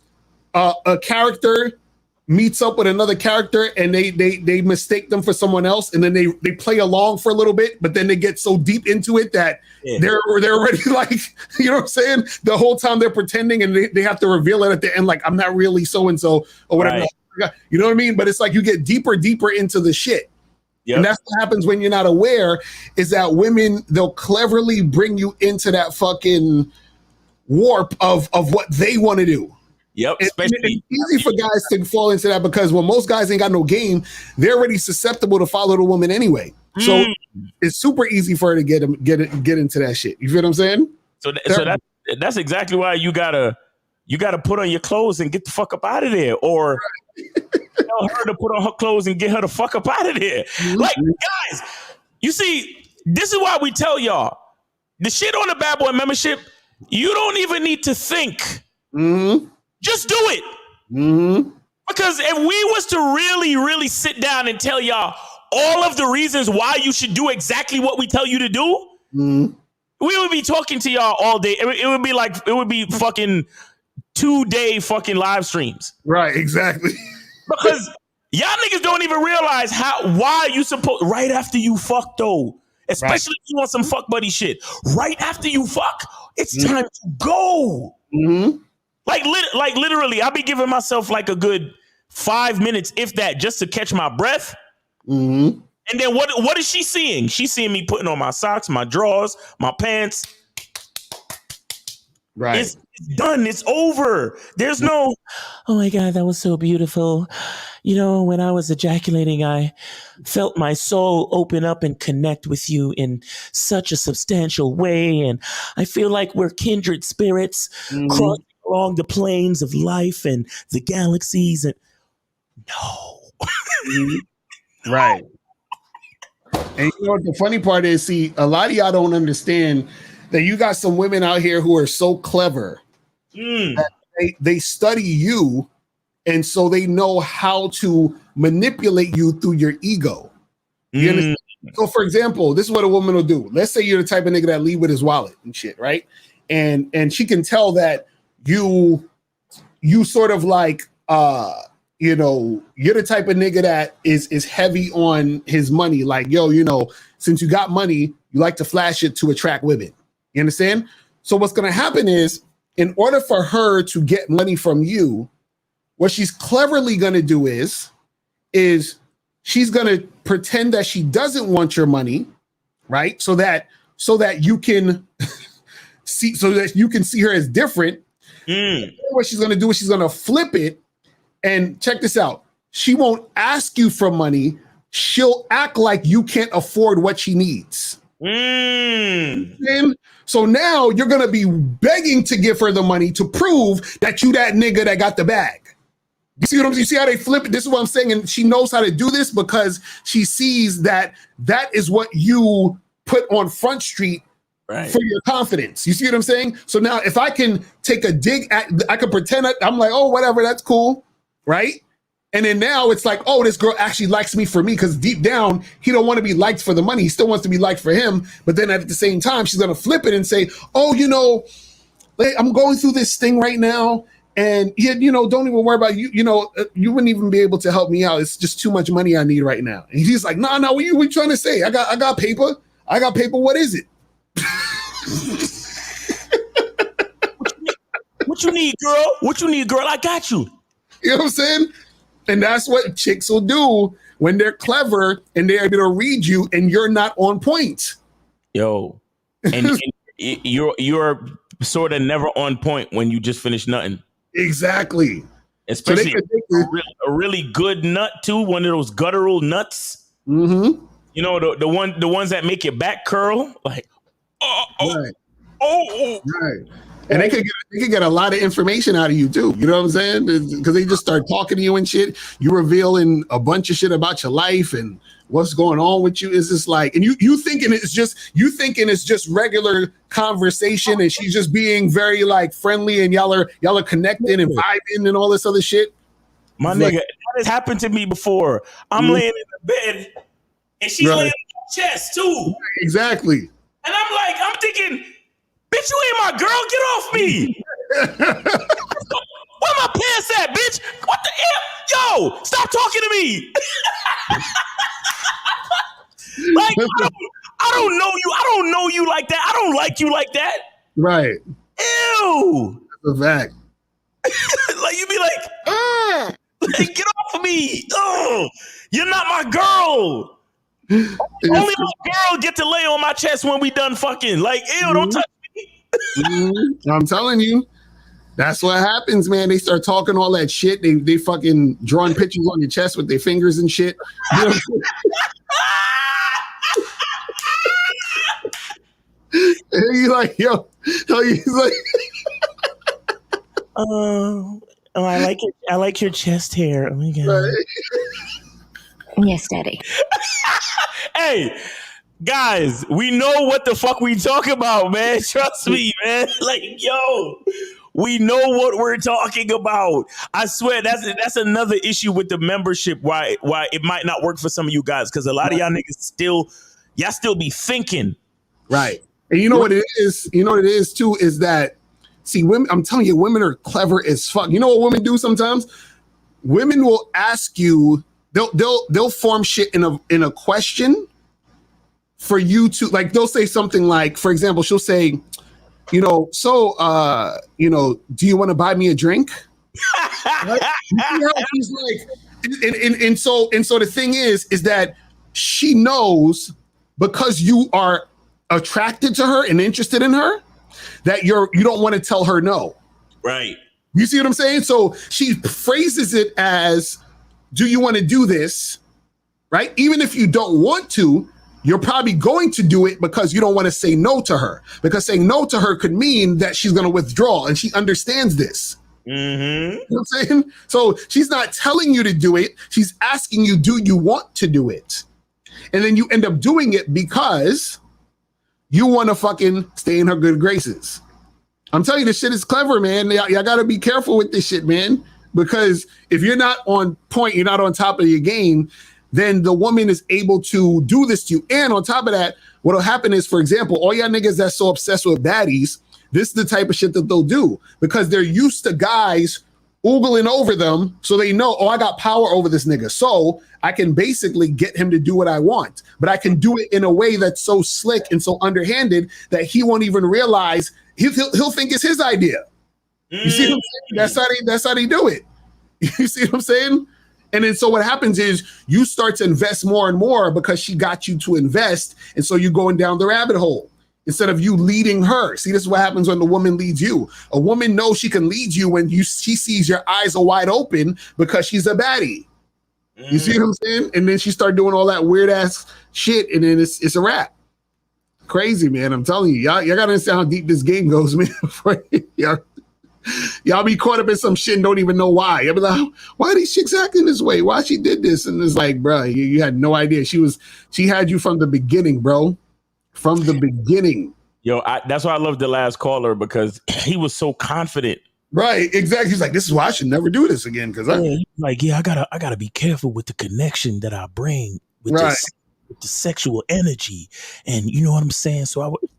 a character meets up with another character and they mistake them for someone else, and then they play along for a little bit, but then they get so deep into it that they're already like, you know what I'm saying? The whole time they're pretending, and they have to reveal it at the end, like, I'm not really so-and-so or whatever. Right. You know what I mean? But it's like you get deeper into the shit. Yep. And that's what happens when you're not aware, is that women, they'll cleverly bring you into that fucking warp of what they want to do. Yep. It's easy for guys to fall into that because when most guys ain't got no game, they're already susceptible to follow the woman anyway. So it's super easy for her to get into that shit. You feel what I'm saying? So that's exactly why you gotta put on your clothes and get the fuck up out of there, or tell her to put on her clothes and get her the fuck up out of there. Like, guys, you see, this is why we tell y'all the shit on the Bad Boy membership. You don't even need to think. Just do it. Because if we was to really, really sit down and tell y'all all of the reasons why you should do exactly what we tell you to do, we would be talking to y'all all day. It would be fucking 2-day fucking live streams. Right, exactly. Because y'all niggas don't even realize why you supposed right after you fuck though. Especially if you want some fuck buddy shit. Right after you fuck, it's time to go. Like literally, I'll be giving myself like a good 5 minutes, if that, just to catch my breath. And then what is she seeing? She's seeing me putting on my socks, my drawers, my pants. Right. It's done. It's over. There's no, oh my God, that was so beautiful. You know, when I was ejaculating, I felt my soul open up and connect with you in such a substantial way. And I feel like we're kindred spirits crossing along the planes of life and the galaxies. And Right. And you know what the funny part is? See, a lot of y'all don't understand that you got some women out here who are so clever that they study you, and so they know how to manipulate you through your ego. You understand? So, for example, this is what a woman will do. Let's say you're the type of nigga that leave with his wallet and shit, right? And she can tell that you sort of like you know, you're the type of nigga that is heavy on his money. Like, yo, you know, since you got money, you like to flash it to attract women. You understand? So what's going to happen is, in order for her to get money from you, what she's cleverly going to do is she's going to pretend that she doesn't want your money, right? So that you can see her as different. What she's going to do is she's going to flip it. And check this out. She won't ask you for money. She'll act like you can't afford what she needs. So now you're going to be begging to give her the money to prove that you that nigga that got the bag. You see what I'm saying? You see how they flip it? This is what I'm saying. And she knows how to do this because she sees that is what you put on Front Street for your confidence. You see what I'm saying? So now if I can take a dig at, I can pretend I'm like, oh, whatever, that's cool. Right? And then now it's like, oh, this girl actually likes me for me, because deep down, he don't want to be liked for the money. He still wants to be liked for him. But then at the same time, she's going to flip it and say, oh, you know, I'm going through this thing right now. And, you know, don't even worry about you. You know, you wouldn't even be able to help me out. It's just too much money I need right now. And he's like, no, what you trying to say? I got paper. I got paper. What is it? What you need, girl? What you need, girl? I got you. You know what I'm saying? And that's what chicks will do when they're clever and they're able to read you and you're not on point. Yo, and you're sort of never on point when you just finish nutting. Exactly. Especially a really good nut too, one of those guttural nuts. You know, the ones that make your back curl, like Right. And they could get a lot of information out of you too. You know what I'm saying? Because they just start talking to you and shit. You revealing a bunch of shit about your life and what's going on with you. Is just like, and you thinking it's just regular conversation, and she's just being very like friendly, and y'all are connecting and vibing and all this other shit. My nigga, that has happened to me before. I'm laying in the bed and she's laying on my chest too. Exactly. And I'm thinking, bitch, you ain't my girl. Get off me. Where my pants at, bitch? What the hell? Yo, stop talking to me. Like, I don't know you. I don't know you like that. I don't like you like that. Right. Ew. That's a fact. Like, you be like, get off of me. You're not my girl. Only my girl get to lay on my chest when we done fucking. Like, ew, don't touch me. I'm telling you, that's what happens, man. They start talking all that shit. They fucking drawing pictures on your chest with their fingers and shit. You know? And you like, yo, he's like, I like your chest hair. Oh my god. Right. Yes, Daddy. Hey, guys, we know what the fuck we talk about, man. Trust me, man. Like, yo, we know what we're talking about. I swear that's another issue with the membership. Why it might not work for some of you guys, because a lot of y'all niggas still be thinking. Right. And you know what it is? You know what it is too, is that, see, women, I'm telling you, women are clever as fuck. You know what women do sometimes? Women will ask you, they'll form shit in a question for you to, like, they'll say something like, for example, she'll say, you know, so you know, do you want to buy me a drink? Right? She's like, and so the thing is that she knows, because you are attracted to her and interested in her, that you don't want to tell her no. Right. You see what I'm saying? So she phrases it as, do you want to do this? Right? Even if you don't want to, you're probably going to do it because you don't want to say no to her. Because saying no to her could mean that she's going to withdraw, and she understands this. Mm-hmm. You know what I'm saying? So she's not telling you to do it. She's asking you, do you want to do it? And then you end up doing it because you want to fucking stay in her good graces. I'm telling you, this shit is clever, man. Y'all got to be careful with this shit, man. Because if you're not on point, you're not on top of your game, then the woman is able to do this to you. And on top of that, what'll happen is, for example, all y'all niggas that's so obsessed with baddies, this is the type of shit that they'll do because they're used to guys oogling over them. So they know, oh, I got power over this nigga. So I can basically get him to do what I want, but I can do it in a way that's so slick and so underhanded that he won't even realize he'll think it's his idea. You see what I'm saying? That's how they do it. You see what I'm saying? And then so what happens is you start to invest more and more because she got you to invest. And so you're going down the rabbit hole instead of you leading her. See, this is what happens when the woman leads you. A woman knows she can lead you when she sees your eyes are wide open because she's a baddie. You see what I'm saying? And then she start doing all that weird ass shit, and then it's a wrap. Crazy, man. I'm telling you, y'all gotta understand how deep this game goes, man. Y'all be caught up in some shit and don't even know why. Y'all be like, why are these chicks acting this way? Why she did this? And it's like, bro, you had no idea. She had you from the beginning, bro. From the beginning. Yo, that's why I love the last caller because he was so confident. Right, exactly. He's like, this is why I should never do this again. Because I gotta be careful with the connection that I bring with this, with the sexual energy, and you know what I'm saying. So I would.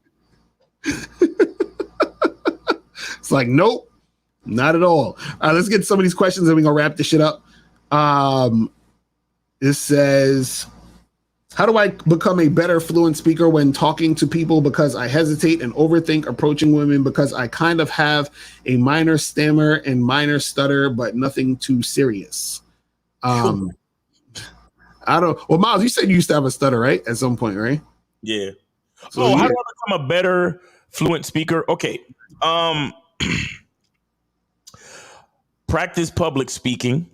It's like, nope, not at all. All right, let's get some of these questions and we're gonna wrap this shit up. This says, how do I become a better fluent speaker when talking to people because I hesitate and overthink approaching women because I kind of have a minor stammer and minor stutter, but nothing too serious. I don't. Well, Miles, you said you used to have a stutter, right? At some point, right? Yeah. So, how do I become a better fluent speaker? Okay. Practice public speaking.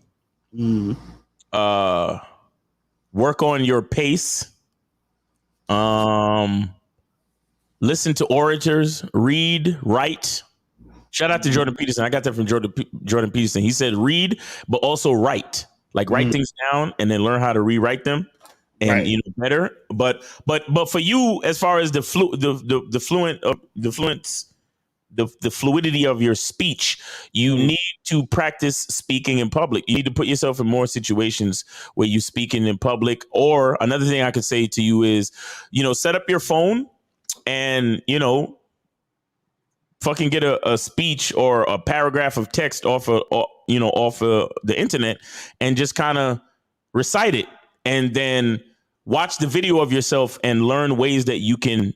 Work on your pace. Listen to orators. Read. Write. Shout out to Jordan Peterson. I got that from Jordan Peterson. He said read, but also write. Like write things down and then learn how to rewrite them, and you know better. But for you, as far as the fluidity of your speech, you need to practice speaking in public. You need to put yourself in more situations where you're speaking in public. Or another thing I could say to you is, set up your phone and, fucking get a speech or a paragraph of text off of the internet and just kind of recite it, and then watch the video of yourself and learn ways that you can,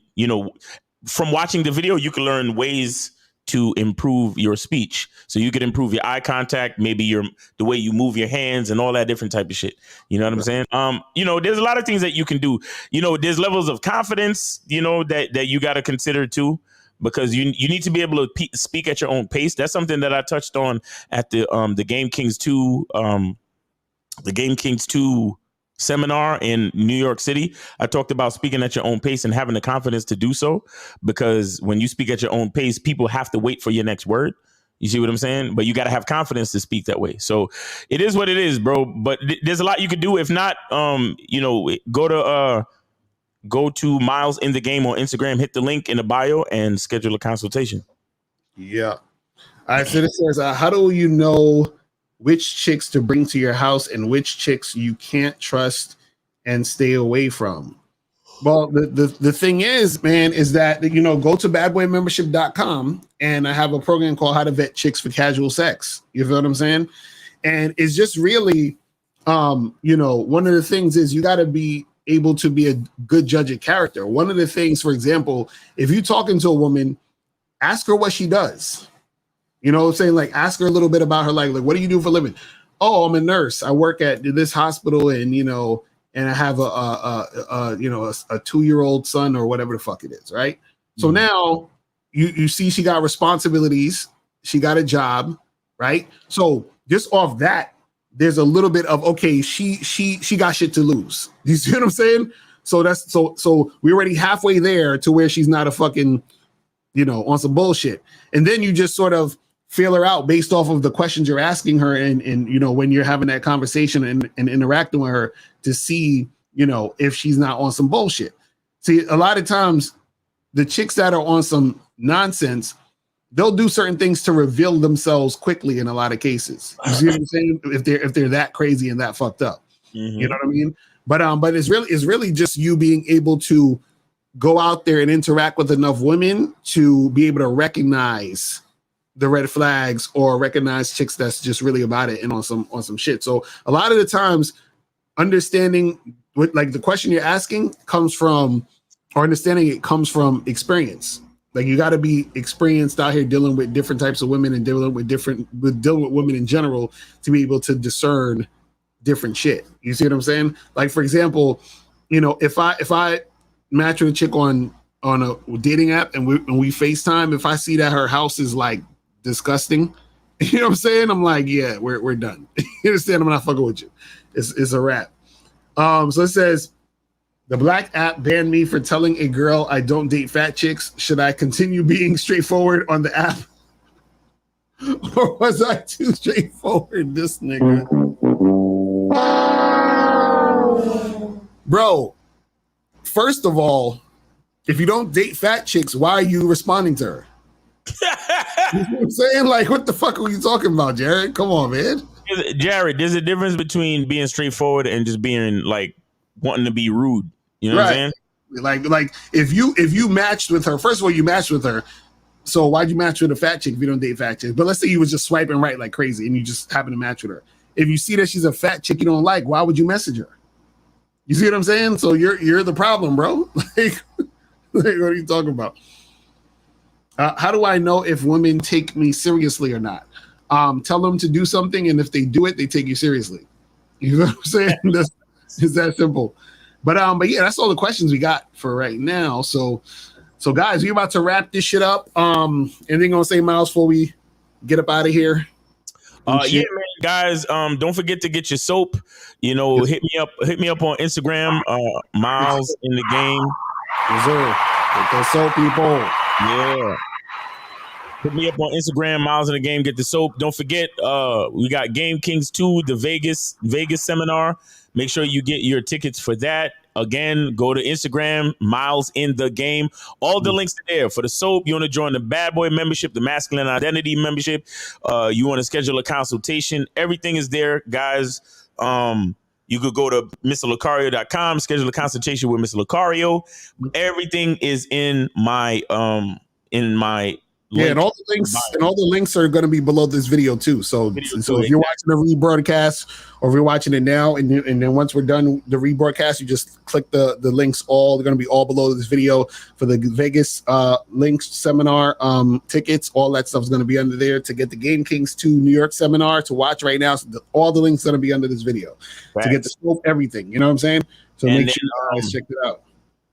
from watching the video, you can learn ways to improve your speech. So you could improve your eye contact, maybe the way you move your hands and all that different type of shit. You know what I'm saying? There's a lot of things that you can do. There's levels of confidence, that you got to consider too, because you need to be able to speak at your own pace. That's something that I touched on at the Game Kings 2, seminar in New York City. I talked about speaking at your own pace and having the confidence to do so, because when you speak at your own pace, people have to wait for your next word. You see what I'm saying? But you got to have confidence to speak that way. So it is what it is, bro. But there's a lot you could do. If not, go to Miles in the Game on Instagram, hit the link in the bio and schedule a consultation. Yeah. All right. So this says, how do you know which chicks to bring to your house and which chicks you can't trust and stay away from? Well, the thing is, man, is that, go to badboymembership.com and I have a program called How to Vet Chicks for Casual Sex. You feel what I'm saying? And it's just really, one of the things is you got to be able to be a good judge of character. One of the things, for example, if you're talking to a woman, ask her what she does. You know what I'm saying? Like, ask her a little bit about her life. Like, what do you do for a living? Oh, I'm a nurse. I work at this hospital, and and I have a 2-year-old son or whatever the fuck it is, right? So now you see she got responsibilities. she got a job, right? So just off that, there's a little bit of, okay, she got shit to lose. You see what I'm saying? So that's so we're already halfway there to where she's not a fucking, on some bullshit. And then you just sort of feel her out based off of the questions you're asking her and when you're having that conversation and interacting with her to see, if she's not on some bullshit. See, a lot of times the chicks that are on some nonsense, they'll do certain things to reveal themselves quickly in a lot of cases. You see what I'm saying? If they're that crazy and that fucked up. Mm-hmm. You know what I mean? But it's really just you being able to go out there and interact with enough women to be able to recognize the red flags or recognize chicks that's just really about it and on some shit. So a lot of the times understanding what like the question you're asking comes from, or understanding it comes from experience. Like you got to be experienced out here dealing with different types of women and dealing with women in general to be able to discern different shit. You see what I'm saying? Like for example, if I match with a chick on a dating app and we FaceTime, if I see that her house is like disgusting, you know what I'm saying? I'm like, yeah, we're done. You understand? I'm not fucking with you. It's a wrap. So it says, the black app banned me for telling a girl I don't date fat chicks. Should I continue being straightforward on the app? Or was I too straightforward? This nigga. Bro, first of all, if you don't date fat chicks, why are you responding to her? You know what I'm saying? Like, what the fuck are you talking about, Jared? Come on, man. Jared, there's a difference between being straightforward and just being like wanting to be rude. You know what I'm saying? Like if you matched with her, first of all, you matched with her. So why'd you match with a fat chick if you don't date fat chicks? But let's say you was just swiping right like crazy and you just happen to match with her. If you see that she's a fat chick you don't like, why would you message her? You see what I'm saying? So you're the problem, bro. Like what are you talking about? How do I know if women take me seriously or not? Tell them to do something, and if they do it, they take you seriously. You know what I'm saying? It's that simple. But yeah, that's all the questions we got for right now. So guys, we're about to wrap this shit up. Anything gonna say, Miles, before we get up out of here? Yeah, man, guys. Don't forget to get your soap. Hit me up on Instagram, Miles in the Game. Yes, sir. Get that soap, people. Yeah. Hit me up on Instagram, Miles in the Game. Get the soap. Don't forget, we got Game Kings 2, the Vegas seminar. Make sure you get your tickets for that. Again, go to Instagram, Miles in the Game. All the links are there. For the soap, you want to join the Bad Boy membership, the Masculine Identity membership. You want to schedule a consultation. Everything is there, guys. You could go to MrLocario.com, schedule a consultation with Mr. Locario. Everything is in my yeah, and all the links are going to be below this video too. So if you're watching the rebroadcast or if you're watching it now, and then once we're done the rebroadcast, you just click the links. They're going to be all below this video for the Vegas links seminar tickets. All that stuff is going to be under there to get the Game Kings 2 New York seminar to watch right now. So all the links are going to be under this video to get the scope, everything. You know what I'm saying? So make sure you guys check it out.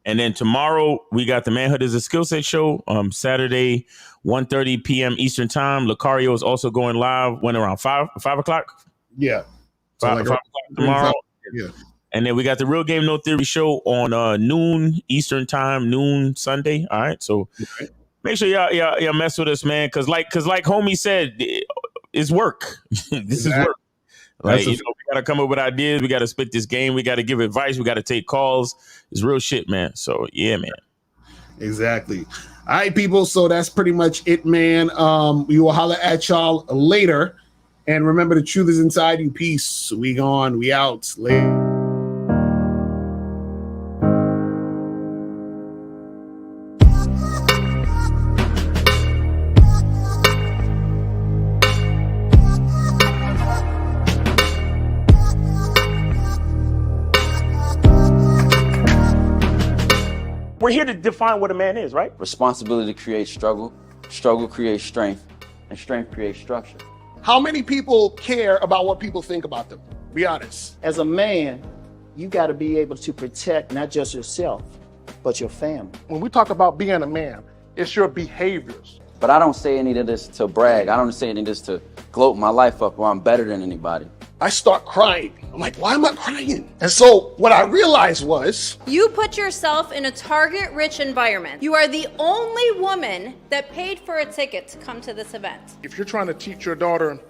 And then tomorrow we got the Manhood is a Skill Set show. Saturday, 1:30 p.m. Eastern time. Locario is also going live. When around 5 o'clock. Yeah, 5 o'clock tomorrow. Yeah. And then we got the Real Game No Theory show on noon Eastern time, noon Sunday. All right, so make sure y'all mess with us, man. Cause like homie said, it's work. This is work. Like, we gotta come up with ideas. We gotta spit this game. We gotta give advice. We gotta take calls. It's real shit, man. So yeah, man. Exactly. All right, people. So that's pretty much it, man. We will holler at y'all later. And remember, the truth is inside you. Peace. We gone. We out. Later. We're here to define what a man is, right? Responsibility creates struggle. Struggle creates strength. And strength creates structure. How many people care about what people think about them? Be honest. As a man, you got to be able to protect not just yourself, but your family. When we talk about being a man, it's your behaviors. But I don't say any of this to brag. I don't say any of this to gloat my life up or I'm better than anybody. I start crying. I'm like, why am I crying? And so what I realized was, You put yourself in a target-rich environment. You are the only woman that paid for a ticket to come to this event. If you're trying to teach your daughter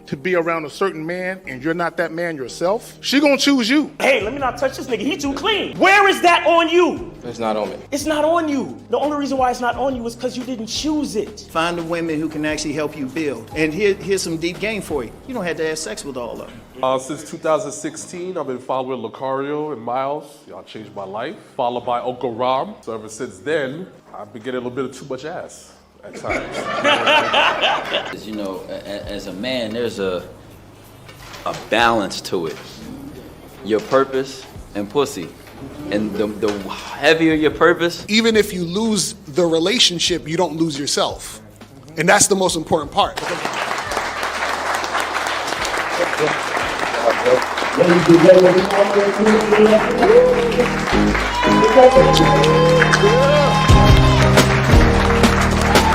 to be around a certain man and you're not that man yourself, she gonna choose you. Hey, let me not touch this nigga. He too clean. Where is that on you? It's not on me. It's not on you. The only reason why it's not on you is because you didn't choose it. Find the women who can actually help you build. And here's some deep game for you. You don't have to have sex with all of them. Since 2016, I've been following Lucario and Miles. Y'all changed my life. Followed by Uncle Ram. So ever since then, I've been getting a little bit of too much ass at times. You know, as a man, there's a balance to it. Your purpose and pussy. And the heavier your purpose, even if you lose the relationship, you don't lose yourself. And that's the most important part. Ladies and gentlemen,